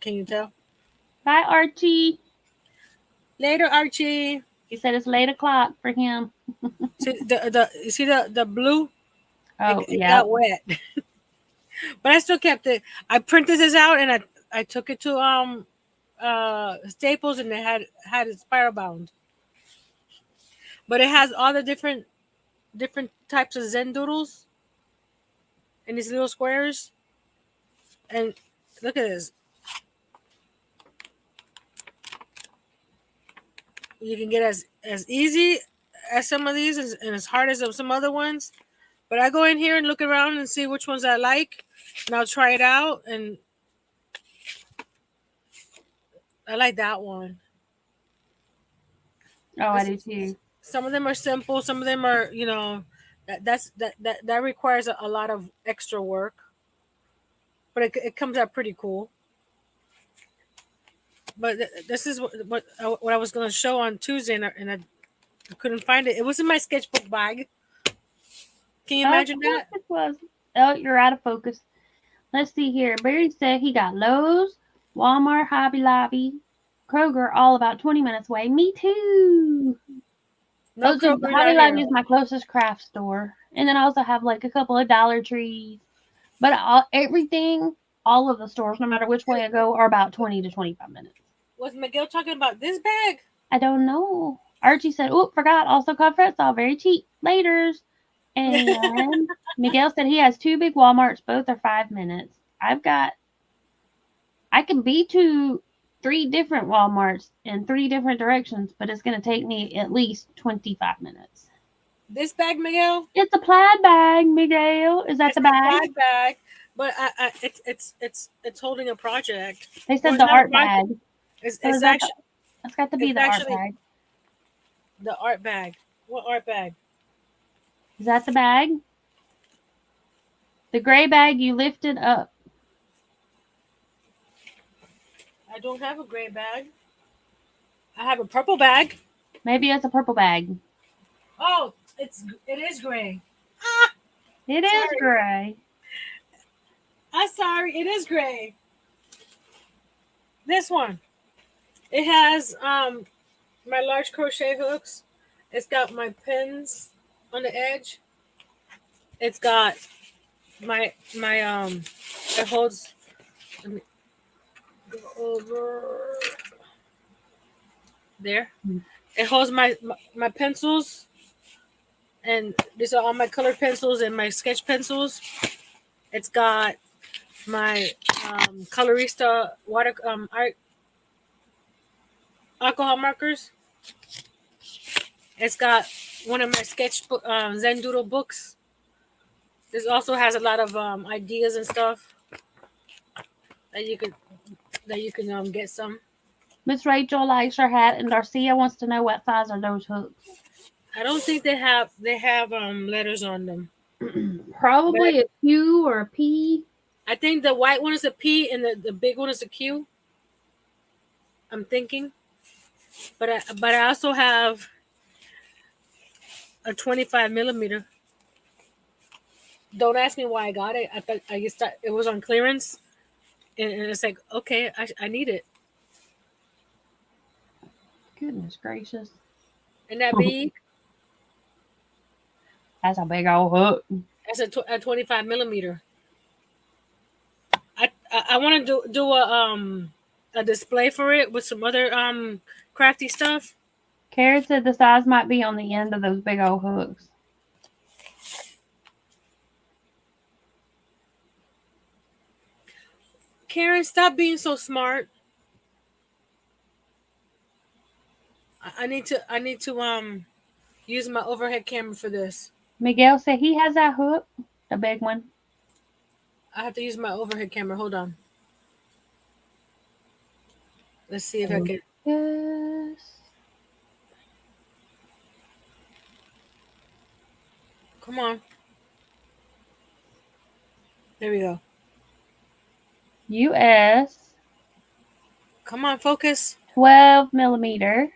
Can you tell? Bye, Archie. Later, Archie. He said it's late o'clock for him. See you see the blue? Oh, It yeah. got wet. But I still kept it. I printed this out and I took it to Staples and they had it spiral bound. But it has all the different types of Zen doodles in these little squares. And look at this. You can get as easy as some of these and as hard as some other ones. But I go in here and look around and see which ones I like, and I'll try it out. And I like that one. Oh, I do too. Some of them are simple. Some of them are, that requires a lot of extra work. But it comes out pretty cool. But this is what I was going to show on Tuesday, and I couldn't find it. It was in my sketchbook bag. Can you imagine that? It was. Oh, you're out of focus. Let's see here. Barry said he got Lowe's, Walmart, Hobby Lobby, Kroger, all about 20 minutes away. Me too. No, Hobby Lobby is my closest craft store. And then I also have like a couple of Dollar Trees. But everything, all of the stores, no matter which way I go, are about 20 to 25 minutes. Was Miguel talking about this bag? I don't know. Archie said, oh, forgot. Also called Fretzal. Very cheap. Laters. And Miguel said he has 2 big Walmarts. Both are 5 minutes. I can be to 3 different Walmarts in 3 different directions, but it's going to take me at least 25 minutes. This bag, Miguel? It's a plaid bag, Miguel. Is that the bag? Plaid bag, but it's holding a project. They said the art bag. It's actually. It's got to be the art bag. The art bag. What art bag? Is that the bag? The gray bag you lifted up. I don't have a gray bag. I have a purple bag. Maybe it's a purple bag. Oh, it is gray. It is gray. I'm sorry, it is gray. This one. It has my large crochet hooks. It's got my pins on the edge. It's got my it holds. Let me go over there. It holds my pencils, and these are all my colored pencils and my sketch pencils. It's got my colorista water art alcohol markers. It's got one of my sketchbook Zen Doodle books. This also has a lot of ideas and stuff that you can get some. Miss Rachel likes her hat, and Darcia wants to know what size are those hooks. I don't think they have letters on them. Probably a Q or a P. I think the white one is a P and the big one is a Q. I'm thinking, but I also have a 25 millimeter. Don't ask me why I got it. I thought it was on clearance, and it's like, okay, I need it. Goodness gracious! And that big. That's a big old hook. That's a 25 millimeter. I want to do a display for it with some other crafty stuff. Karen said the size might be on the end of those big old hooks. Karen, stop being so smart. I need to use my overhead camera for this. Miguel said he has that hook, the big one. I have to use my overhead camera. Hold on. Let's see if I can. Yes. Come on. There we go. US. Come on, focus. 12 millimeter.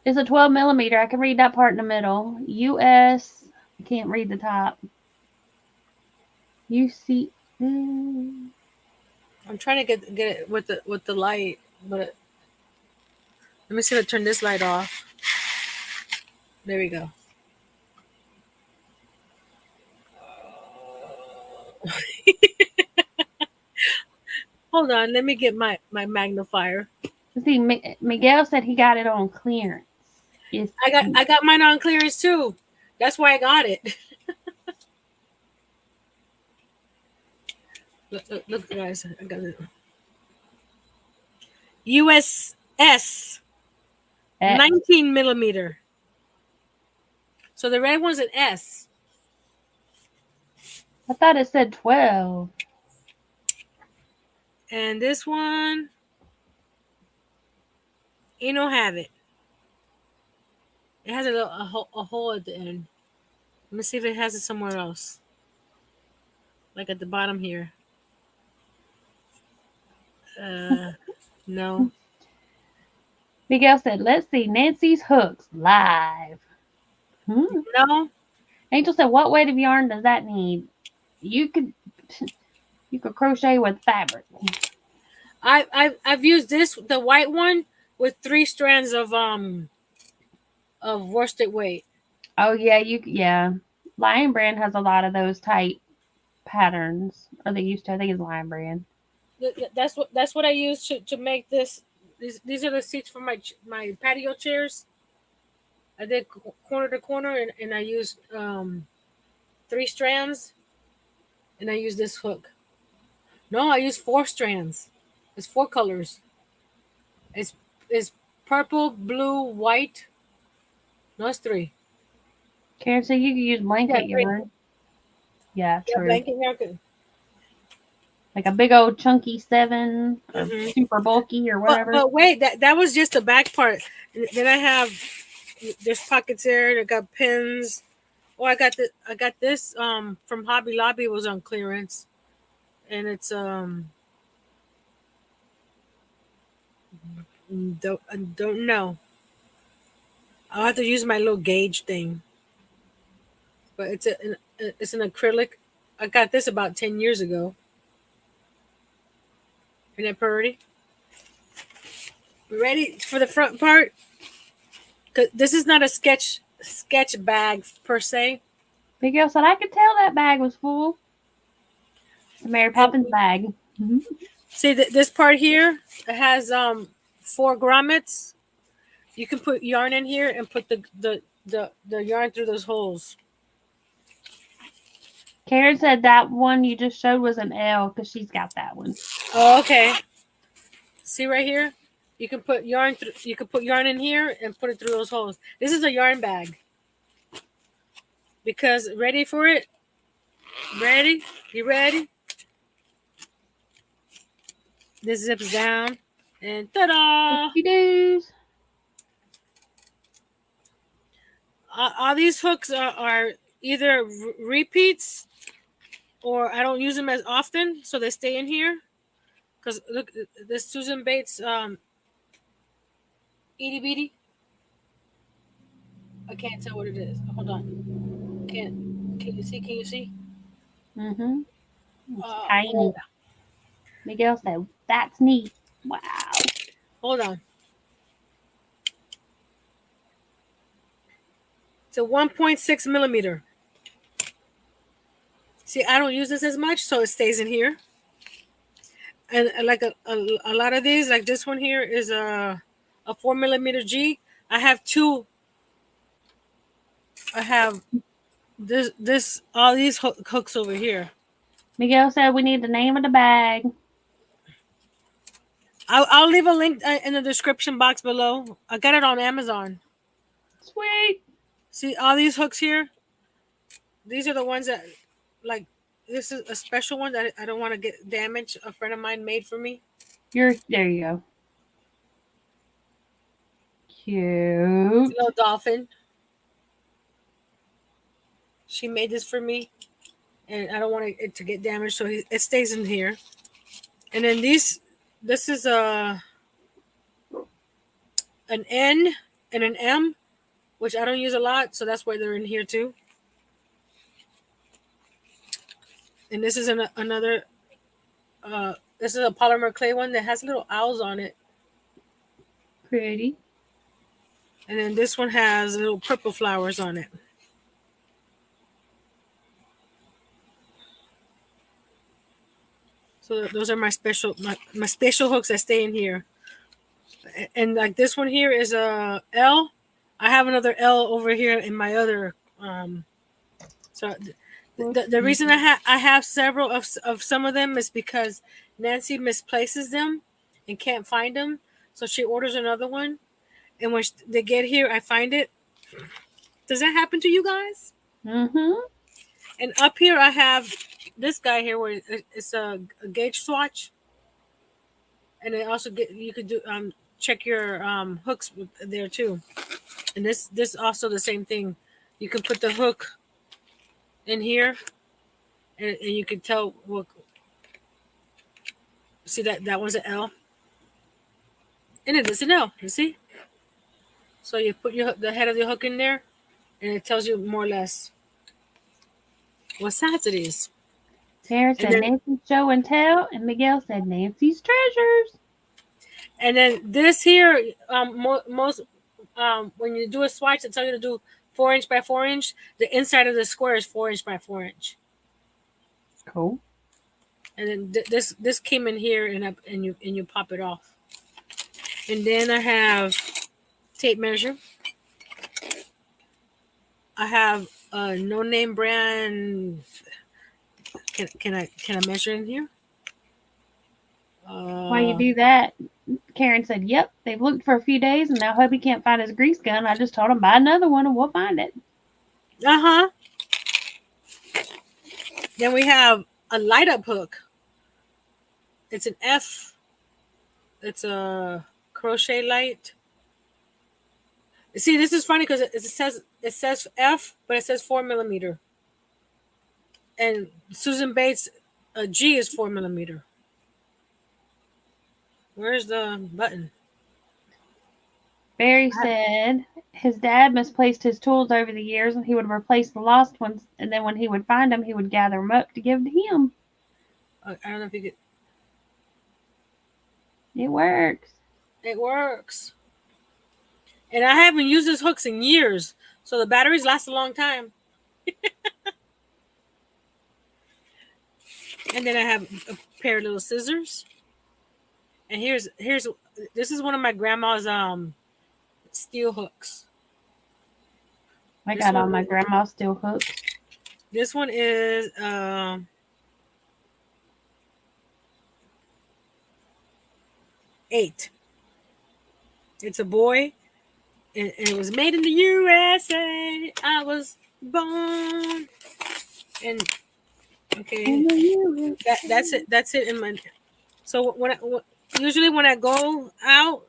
It's a 12 millimeter. I can read that part in the middle. US. I can't read the top. UC. I'm trying to get it with the light, but Let me see if I turn this light off. There we go. Hold on, let me get my magnifier. See, Miguel said he got it on clearance. I got mine on clearance too. That's why I got it. Look, guys, I got it. USS 19 millimeter. So the red one's an S. I thought it said 12. And this one, you don't have it. It has a hole at the end. Let me see if it has it somewhere else. Like at the bottom here. No. Miguel said, let's see Nancy's hooks live. No. Angel said, what weight of yarn does that need? You could crochet with fabric. I've used the white one with 3 strands of worsted weight. Oh yeah. Lion Brand has a lot of those type patterns, or they used to. I think it's Lion Brand. That's what I use to make this. These are the seats for my patio chairs. I did corner to corner, and I used 3 strands, and I used this hook. No, I used 4 strands. It's 4 colors. It's purple, blue, white. No, it's 3. Karen said you could use blanket yarn. Yeah, true. Blanket yarn. Like a big old chunky 7 or super bulky or whatever. But wait, that was just the back part. Then I have there's pockets there. I got pins. Oh, I got this from Hobby Lobby. It was on clearance, and it's don't know. I'll have to use my little gauge thing. But it's an acrylic. I got this about 10 years ago. Isn't that pretty? Ready for the front part? 'Cause this is not a sketch bag per se. Miguel said I could tell that bag was full. It's a Mary Poppins bag. See this part here? It has 4 grommets. You can put yarn in here and put the yarn through those holes. Karen said that one you just showed was an L because she's got that one. Oh, okay. See right here? You can put yarn through. You can put yarn in here and put it through those holes. This is a yarn bag. Because ready for it? Ready? You ready? This zips down and ta-da! All these hooks are either repeats or I don't use them as often, so they stay in here. Because look, this Susan Bates itty bitty. I can't tell what it is. Hold on. Can you see? Can you see? Mm-hmm. It's tiny. Miguel said, that's neat. Wow. Hold on. It's a 1.6 millimeter. See, I don't use this as much, so it stays in here. And like a lot of these, like this one here is a 4 millimeter G. I have 2. I have this all these hooks over here. Miguel said we need the name of the bag. I'll leave a link in the description box below. I got it on Amazon. Sweet. See all these hooks here? These are the ones that, like, this is a special one that I don't want to get damaged. A friend of mine made for me. There you go. Cute. Little dolphin. She made this for me, and I don't want it to get damaged, so it stays in here. And then this is an N and an M, which I don't use a lot, so that's why they're in here too. And this is another. This is a polymer clay one that has little owls on it. Pretty. And then this one has little purple flowers on it. So those are my special hooks that stay in here. And like this one here is a L. I have another L over here in my other. So the reason I have several of some of them is because Nancy misplaces them and can't find them, so she orders another one. And when they get here, I find it. Does that happen to you guys? Mm-hmm. And up here, I have this guy here where it's a gauge swatch, and it also you could do check your hooks there too. And this also the same thing. You can put the hook in here, and you can tell. Well, see that one's an L, and it is an L. You see? So you put the head of the hook in there, and it tells you more or less what size it is. Sarah said Nancy's show and tell, and Miguel said Nancy's treasures. And then this here, most when you do a swatch, it tells you to do 4-inch by 4-inch. The inside of the square is 4-inch by 4-inch. Cool. And then this came in here, and you pop it off. And then I have tape measure. I have a no name brand. Can I measure in here? Why you do that? Karen said, "Yep, they've looked for a few days, and now hubby can't find his grease gun. I just told him buy another one, and we'll find it." Then we have a light up hook. It's an F. It's a crochet light. See, this is funny because it says F, but it says 4mm. And Susan Bates, G is 4mm. Where's the button? Barry said his dad misplaced his tools over the years, and he would replace the lost ones, and then when he would find them, he would gather them up to give to him. I don't know if you get. It works. It works. And I haven't used these hooks in years, so the batteries last a long time. And then I have a pair of little scissors. And this is one of my grandma's steel hooks. I got all my grandma's steel hooks. This one is 8. It's a boy, and it was made in the USA. I was born. And okay, that's it. That's it in my. So usually when I go out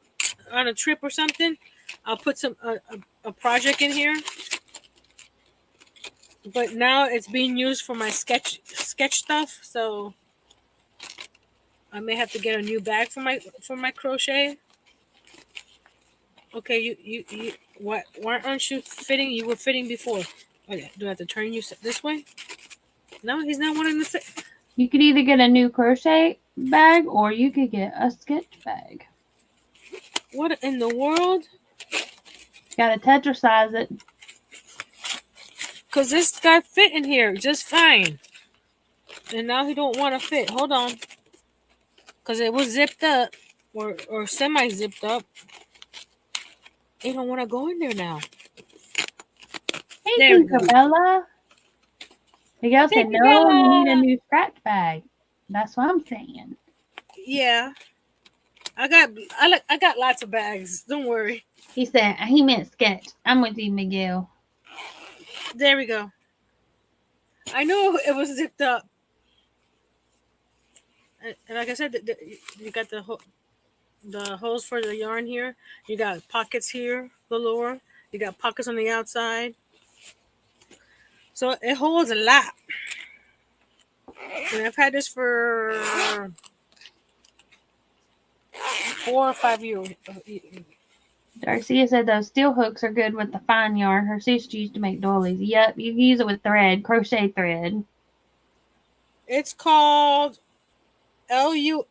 on a trip or something, I'll put a project in here. But now it's being used for my sketch stuff, so I may have to get a new bag for my crochet. Okay, you why aren't you fitting? You were fitting before. Okay, do I have to turn you this way? No, he's not wanting to fit. You could either get a new crochet bag or you could get a sketch bag. What in the world? Gotta tetrasize it. Because this guy fit in here just fine. And now he don't want to fit. Hold on. Because it was zipped up or semi-zipped up. He don't want to go in there now. Hey, Tinkerbella. Miguel said, no, you need a new scratch bag. That's what I'm saying. Yeah. I got lots of bags. Don't worry. He said, he meant sketch. I'm with you, Miguel. There we go. I know it was zipped up. And like I said, you got the holes for the yarn here. You got pockets here galore. You got pockets on the outside. So it holds a lot. And I've had this for 4 or 5 years. Darcia said those steel hooks are good with the fine yarn her sister used to make doilies. Yep, you can use it with thread, crochet thread. It's called Luxya.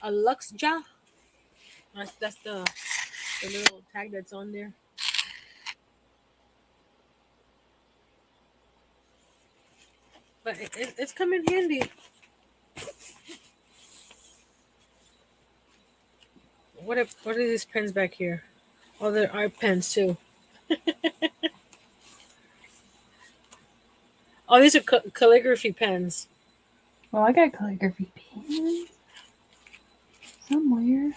A Luxja. That's the The little tag that's on there. But it's come in handy. What are these pens back here? Oh, there are pens too. Oh, these are calligraphy pens. Well, I got calligraphy pens somewhere.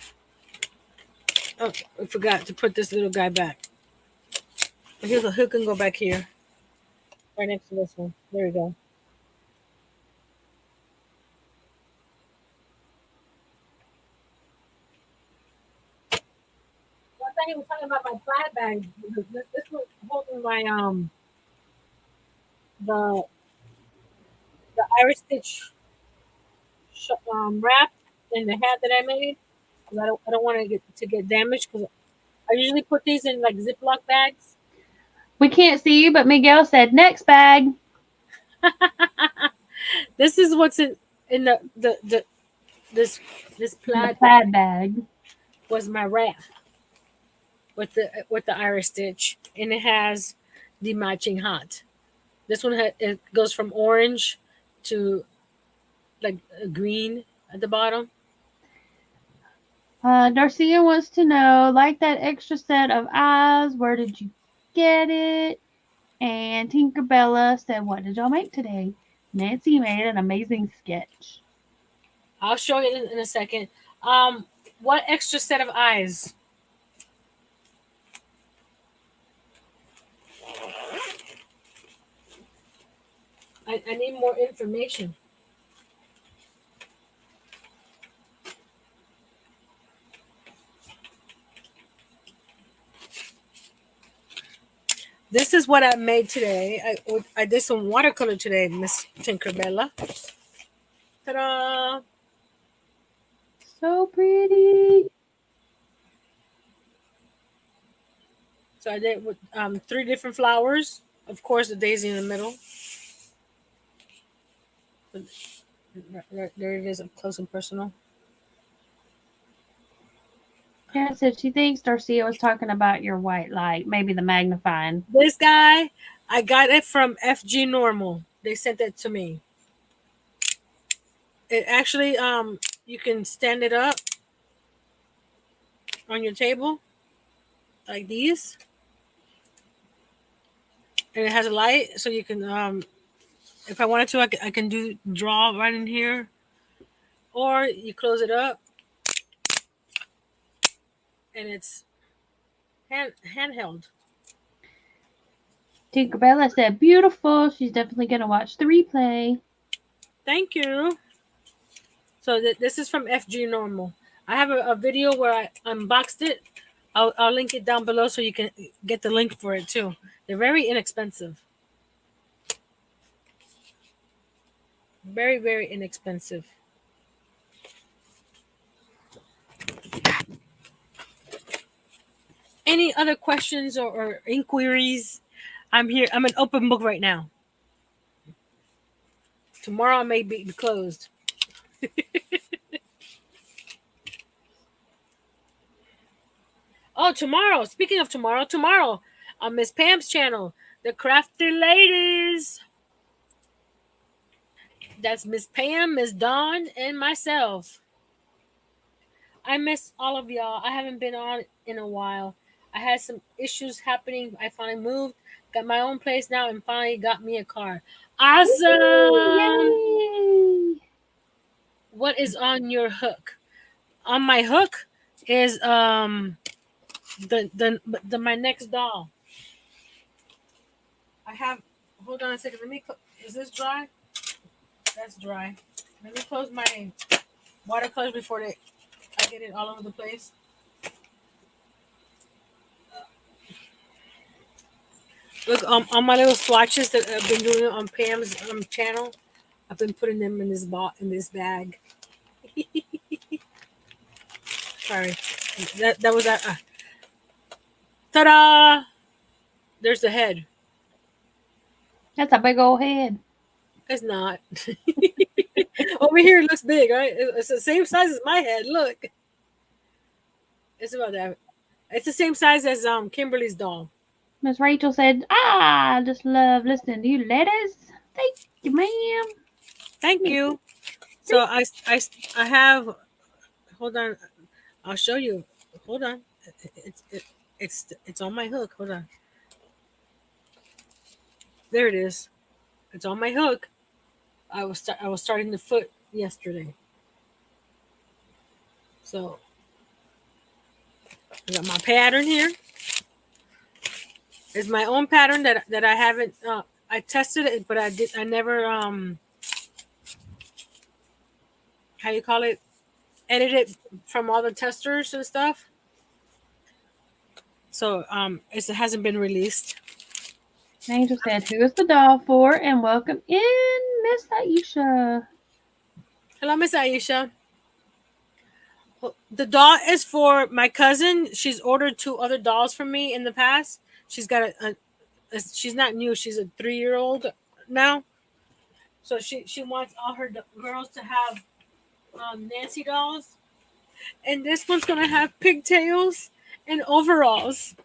Oh, I forgot to put this little guy back. Here's a hook can go back here. Right next to this one. There we go. One thing I was talking about my plaid bag. This was holding my the the Irish stitch wrap in the hat that I made. 'Cause I don't want to get damaged because I usually put these in like Ziploc bags. We can't see you, but Miguel said next bag. This is what's in the this plaid bag was my wrap with the Irish stitch, and it has the matching hat. This one it goes from orange to like green at the bottom. Darcia wants to know, like that extra set of eyes, where did you get it? And Tinkerbella said, what did y'all make today? Nancy made an amazing sketch. I'll show you in a second. What extra set of eyes? I need more information. This is what I made today. I did some watercolor today, Miss Tinkerbella. Ta-da! So pretty. So I did with 3 different flowers. Of course, the daisy in the middle. There it is, up close and personal. Karen said she thinks Darcia was talking about your white light, maybe the magnifying. This guy, I got it from FG Normal. They sent it to me. It actually, you can stand it up on your table like these, and it has a light, so you can, if I wanted to, I can draw right in here, or you close it up, and it's handheld. Tinkerbella said, beautiful. She's definitely going to watch the replay. Thank you. So this is from FG Normal. I have a video where I unboxed it. I'll link it down below so you can get the link for it too. They're very inexpensive. Very, very inexpensive. Any other questions or inquiries? I'm here. I'm an open book right now. Tomorrow I may be closed. Oh, tomorrow. Speaking of tomorrow on Miss Pam's channel, the Crafty Ladies. That's Miss Pam, Miss Dawn, and myself. I miss all of y'all. I haven't been on in a while. I had some issues happening. I finally moved, got my own place now, and finally got me a car. Awesome! Yay! What is on your hook? On my hook is my next doll. I have. Hold on a second. Is this dry? That's dry. Let me close my watercolors before I get it all over the place. Look, on my little swatches that I've been doing on Pam's channel, I've been putting them in this bag. Sorry, that was that. Ta-da! There's the head. That's a big old head. It's not. Over here it looks big, right? It's the same size as my head. Look. It's about that. It's the same size as Kimberly's doll. Miss Rachel said, I just love listening to you letters. Thank you, ma'am. Thank you. So I have. Hold on, I'll show you. Hold on, it's on my hook. Hold on. There it is. It's on my hook. I was starting the foot yesterday. So I got my pattern here. It's my own pattern that I haven't. I tested it, but I never. How you call it? Edit it from all the testers and stuff. So it hasn't been released. Angel said, who is the doll for? And welcome in, Miss Aisha. Hello, Miss Aisha. Well, the doll is for my cousin. She's ordered 2 other dolls from me in the past. She's got she's not new. She's a 3-year-old now. So she wants all her girls to have Nancy dolls. And this one's going to have pigtails and overalls.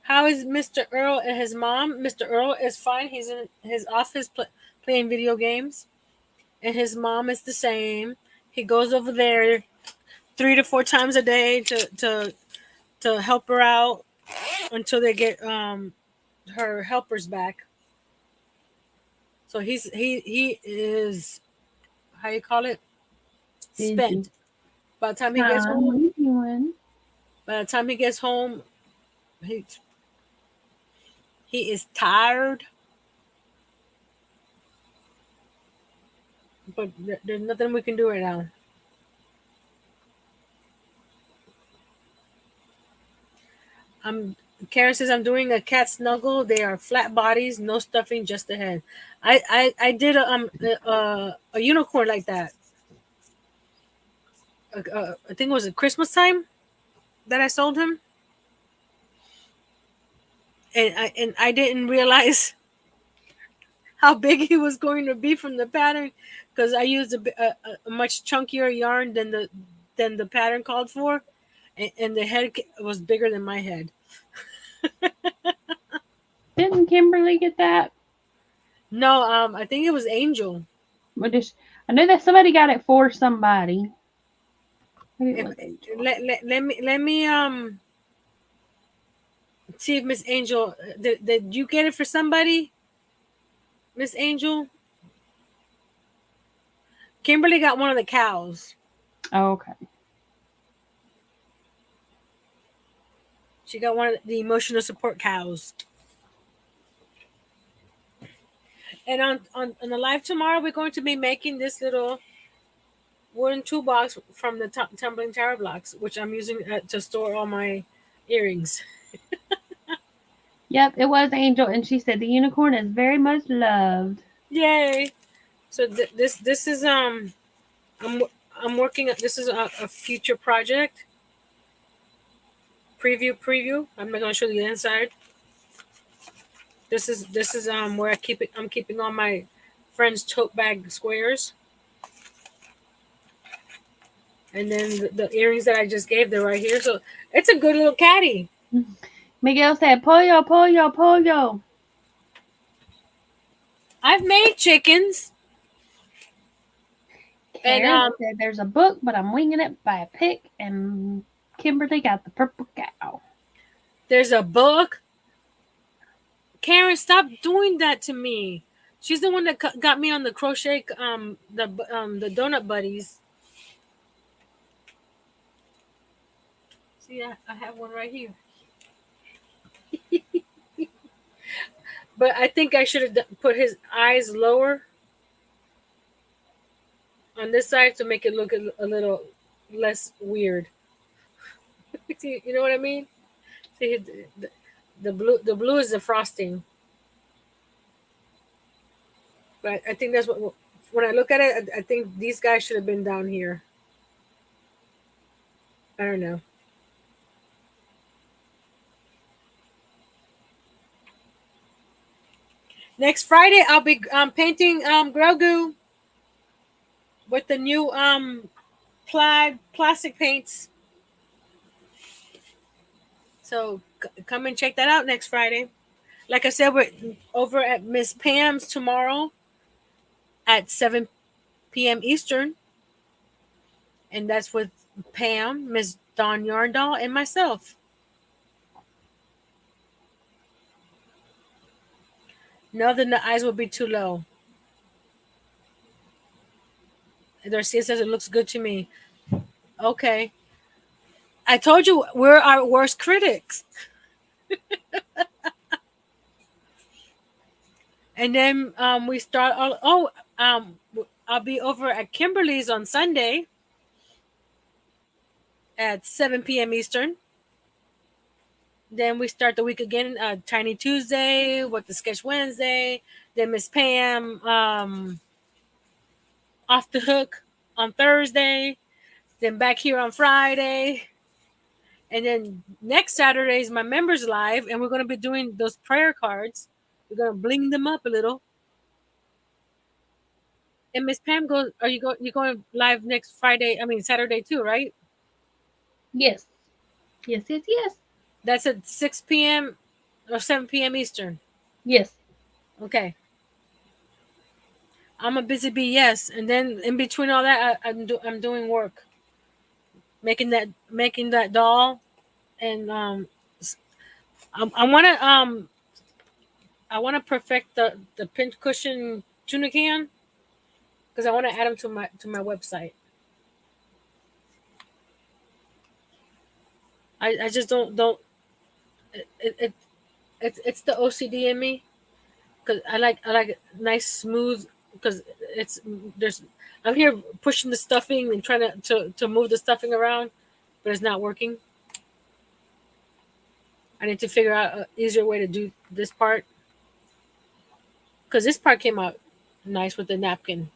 How is Mr. Earl and his mom? Mr. Earl is fine. He's in his office playing video games. And his mom is the same. He goes over there 3 to 4 times a day to help her out until they get her helpers back. So he is, how you call it, spent. By the time he gets home, he is tired. But there's nothing we can do right now. Karen says I'm doing a cat snuggle. They are flat bodies, no stuffing, just the head. I did a unicorn like that. I think it was at Christmas time that I sold him, and I didn't realize how big he was going to be from the pattern because I used a much chunkier yarn than the pattern called for, and the head was bigger than my head. Didn't Kimberly get that? No, I think it was Angel. I knew that somebody got it for somebody. Let me see if Miss Angel did you get it for somebody? Miss Angel? Kimberly got one of the cows. Oh, okay. She got one of the emotional support cows. And on the live tomorrow, we're going to be making this little wooden toolbox from the tumbling tower blocks, which I'm using to store all my earrings. Yep, it was Angel, and she said the unicorn is very much loved. Yay! So this is I'm working. This is a future project. Preview. I'm not going to show you the inside. This is where I keep it. I'm keeping all my friends' tote bag squares. And then the earrings that I just gave, they're right here. So it's a good little caddy. Miguel said, pollo, pollo, pollo. I've made chickens. Karen said, there's a book, but I'm winging it by a pick. And Kimberly got the purple cow. There's a book? Karen, stop doing that to me. She's the one that got me on the crochet, the donut buddies. See, I have one right here. But I think I should have put his eyes lower on this side to make it look a little less weird. See, you know what I mean? See, the blue is the frosting. But I think that's what, when I look at it, I think these guys should have been down here. I don't know. Next Friday, I'll be painting Grogu with the new plaid plastic paints. So come and check that out next Friday. Like I said, we're over at Miss Pam's tomorrow at 7 p.m. Eastern. And that's with Pam, Miss Dawn Yarndall, and myself. No, then the eyes will be too low. Darcia says it looks good to me. Okay. I told you we're our worst critics. And then we start. I'll be over at Kimberly's on Sunday at 7 p.m. Eastern. Then we start the week again. Tiny Tuesday with the Sketch Wednesday. Then Miss Pam off the hook on Thursday. Then back here on Friday. And then next Saturday is my members live, and we're going to be doing those prayer cards. We're going to bling them up a little. And Miss Pam goes, you're going live next Friday? I mean Saturday too, right? Yes. Yes. That's at 6 p.m. or 7 p.m. Eastern. Yes. Okay. I'm a busy bee, yes. And then in between all that, I'm doing work, making that doll, and I want to perfect the pinch cushion tuna can because I want to add them to my website. I just don't it's the OCD in me because I like nice smooth because I'm here pushing the stuffing and trying to move the stuffing around, but it's not working. I need to figure out an easier way to do this part because this part came out nice with the napkin.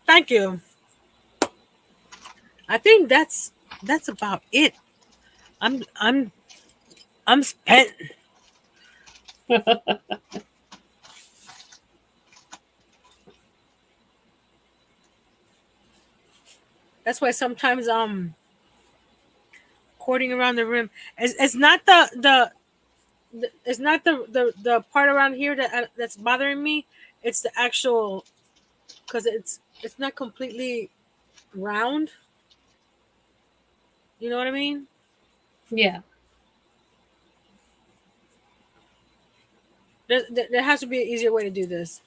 Thank you. I think that's about it. I'm spent. That's why sometimes cording around the rim. It's not it's not the part around here that's bothering me. It's the actual because it's not completely round. You know what I mean? Yeah. There has to be an easier way to do this.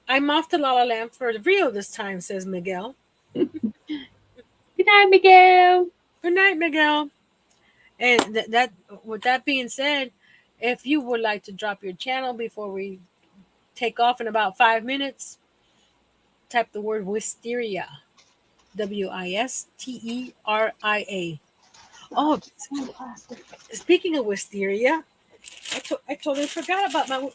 I'm off to La La Land for Rio this time, says Miguel. Good night, Miguel. Good night, Miguel. And that with that being said, if you would like to drop your channel before we take off in about 5 minutes, type the word Wisteria. Wisteria. Oh, speaking of Wisteria, I totally forgot about my.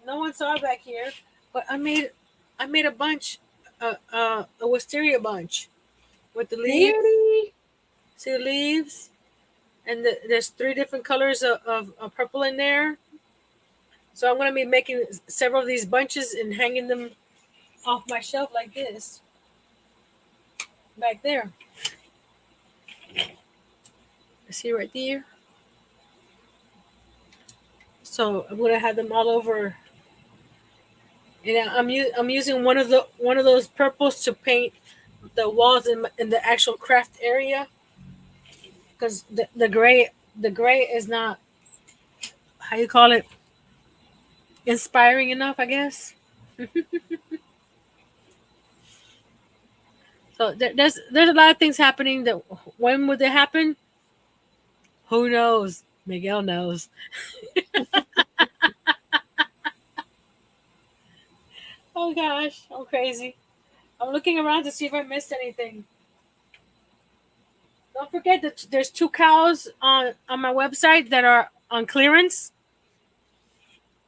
No one saw it back here, but I made a bunch, a Wisteria bunch with the leaves. Beauty. See the leaves, and there's 3 different colors of purple in there. So I'm going to be making several of these bunches and hanging them off my shelf like this, back there. See right there. So I'm going to have them all over. And I'm using one of those purples to paint the walls in the actual craft area because the gray is not, how you call it, inspiring enough, I guess. So there's a lot of things happening that when would they happen? Who knows? Miguel knows. Oh gosh, I'm crazy. I'm looking around to see if I missed anything. Don't forget that there's 2 cows on my website that are on clearance.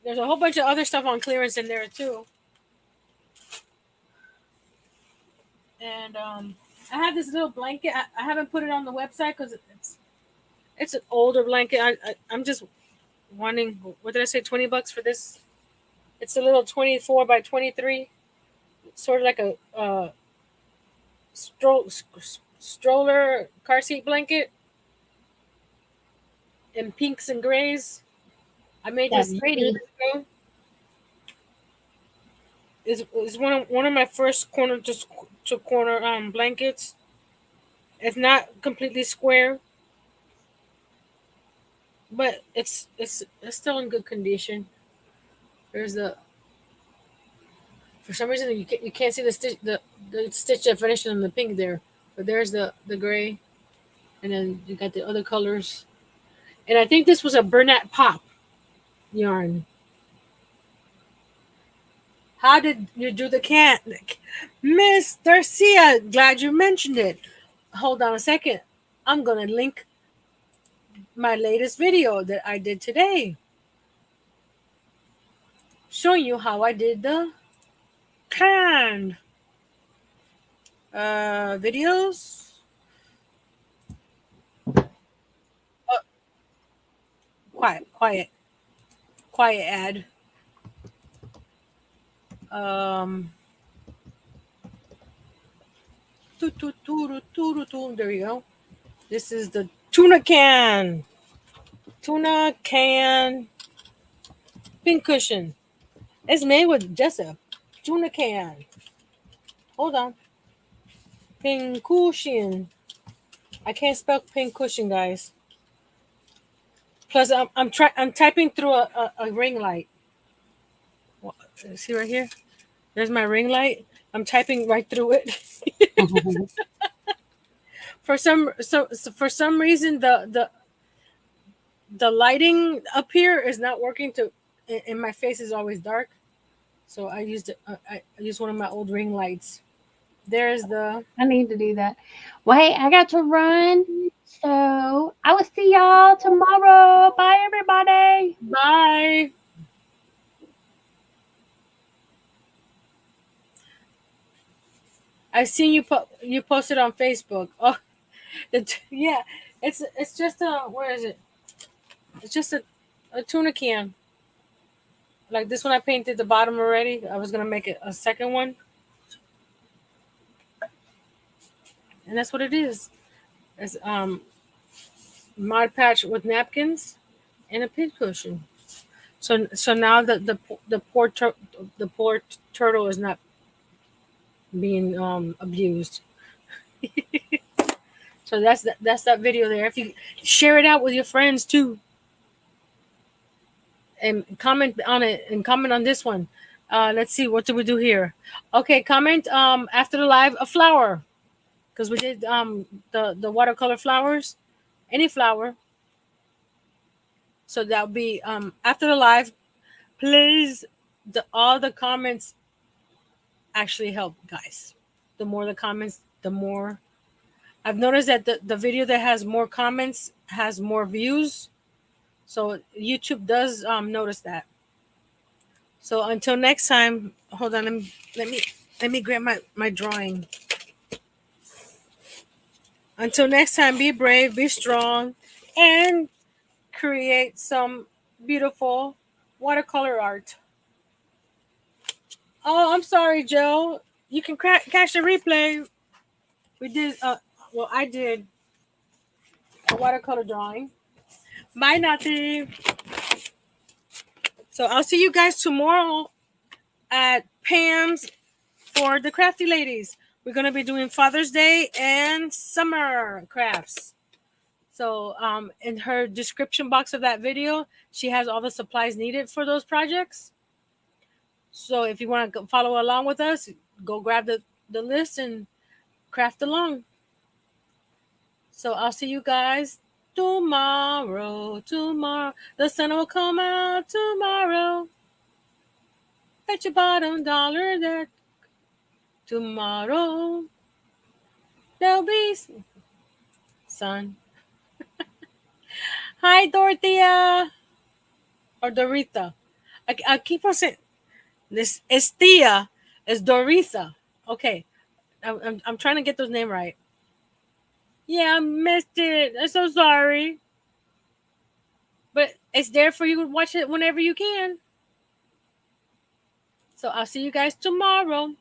There's a whole bunch of other stuff on clearance in there too. And I have this little blanket. I haven't put it on the website because it's an older blanket. I'm just wanting, what did I say, $20 for this? It's a little 24 by 23, sort of like a stroller car seat blanket in pinks and grays. I made That's this pretty. years ago. Is one of my first corner to corner blankets. It's not completely square, but it's still in good condition. There's the For some reason you can't see the stitch definition on the pink there, but there's the gray, and then you got the other colors. And I think this was a Bernat Pop yarn. How did you do the can? Miss Darcia, glad you mentioned it. Hold on a second. I'm going to link my latest video that I did today, showing you how I did the can. Videos. Quiet ad. There you go. This is the tuna can. Tuna can pin cushion. It's made with just a tuna can. Hold on. Pin cushion. I can't spell pin cushion, guys. Plus, I'm typing through a ring light. See right here? There's my ring light. I'm typing right through it. For some reason, the lighting up here is not working. And my face is always dark, so I used one of my old ring lights. There's the. I need to do that. Well, hey, I got to run, so I will see y'all tomorrow. Bye, everybody. Bye. I've seen you posted on Facebook. Oh, yeah. It's just where is it? It's just a tuna can. Like this one, I painted the bottom already. I was gonna make it a second one, and that's what it is. It's Mod Patch with napkins and a pin cushion. So now the poor turtle is not being abused. So that's that video there. If you share it out with your friends too, and comment on it, and comment on this one. Let's see, what do we do here? Okay, comment after the live a flower, because we did the watercolor flowers, any flower. So that'll be after the live. Please, all the comments actually help, guys. The more the comments, the more. I've noticed that the video that has more comments has more views. So YouTube does notice that. So until next time, hold on. Let me grab my drawing. Until next time, be brave, be strong, and create some beautiful watercolor art. Oh, I'm sorry, Joe. You can catch the replay. We did. Well, I did a watercolor drawing. Bye, Nati. So I'll see you guys tomorrow at Pam's for the crafty ladies. We're gonna be doing Father's Day and summer crafts. So in her description box of that video, she has all the supplies needed for those projects. So if you want to follow along with us, go grab the list and craft along. So I'll see you guys tomorrow. The sun will come out tomorrow. Bet your bottom dollar that tomorrow there'll be sun. Hi, Dorothea. Or Doritha. I keep on saying this is Thea. It's Doritha. Okay. I'm trying to get those names right. Yeah, I missed it. I'm so sorry. But it's there for you to watch it whenever you can. So I'll see you guys tomorrow.